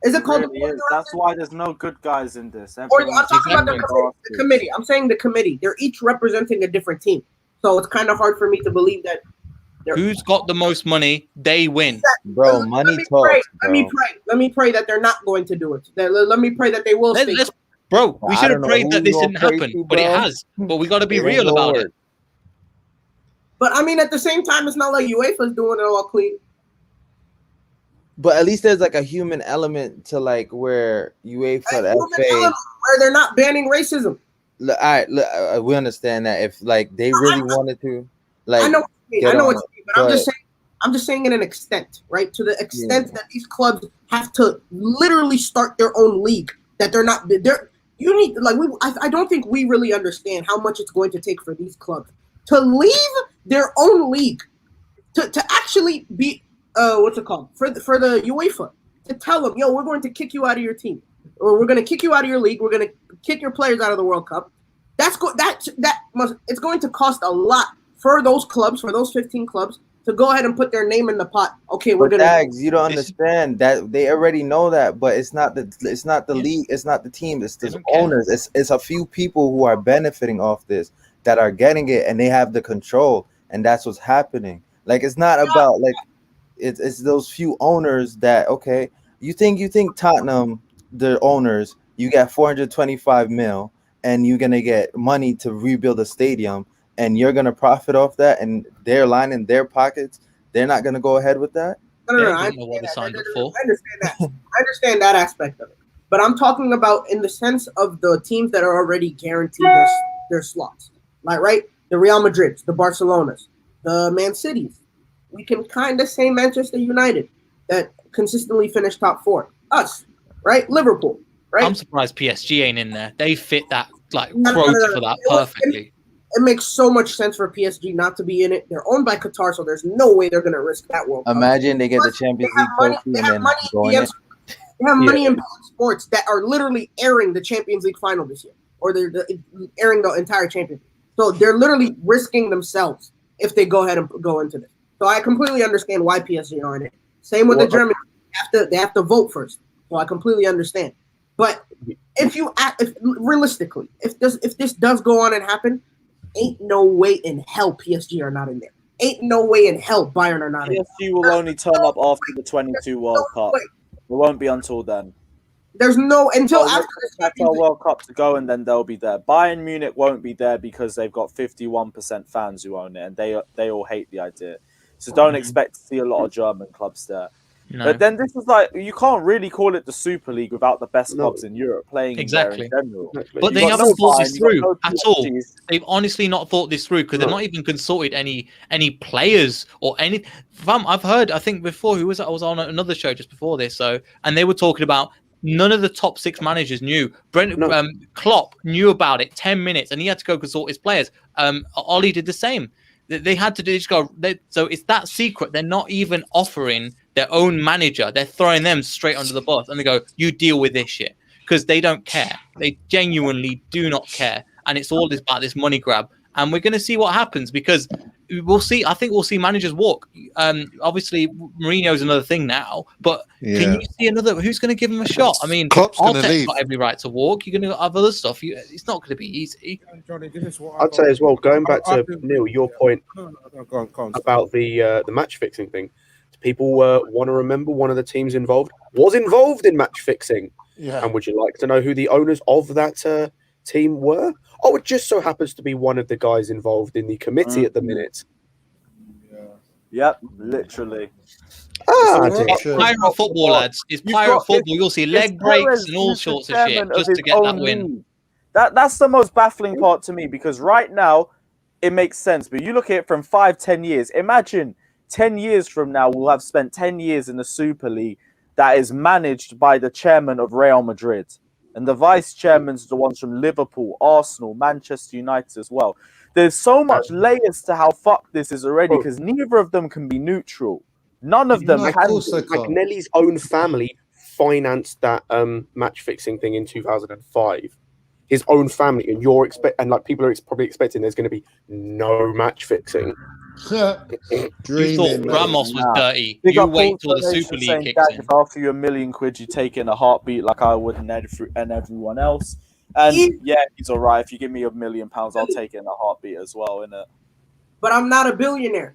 Is it called? Really is. That's why there's no good guys in this. I'm talking about the committee. I'm saying the committee. They're each representing a different team, so it's kind of hard for me to believe that. Who's got the most money? They win, bro. Money talks. Let me pray that they're not going to do it. Let me pray that they will. Bro, we should have prayed that this didn't happen, but it has. But we got to be real about it. But I mean, at the same time, it's not like UEFA's doing it all clean. But at least there's like a human element to like where UEFA, the FA, where they're not banning racism. Look, we understand that if like they really wanted to, like I know what you mean, but I'm just saying in an extent, right? To the extent that these clubs have to literally start their own league. That they're not you need I don't think we really understand how much it's going to take for these clubs to leave their own league to actually be what's it called for the UEFA to tell them, yo, we're going to kick you out of your team, or we're going to kick you out of your league, we're going to kick your players out of the World Cup. It's going to cost a lot for those clubs, for those 15 clubs, to go ahead and put their name in the pot. Okay, we're gonna. Dags, you don't understand that they already know that, but it's not the league, it's not the team, it's the owners. It's a few people who are benefiting off this that are getting it, and they have the control, and that's what's happening. Like it's not about like it's those few owners that you think Tottenham, the owners, you got 425 mil, and you're gonna get money to rebuild a stadium. And you're gonna profit off that, and they're lining their pockets. They're not gonna go ahead with that. No. I understand that. I understand that aspect of it. But I'm talking about in the sense of the teams that are already guaranteed their slots. Like the Real Madrids, the Barcelonas, the Man Cities. We can kind of say Manchester United that consistently finish top 4. Us, right? Liverpool, right? I'm surprised PSG ain't in there. They fit that quota for that perfectly. It makes so much sense for PSG not to be in it. They're owned by Qatar, so there's no way they're going to risk that World Cup. Imagine they get the Champions League trophy and then go in it. They have money in sports that are literally airing the Champions League final this year, or they're airing the entire Champions League. So they're literally risking themselves if they go ahead and go into this. So I completely understand why PSG are in it. Same with the Germans. They have to vote first. So I completely understand. But if realistically, if this does go on and happen, ain't no way in hell PSG are not in there. Ain't no way in hell Bayern are not in there. PSG will only turn up after the 22 World Cup. It won't be until then. There's no until after the Qatar World Cup to go, and then they'll be there. Bayern Munich won't be there because they've got 51% fans who own it, and they all hate the idea. So don't expect to see a lot of German clubs there. No. But then this is like, you can't really call it the Super League without the best clubs in Europe playing Exactly. in there in general. But they haven't thought this through at all. They've honestly not thought this through because they've not even consulted any players or any. I've heard, I think before, who was it? I was on another show just before this, and they were talking about none of the top 6 managers knew. Klopp knew about it 10 minutes, and he had to go consult his players. Ollie did the same. They had to just go. So it's that secret. They're not even offering their own manager. They're throwing them straight under the bus, and they go, "You deal with this shit," because they don't care. They genuinely do not care, and it's all about this money grab. And we're going to see what happens because we'll see. I think we'll see managers walk. Obviously, Mourinho's another thing now, but can you see another? Who's going to give him a shot? I mean, Arteta's got every right to walk. You're going to have other stuff. It's not going to be easy. I'd say as well, going back to Neil, your point about the match fixing thing. People want to remember one of the teams involved was involved in match fixing. Yeah. And would you like to know who the owners of that team were? Oh, it just so happens to be one of the guys involved in the committee at the minute. Yep, literally. Pirate football, lads. It's pirate football. You'll see leg breaks and all sorts of shit just to get that win. That's the most baffling part to me because right now it makes sense. But you look at it from 5-10 years. Imagine 10 years from now, we'll have spent 10 years in the Super League that is managed by the chairman of Real Madrid. And the vice chairman's the ones from Liverpool, Arsenal, Manchester United as well. There's so much layers to how fucked this is already because neither of them can be neutral. None of them can. Nelly's own family financed that match fixing thing in 2005. His own family, and people are probably expecting there's going to be no match fixing. You thought Ramos was dirty. You wait till the Super League kicks in. If I offer you £1 million, you take it in a heartbeat like I would and everyone else. And yeah, he's all right. If you give me £1 million, I'll take it in a heartbeat as well, innit? But I'm not a billionaire.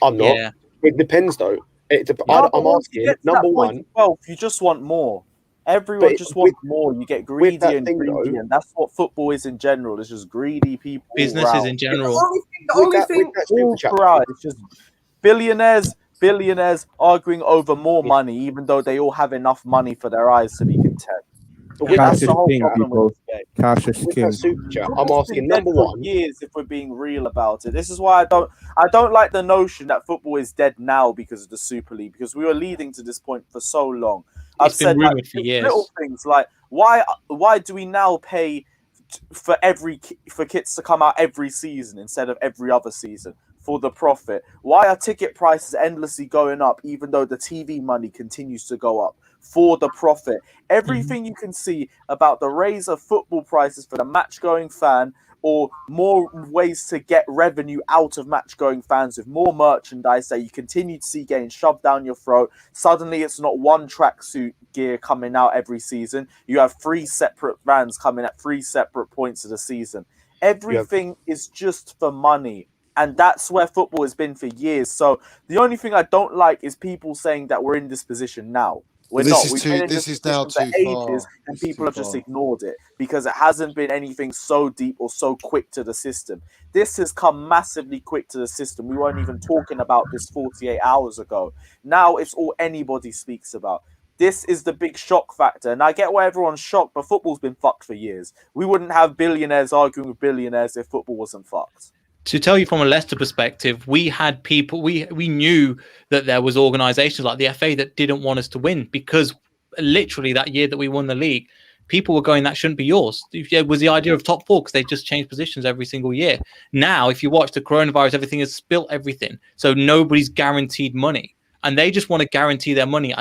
I'm not. Yeah. It depends, though. I'm asking, number one. Well, you just want more. Everyone just wants more. You get greedy and greedy, and that's what football is in general. It's just greedy people. Businesses in general. The only thing it's just billionaires arguing over more money, even though they all have enough money for their eyes to be content. Cash is king, people. Cash is king. I'm asking number one. Years, if we're being real about it, this is why I don't like the notion that football is dead now because of the Super League. Because we were leading to this point for so long. I've said rumored for years. Little things like why do we now pay for kits to come out every season instead of every other season for the profit? Why are ticket prices endlessly going up even though the TV money continues to go up? For the profit. Everything you can see about the raise of football prices for the match-going fan or more ways to get revenue out of match-going fans with more merchandise that you continue to see getting shoved down your throat. Suddenly it's not one tracksuit gear coming out every season. You have 3 separate brands coming at 3 separate points of the season. Everything is just for money. And that's where football has been for years. So the only thing I don't like is people saying that we're in this position now. We're not. This is now too far. And people have just ignored it because it hasn't been anything so deep or so quick to the system. This has come massively quick to the system. We weren't even talking about this 48 hours ago. Now it's all anybody speaks about. This is the big shock factor. And I get why everyone's shocked, but football's been fucked for years. We wouldn't have billionaires arguing with billionaires if football wasn't fucked. To tell you from a Leicester perspective, we had people, we knew that there was organisations like the FA that didn't want us to win because literally that year that we won the league, people were going, that shouldn't be yours. It was the idea of top 4 because they just changed positions every single year. Now, if you watch the coronavirus, everything has spilt everything. So nobody's guaranteed money and they just want to guarantee their money.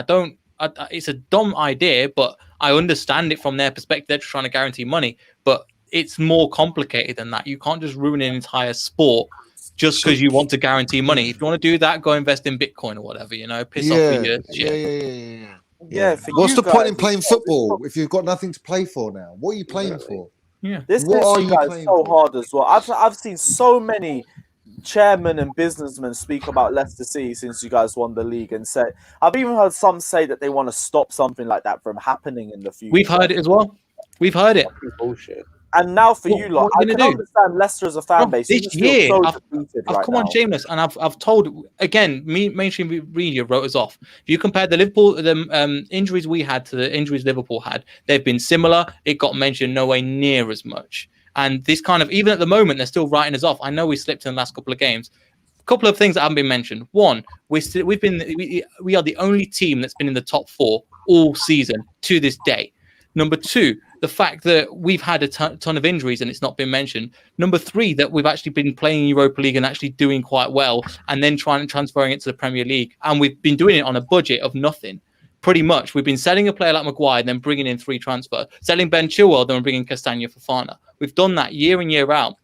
It's a dumb idea, but I understand it from their perspective. They're just trying to guarantee money. But it's more complicated than that. You can't just ruin an entire sport just because you want to guarantee money. If you want to do that, go invest in Bitcoin or whatever, piss off with your shit. Yeah, for What's you the point in guys, playing football if you've got nothing to play for now? What are you playing for? Yeah. This What hits are you you guys playing so for? hard as well. I've seen so many chairmen and businessmen speak about Leicester City since you guys won the league, and say I've even heard some say that they want to stop something like that from happening in the future. We've heard it as well. We've heard it. Bullshit. And now for you lot, what are I you can gonna do? understand Leicester as a fan Bro, base. You this just feel year, so I've defeated come right on, now. shameless, and I've told again. Mainstream media wrote us off. If you compare the injuries we had to the injuries Liverpool had, they've been similar. It got mentioned nowhere near as much. And this kind of, even at the moment, they're still writing us off. I know we slipped in the last couple of games. A couple of things that haven't been mentioned. One, we are the only team that's been in the top 4 all season to this day. Number 2, the fact that we've had a ton of injuries and it's not been mentioned. Number 3, that we've actually been playing Europa League and actually doing quite well, and then transferring it to the Premier League. And we've been doing it on a budget of nothing. Pretty much, we've been selling a player like Maguire, then bringing in 3 transfers, selling Ben Chilwell, then bringing Castagna Fofana. We've done that year in, year out.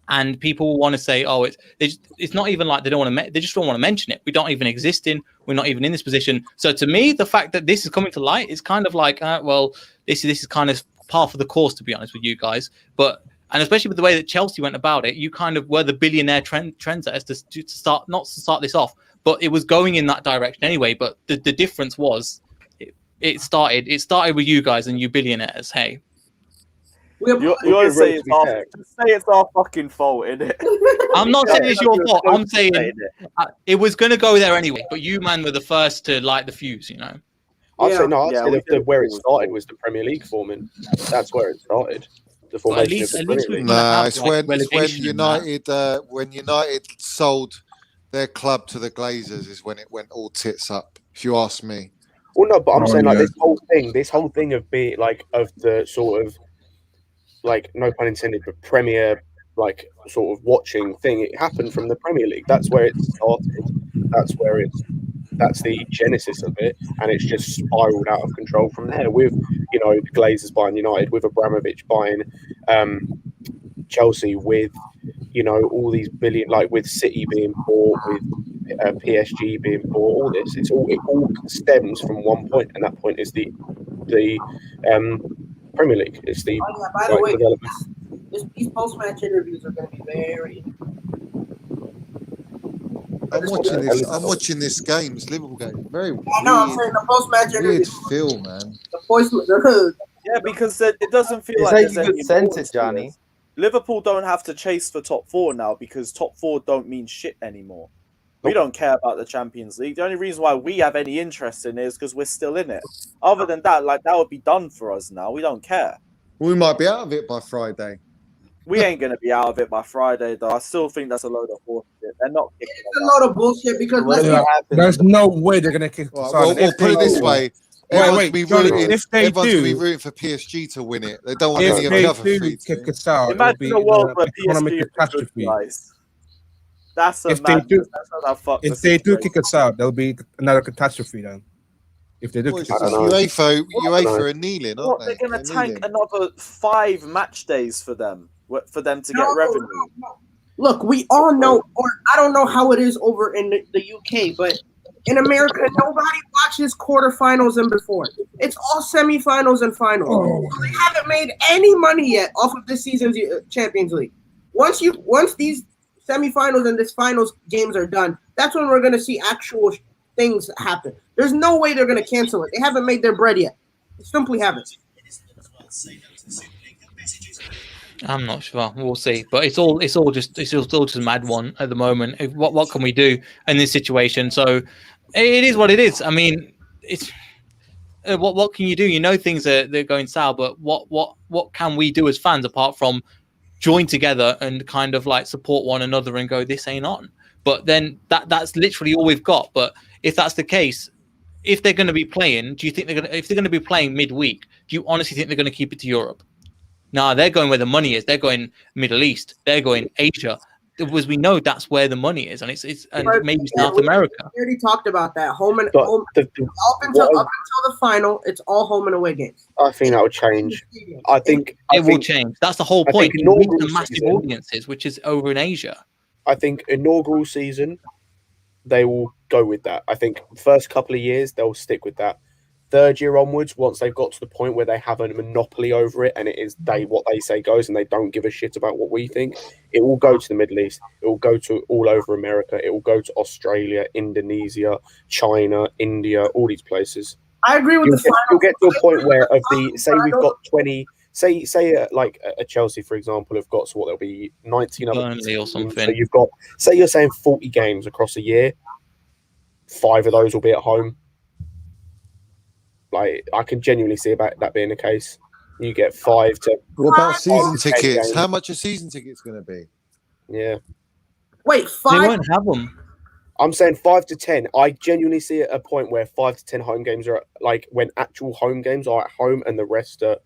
And people want to say, "Oh, it's not even like they don't want to. They just don't want to mention it. We don't even exist in. We're not even in this position." So to me, the fact that this is coming to light is kind of like, well, this is kind of par for the course, to be honest with you guys. And especially with the way that Chelsea went about it, you kind of were the billionaire trendsetters to start, not to start this off, but it was going in that direction anyway. But the difference was, it started with you guys and you billionaires. Hey. You want to say it's our fucking fault, innit? I'm not saying it's your fault. I'm saying it was going to go there anyway. But you, man, were the first to light the fuse, I'd say where it started was the Premier League forming. That's where it started. The formation of the Premier League. Nah, it's when United sold their club to the Glazers is when it went all tits up. If you ask me. Well, no, but I'm saying like this whole thing of being like of the sort of, like, no pun intended, but Premier, like, sort of watching thing. It happened from the Premier League. That's where it started. That's the genesis of it, and it's just spiraled out of control from there. With the Glazers buying United, with Abramovich buying Chelsea, with all these billion, like with City being bought, with PSG being bought. All this, it all stems from one point, and that point is the Premier League. It's the by the way, development. These post-match interviews are going to be very. I'm watching this game, this Liverpool game. Very weird. I know. I'm saying the post-match interviews. Weird feel, man. Yeah, because it doesn't feel it's like you could sense it, Johnny. Liverpool don't have to chase for top 4 now because top 4 don't mean shit anymore. We don't care about the Champions League. The only reason why we have any interest in it is because we're still in it. Other than that, that would be done for us now. We don't care. We might be out of it by Friday. We ain't going to be out of it by Friday, though. I still think that's a load of bullshit. They're not kicking It's a load of bullshit because there's no way they're going to kick us out. Well, put it this way. Everyone's be rooting for PSG to win it. They don't want any of the other three to kick us out. Imagine a world where PSG catastrophe. That's a if they do kick us out, there'll be another catastrophe then. If they do kick us out, UEFA are kneeling, aren't they? They're going to tank another 5 match days for them to get revenue. Look, we all know, or I don't know how it is over in the UK, but in America, nobody watches quarterfinals and before. It's all semifinals and finals. They haven't made any money yet off of this season's Champions League. Once these semifinals and this finals games are done, that's when we're going to see actual things happen. There's no way they're going to cancel it. They haven't made their bread yet. They simply haven't. I'm not sure. We'll see. But it's all just a mad one at the moment. What can we do in this situation? So it is what it is. I mean, it's what can you do? Things they're going south, but what can we do as fans apart from join together and kind of like support one another and go, this ain't on. But then that's literally all we've got. But if that's the case, if they're going to be playing, do you think if they're going to be playing midweek, do you honestly think they're going to keep it to Europe? No, they're going where the money is. They're going Middle East. They're going Asia. Because we know that's where the money is, and it's and But, maybe yeah, South we America. already talked about that. Home and But home up until the final, it's all home and away games. I think that would change. I think It will change. That's the whole I point. think You reach inaugural the massive season- audiences, which is over in Asia. I think inaugural season, they will go with that. I think first couple of years they'll stick with that. Third year onwards, once they've got to the point where they have a monopoly over it and it is what they say goes and they don't give a shit about what we think, it will go to the Middle East. It will go to all over America. It will go to Australia, Indonesia, China, India, all these places. I agree with You'll get to a point where say we've got 20. Say like a Chelsea, for example, have got what there'll be 19 other Burnley or teams. something. So you've got, say you're saying 40 games across a year, 5 of those will be at home. Like I can genuinely see about that being the case. You get 5 to. What about season 5 to 10 tickets? games. How much are season tickets going to be? Yeah. Wait, They 5? won't have them. I'm saying 5 to 10. I genuinely see a point where 5 to 10 home games are like when actual home games are at home and the rest are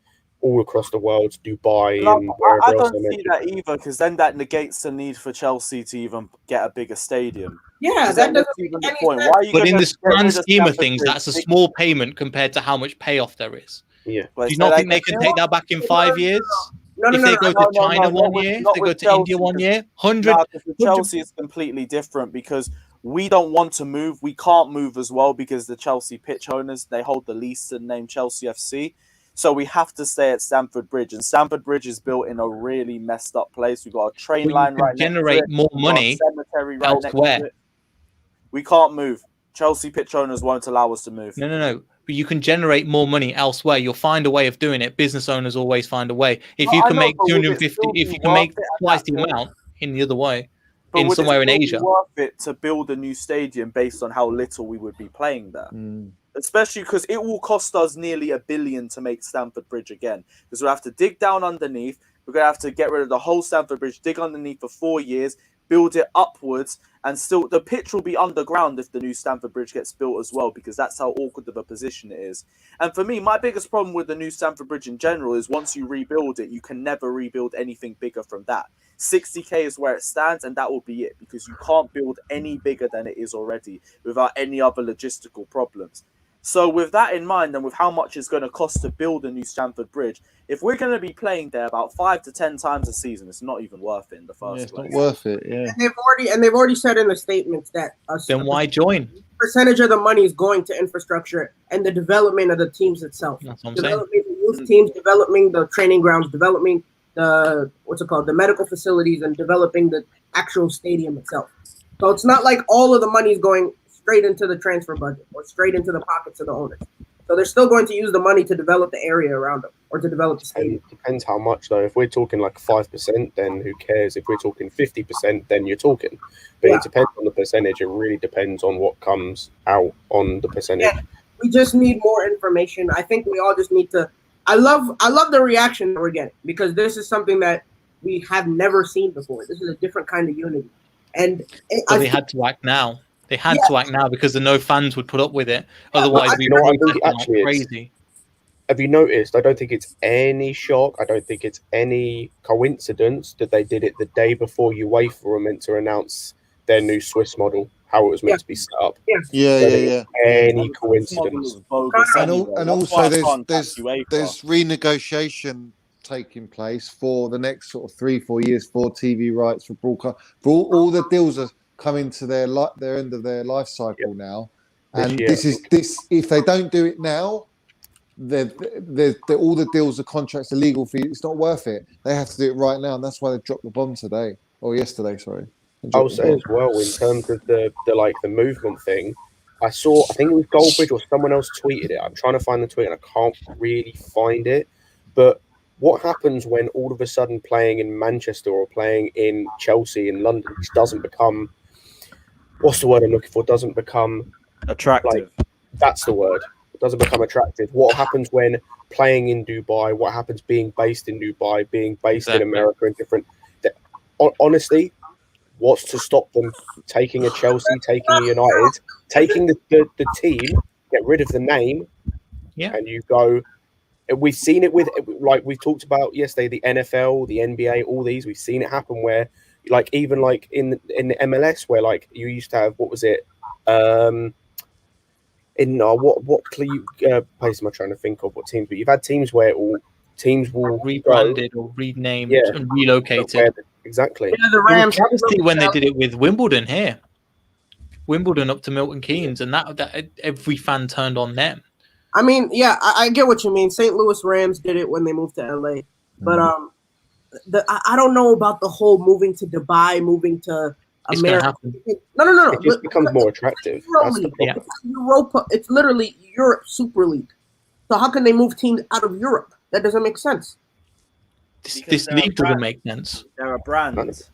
all across the world, Dubai and wherever I else. don't see that either, because then that negates the need for Chelsea to even get a bigger stadium. Yeah, that that doesn't even make the any point. sense. Why are you But going in to the grand scheme of things, that's a small payment compared to how much payoff there is. Yeah. Do you not think they can take that back in 5 years? If they go to China one year, if they go to India one year, 100. No, because with Chelsea is completely different because we don't want to move. We can't move as well because the Chelsea pitch owners, they hold the lease to the name Chelsea FC. So we have to stay at Stamford Bridge. And Stamford Bridge is built in a really messed up place. We've got a train But you line can right next to generate it. more We've got a money cemetery right elsewhere. next to it. We can't move. Chelsea pitch owners won't allow us to move. No. But you can generate more money elsewhere. You'll find a way of doing it. Business owners always find a way. If you I can know, make but would it 250, still if be you can worth make it at twice that the point? amount in the other way, But in would somewhere it in still Asia. be worth it to build a new stadium based on how little we would be playing there? Especially because it will cost us nearly $1 billion to make Stamford Bridge again. Because we'll have to dig down underneath. We're going to have to get rid of the whole Stamford Bridge, dig underneath for 4 years, build it upwards, and still the pitch will be underground if the new Stamford Bridge gets built as well, because that's how awkward of a position it is. And for me, my biggest problem with the new Stamford Bridge in general is once you rebuild it, you can never rebuild anything bigger from that. 60k is where it stands, and that will be it, because you can't build any bigger than it is already without any other logistical problems. So with that in mind, and with how much it's going to cost to build a new Stamford Bridge, if we're going to be playing there about 5 to 10 times a season, it's not even worth it in the first place. Not worth it, yeah. And they've already said in the statements that Then why join? percentage of the money is going to infrastructure and the development of the teams itself. That's what I'm saying. Developing the youth teams, developing the training grounds, developing the the medical facilities, and developing the actual stadium itself. So it's not like all of the money is going straight into the transfer budget or straight into the pockets of the owners. So they're still going to use the money to develop the area around them or to develop the stadium. It depends how much, though. If we're talking like 5%, then who cares? If we're talking 50%, then you're talking. But Yeah. it depends on the percentage. It really depends on what comes out on the percentage. Yeah, we just need more information. I think we all just need to. I love the reaction that we're getting, because this is something that we have never seen before. This is a different kind of unity, and So they had to act now. They had to act now because no fans would put up with it. Otherwise, I we'd think protest like actually crazy. Have you noticed? I don't think it's any shock. I don't think it's any coincidence that they did it the day before UEFA were meant to announce their new Swiss model, how it was meant to be set up. Yeah. Don't think it's any coincidence. And also, there's renegotiation taking place for the next sort of 3-4 years for TV rights, for broadcast. For all the deals are coming to their end of their life cycle now, and this if they don't do it now, all the deals, the contracts, the legal fee, it's not worth it. They have to do it right now, and that's why they dropped the bomb today or yesterday. Sorry. I would say as well, in terms of the movement thing, I think it was Goldbridge or someone else tweeted it. I'm trying to find the tweet and I can't really find it. But what happens when all of a sudden playing in Manchester or playing in Chelsea in London doesn't become, what's the word I'm looking for? Doesn't become attractive. That's the word. It doesn't become attractive. What happens when playing in Dubai? What happens being based in Dubai, being based in America and different? Honestly, what's to stop them taking a Chelsea, taking a United, taking the team, get rid of the name, and you go. We've seen it with, like we talked about yesterday, the NFL, the NBA, all these. We've seen it happen where Like even like in the MLS where like you used to have what was it? In what place am I trying to think of? What teams? But you've had teams where teams will rebranded or renamed Yeah. and relocated. Exactly. Yeah, the It was Rams. travesty when they did it with Wimbledon here. Wimbledon up to Milton Keynes, and that every fan turned on them. I mean, yeah, I get what you mean. St. Louis Rams did it when they moved to LA, but I don't know about the whole moving to Dubai, moving to It's gonna America. happen. No. It just becomes more attractive. That's the problem. It's Europa. It's literally Europe Super League. So how can they move teams out of Europe? That doesn't make sense. This league doesn't make sense. There are brands.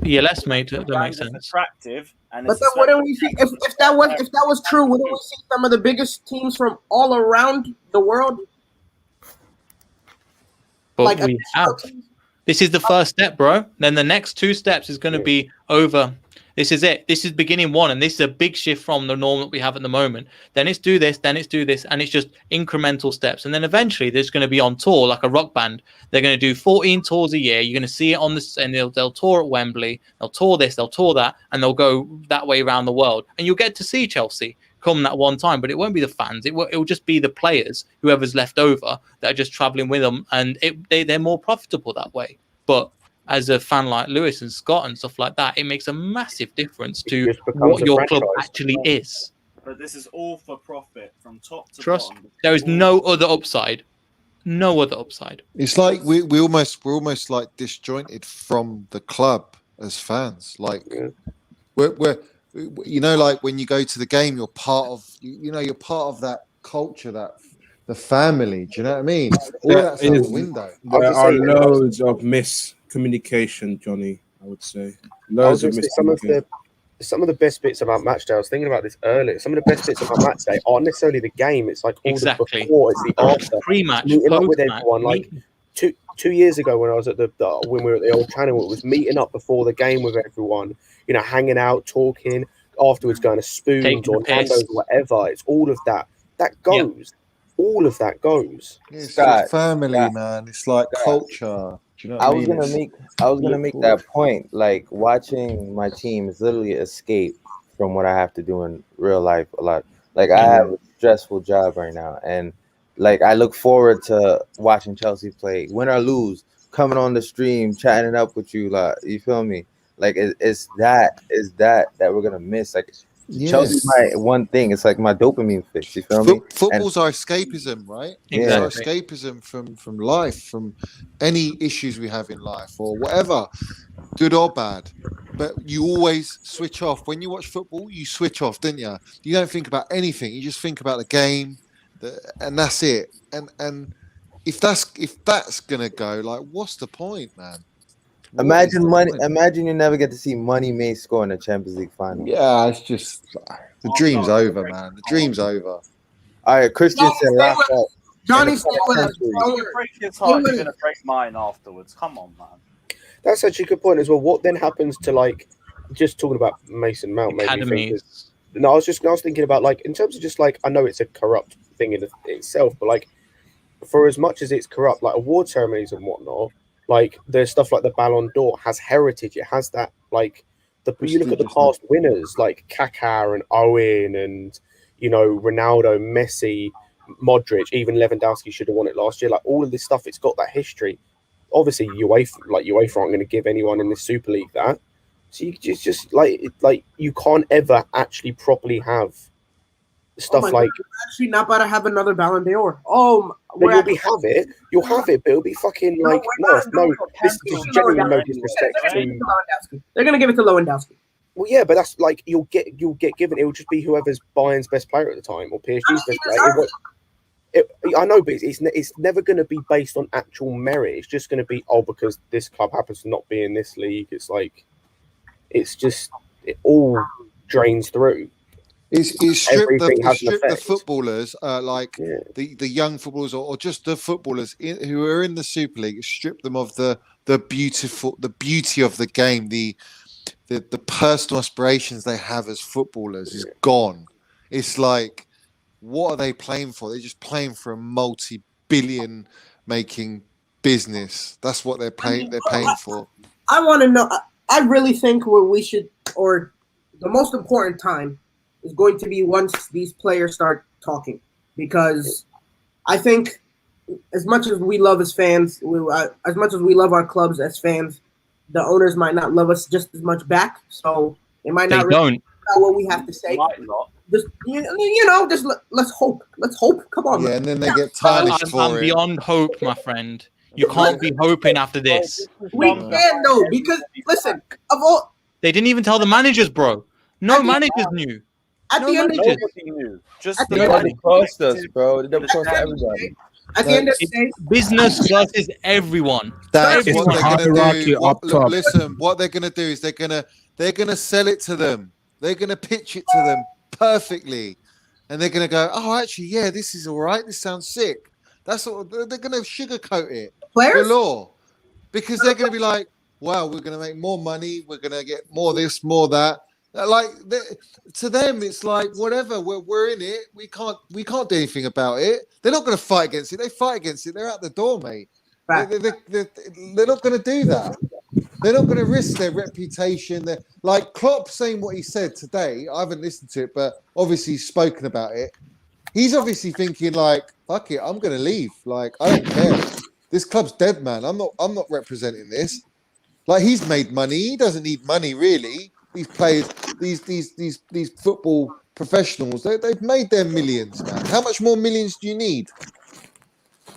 ELS made that Brand makes is sense. attractive, and But it's then wouldn't we see if that was true? Wouldn't we see some of the biggest teams from all around the world? But Like, we have. This is the first step, bro. Then the next 2 steps is going to be over. This is it. This is beginning 1, and this is a big shift from the norm that we have at the moment. Then it's do this, then it's do this, and it's just incremental steps. And then eventually, there's going to be on tour like a rock band. They're going to do 14 tours a year. You're going to see it on this, and they'll tour at Wembley. They'll tour this, they'll tour that, and they'll go that way around the world. And you'll get to see Chelsea come that one time, but it won't be the fans. It will just be the players, whoever's left over, that are just traveling with them, and they're more profitable that way. But as a fan like Lewis and Scott and stuff like that, it makes a massive difference to what your club actually is. But this is all for profit from top to Trust, bottom. there is no other upside. No other upside. It's like we're almost like disjointed from the club as fans. Like we're like when you go to the game, you're part of you're part of that culture, that the family. Do you know what I mean? All that's out the window. There are loads of miscommunication, Johnny. I would say loads of miscommunication. Some of the best bits about match day. I was thinking about this earlier. Some of the best bits about match day aren't necessarily the game. It's like all the before. It's the after. Pre-match, meeting up with post-match, everyone. Like two years ago when I was at when we were at the old channel, it was meeting up before the game with everyone. You know, hanging out, talking. Afterwards, going to Spoons or Nando's, whatever. It's all of that. That goes. All of that goes. It's like family, man. It's like culture. Do you know what I mean? I was gonna make that point. Like watching my team is literally escape from what I have to do in real life a lot. Like I have a stressful job right now, and like I look forward to watching Chelsea play, win or lose, coming on the stream, chatting it up with you. Like you feel me? Like it's that we're gonna miss. Like Chelsea's my one thing. It's like my dopamine fix. You feel me? Football's our escapism, right? It's our escapism from life, from any issues we have in life or whatever, good or bad. But you always switch off. When you watch football, you switch off, don't you? You don't think about anything. You just think about the game, and that's it. And if that's gonna go, like, what's the point, man? Imagine you never get to see Money May score in the Champions League final. Yeah, it's just the dream's over, man. The dream's over. All right, Christian said Johnny, stay with us. You break his heart, you're gonna break mine afterwards. Come on, man. That's actually a good point as well. What then happens to like just talking about Mason Mount? Maybe I was thinking about like in terms of just like I know it's a corrupt thing in itself, but like for as much as it's corrupt, like award ceremonies and whatnot. Like there's stuff like the Ballon d'Or has heritage. It has that like you look at the past winners like Kaká and Owen and Ronaldo, Messi, Modric, even Lewandowski should have won it last year. Like all of this stuff, it's got that history. Obviously, UEFA aren't going to give anyone in the Super League that. So you just like you can't ever actually properly have stuff like. You're actually not about to have another Ballon d'Or. You'll have it, but it'll be fucking like no. This is genuinely no disrespect to. They're gonna give it to Lewandowski. Well, yeah, but that's like you'll get given. It will just be whoever's Bayern's best player at the time or PSG's best player. I know, but it's never going to be based on actual merit. It's just going to be because this club happens to not be in this league. It's like it all drains through. It's strip the footballers, the young footballers, or just the footballers who are in the Super League. Strip them of the beauty of the game, the personal aspirations they have as footballers is gone. It's like, what are they playing for? They're just playing for a multi-billion making business. That's what they're paying. They're paying for. I want to know. I really think what we should, or the most important time, is going to be once these players start talking, because I think as much as we love as fans, as much as we love our clubs as fans, the owners might not love us just as much back. So they might not don't. know what we have to say. Just just let's hope. Let's hope. Come on. Yeah, and then they get tarnished for I'm it. beyond hope, my friend. You can't be hoping after this. We can though, because listen, of all They didn't even tell the managers, bro. No managers knew. at the end of the day, Nobody knew. Just at the the end of Nobody crossed us, bro. They never crossed everybody. At the end of the day, business versus everyone. That's Everyone. what they're going to Hierarchy do. up top. Listen, what they're going to do is they're going to sell it to them. They're going to pitch it to them perfectly, and they're going to go, "Oh, actually, yeah, this is all right. This sounds sick." That's what they're going to sugarcoat it. Players, galore, because they're going to be like, "Wow, we're going to make more money. We're going to get more this, more that." Like to them, it's like whatever. We're in it. We can't do anything about it. They're not going to fight against it. They fight against it. They're out the door, mate. They're not going to do that. They're not going to risk their reputation. They're, like Klopp saying what he said today. I haven't listened to it, but obviously he's spoken about it. He's obviously thinking like, "Fuck it, I'm going to leave. Like I don't care. This club's dead, man. I'm not representing this." Like he's made money. He doesn't need money really. These players, these football professionals, they've made their millions, man. How much more millions do you need?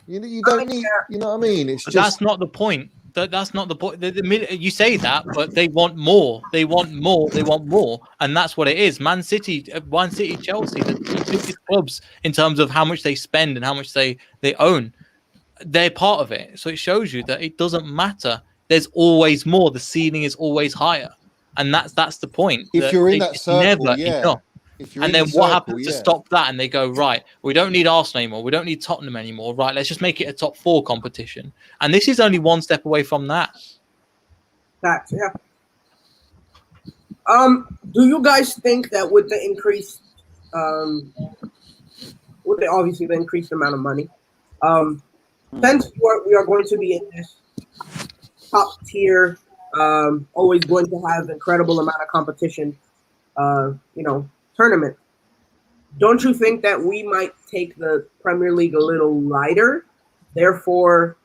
You don't need. You know what I mean? It's But just that's not the point. That's not the point. You say that, but they want more. They want more. They want more, and that's what it is. Man City, Chelsea, the two biggest clubs in terms of how much they spend and how much they own. They're part of it, so it shows you that it doesn't matter. There's always more. The ceiling is always higher, and that's the point. if you're in that it's circle, never yeah. enough. If you're And in then the what circle, happens to yeah. stop that? And they go, right, we don't need Arsenal anymore. We don't need Tottenham anymore. Right, let's just make it a top 4 competition. And this is only one step away from that. facts, yeah. Do you guys think that with the increase, with the obviously the increased amount of money, since we are going to be in this top tier, always going to have incredible amount of competition, tournament. Don't you think that we might take the Premier League a little lighter, therefore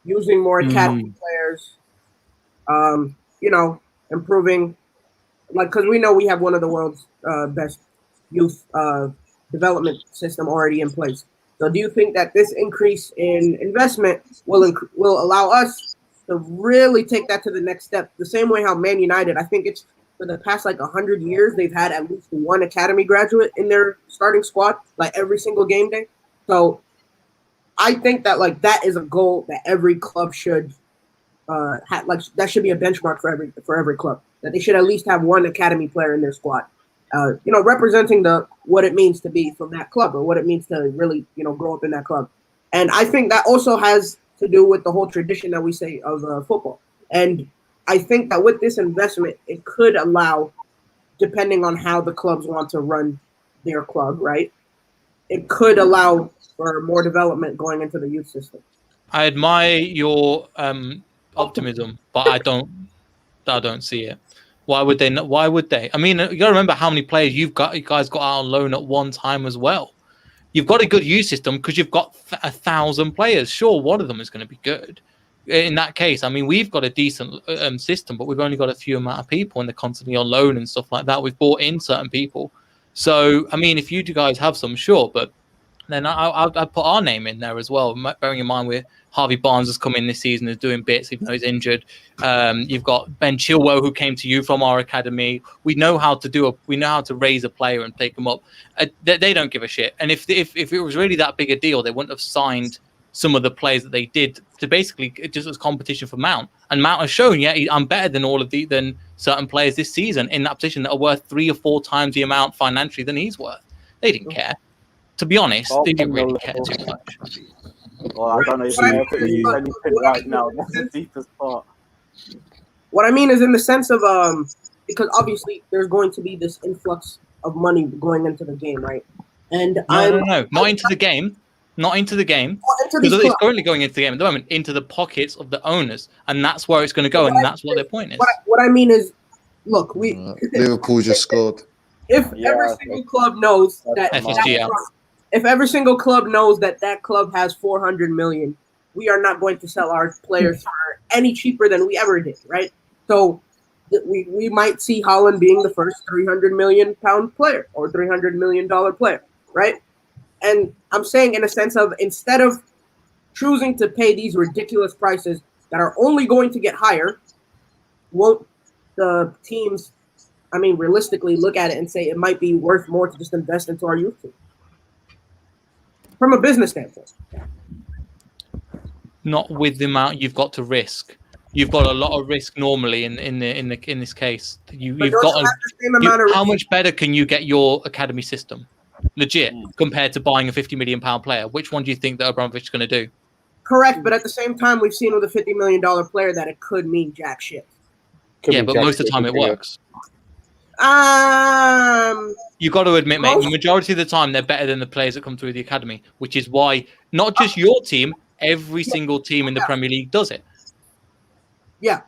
using more academy players, improving, like, because we know we have one of the world's best youth development system already in place. So do you think that this increase in investment will allow us to really take that to the next step? The same way how Man United, I think it's for the past 100 years, they've had at least one academy graduate in their starting squad, like every single game day. So I think that that is a goal that every club should have. Like that should be a benchmark for every club, that they should at least have one academy player in their squad, representing what it means to be from that club, or what it means to really grow up in that club. And I think that also has to do with the whole tradition that we say of football. And I think that with this investment, it could allow, depending on how the clubs want to run their club, right? It could allow for more development going into the youth system. I admire your optimism, but I don't see it. Why would they? Why would they? I mean, you got to remember how many players you guys got out on loan at one time as well. You've got a good youth system because you've got 1,000 players. Sure, one of them is going to be good. In that case, I mean, we've got a decent system, but we've only got a few amount of people, and they're constantly on loan and stuff like that. We've brought in certain people. So, I mean, if you guys have some, sure, but then I'll put our name in there as well. Bearing in mind Harvey Barnes has come in this season, is doing bits, even though he's injured. You've got Ben Chilwell, who came to you from our academy. We know how to raise a player and take them up. They don't give a shit. And if it was really that big a deal, they wouldn't have signed some of the players that they did to basically just as competition for Mount. And Mount has shown, I'm better than certain players this season in that position that are worth 3 or 4 times the amount financially than he's worth. They didn't care. To be honest, they didn't really care too much. Well, I don't know if you know anything right now. That's the deepest part. What I mean is in the sense of because obviously there's going to be this influx of money going into the game, right? And No, not into the game. Not into the game. to these Because it's clubs. currently going into the game at the moment, into the pockets of the owners, and that's where it's going to go, and that's what their point is. What I mean is, look, Liverpool just scored. if every single club knows that, if every single club knows that club has 400 million, we are not going to sell our players for any cheaper than we ever did, right? So we might see Holland being the first 300 million pound player or $300 million player, right? And I'm saying in a sense of, instead of choosing to pay these ridiculous prices that are only going to get higher, won't the teams, I mean, realistically look at it and say it might be worth more to just invest into our youth team? From a business standpoint. Not with the amount you've got to risk. You've got a lot of risk normally in this case. You've got how much better can you get your academy system, legit, compared to buying a £50 million player? Which one do you think that Abramovich is going to do? Correct, but at the same time, we've seen with a $50 million player that it could mean jack shit. Yeah, but most of the time it works. You've got to admit, mate, the majority of the time they're better than the players that come through the academy, which is why not just your team, every single team in the Premier League does it. Yeah.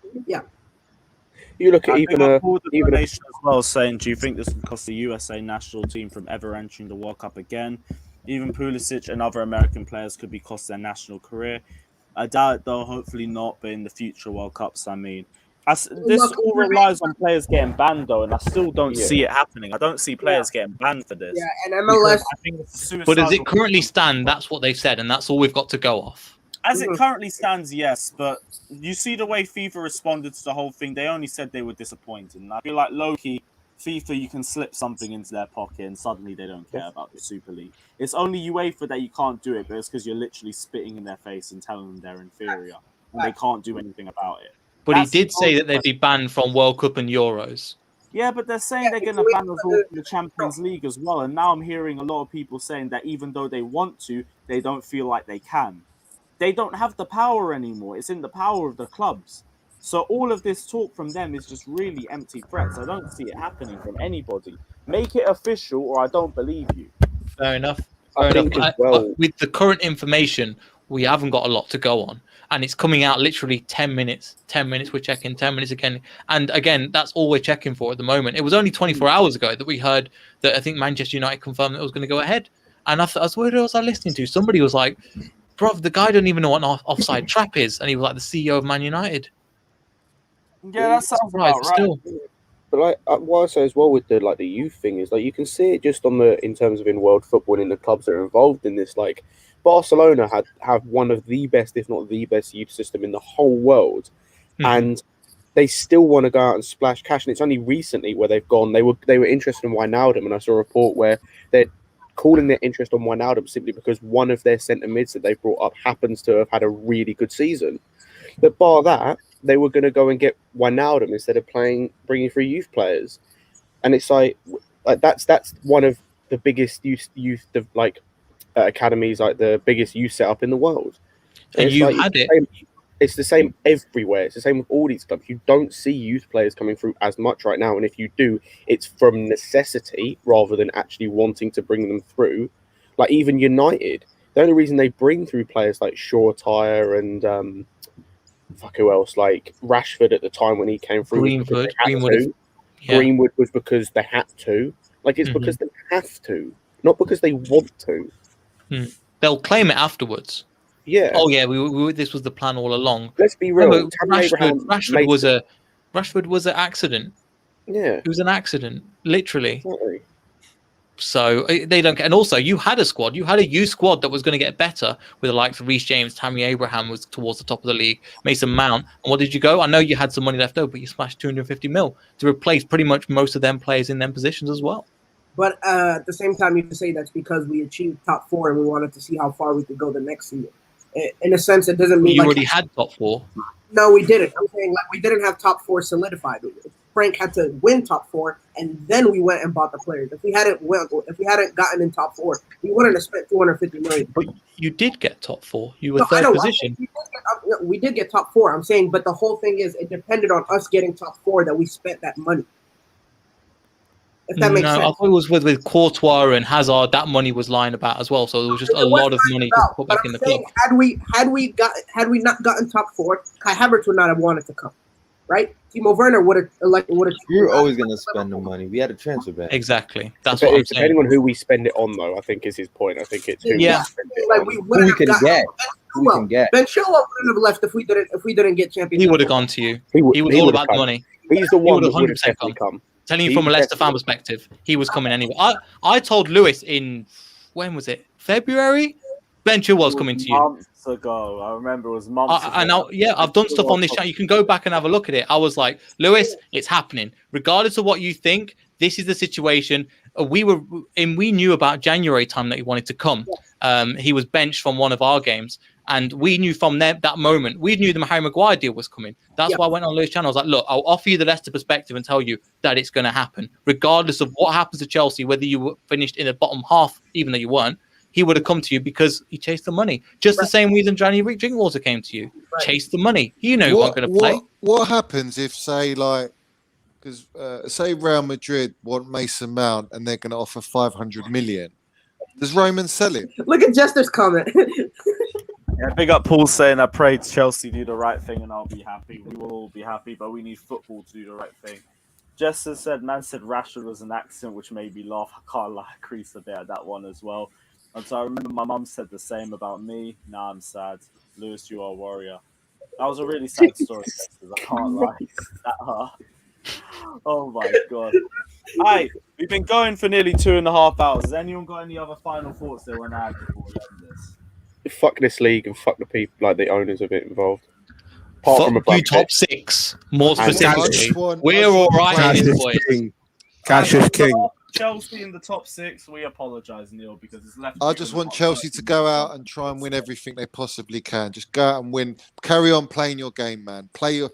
You look at I even think I a pulled the donation as well, saying, do you think this would cost the USA national team from ever entering the World Cup again? Even Pulisic and other American players could be cost their national career. I doubt it, though. Hopefully not. But in the future World Cups, I mean, this all relies on players getting banned, though, and I still don't see it happening. I don't see players getting banned for this. Yeah, and MLS. I think it's But as it currently stands, that's what they've said, and that's all we've got to go off. As it currently stands, yes, but you see the way FIFA responded to the whole thing. They only said they were disappointed, and I feel like low-key, FIFA, you can slip something into their pocket, and suddenly they don't care about the Super League. It's only UEFA that you can't do it, but it's because you're literally spitting in their face and telling them they're inferior, and they can't do anything about it. But he did say that they'd be banned from World Cup and Euros. Yeah, but they're saying they're going to ban us all from the Champions League as well, and now I'm hearing a lot of people saying that even though they want to, they don't feel like they can. They don't have the power anymore. It's in the power of the clubs. So all of this talk from them is just really empty threats. I don't see it happening from anybody. Make it official or I don't believe you. Fair enough. But with the current information, we haven't got a lot to go on. And it's coming out literally 10 minutes. 10 minutes, we're checking, 10 minutes again. And again, that's all we're checking for at the moment. It was only 24 hours ago that we heard that I think Manchester United confirmed that it was going to go ahead. And I thought, what was I listening to? Somebody was like, bro, the guy don't even know what an offside trap is. And he was like the CEO of Man United. Yeah, that sounds about right. Still. But like what I say as well with the youth thing is like you can see it just in terms of in world football and in the clubs that are involved in this. Like Barcelona have one of the best, if not the best, youth system in the whole world, and they still want to go out and splash cash. And it's only recently where they've gone. They were interested in Wijnaldum, and I saw a report where they're calling their interest on Wijnaldum simply because one of their centre mids that they brought up happens to have had a really good season. But bar that, they were going to go and get Wijnaldum instead of bringing through youth players, and it's like that's one of the biggest youth academies, like the biggest youth setup in the world. And you had it. It's the same everywhere. It's the same with all these clubs. You don't see youth players coming through as much right now, and if you do, it's from necessity rather than actually wanting to bring them through. Like even United, the only reason they bring through players like Shortire and who else, like Rashford at the time when he came through, Greenwood was because they had to. Like it's because they have to, not because they want to. They'll claim it afterwards. Yeah. Oh yeah, we this was the plan all along. Let's be real. Rashford was an accident. Yeah. It was an accident, literally. Exactly. So they don't get. And also, you had a squad. You had a youth squad that was going to get better with the likes of Reece James, Tammy Abraham was towards the top of the league, Mason Mount. And what did you go? I know you had some money left over, but you smashed 250 mil to replace pretty much most of them players in them positions as well. But at the same time, you can say that's because we achieved top 4 and we wanted to see how far we could go the next season. In a sense, it doesn't mean you already had top 4. No, we didn't. I'm saying we didn't have top 4 solidified. Frank had to win top 4, and then we went and bought the players. If we hadn't gotten in top 4, we wouldn't have spent $250 million. But you did get top 4. You were third position. We did get top 4. I'm saying, but the whole thing is, it depended on us getting top 4 that we spent that money. If that makes No, sense. I thought it was with Courtois and Hazard. That money was lying about as well, so there was just a lot of money to put back in the club. Had we not gotten top 4, Kai Havertz would not have wanted to come, right? Timo Werner would have We were always going to spend the money. We had a transfer ban. Exactly. That's what I'm saying. Depending on who we spend it on, though, I think is his point. I think it's who we spend it like on. who we can get. Who we can get. Ben Chilwell wouldn't have left if we didn't get championship. He would have gone to you. He was all would've about the come. money. He's the one He that would have 100% definitely come. Telling you from a Leicester fan perspective, he was coming anyway. I told Lewis in, when was it? February? Ben Chilwell's coming to you. Months ago. I remember it was months ago. I've done stuff on this channel. You can go back and have a look at it. I was like, Lewis, it's happening. Regardless of what you think, this is the situation. We knew about January time that he wanted to come. He was benched from one of our games. And we knew from that moment, we knew the Harry Maguire deal was coming. That's why I went on Lewis' channel. I was like, look, I'll offer you the Leicester perspective and tell you that it's going to happen. Regardless of what happens to Chelsea, whether you were finished in the bottom half, even though you weren't, he would have come to you because he chased the money. Just the same reason Johnny Drinkwater came to you. Chase the money. You know he wasn't going to play. What happens if, say, because say Real Madrid want Mason Mount and they're going to offer 500 million? Does Roman sell it? Look at Jester's comment. Yeah, big up Paul saying I pray Chelsea do the right thing and I'll be happy. We will all be happy, but we need football to do the right thing. Jester said, man said Rashford was an accident, which made me laugh. I can't lie, I creased a bit at that one as well. And so I remember my mum said the same about me. Now I'm sad. Lewis, you are a warrior. That was a really sad story, Jester. I can't lie. That hurt. Oh my God. Hi, we've been going for nearly 2.5 hours. Has anyone got any other final thoughts they want to add before we end this? Fuck this league and fuck the people, like the owners of it involved. Apart from Fuck you, top 6. More And- specifically, we're all right in this, boys. Cash is king. Chelsea in the top 6. We apologise, Neil, because it's left. I just want Chelsea to go out and try and win everything they possibly can. Just go out and win. Carry on playing your game, man. Play your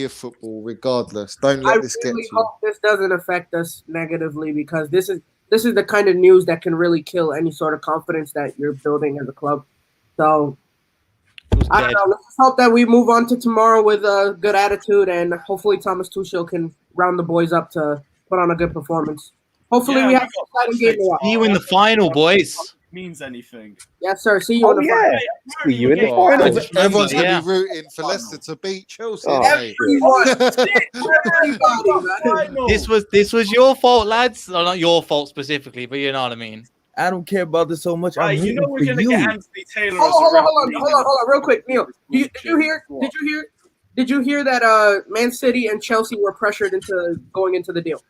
football regardless. Don't let this get to you. I hope this doesn't affect us negatively, because this is the kind of news that can really kill any sort of confidence that you're building as a club. So I don't know. Let's just hope that we move on to tomorrow with a good attitude, and hopefully Thomas Tuchel can round the boys up to put on a good performance. Hopefully we have an exciting game to watch. See you in the final, boys. Means anything. Yes, sir. See you in the final. See you in the final. Everyone's going to be rooting for Leicester to beat Chelsea. This was your fault, lads. Well, not your fault specifically, but you know what I mean. I don't care about this so much. I'm you know we're rooting gonna for get you. Anthony Taylor. Hold on, real quick, Neil. Did you hear that? Man City and Chelsea were pressured into going into the deal.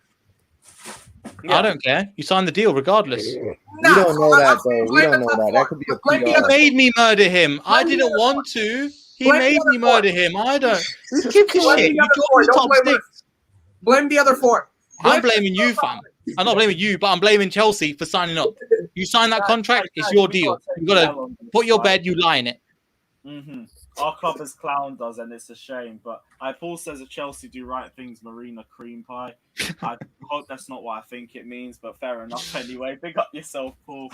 I don't care. You signed the deal regardless. We don't know that, though. We don't know that. That could be a PR. He made me murder him. I didn't want to. He made me murder him. I don't. Who gives a shit? You got the top 6. Blame the other 4. I'm blaming you, fam. I'm not blaming you, but I'm blaming Chelsea for signing up. You signed that contract, it's your deal. You gotta put your bed, you lie in it. Mm-hmm. Our club has clowned us, and it's a shame. But Paul says if Chelsea do right things, Marina cream pie. I hope that's not what I think it means, but fair enough anyway. Big up yourself, Paul.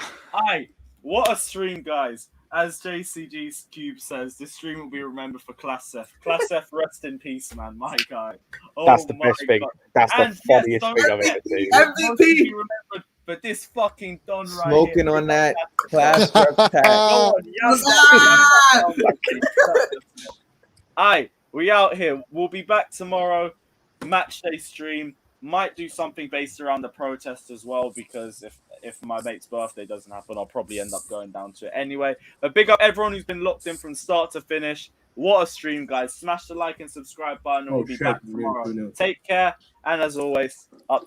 What a stream, guys. As JCG Cube says, this stream will be remembered for Class F. Class F, rest in peace, man. My guy. That's the best thing. That's the funniest thing I've ever seen. MVP. But this fucking Don right Smoking here, on that class rep tag. We out here. We'll be back tomorrow. Match day stream. Might do something based around the protest as well, because if my mate's birthday doesn't happen, I'll probably end up going down to it anyway. But big up everyone who's been locked in from start to finish. What a stream, guys. Smash the like and subscribe button, and we'll be back tomorrow. Take care, and as always, up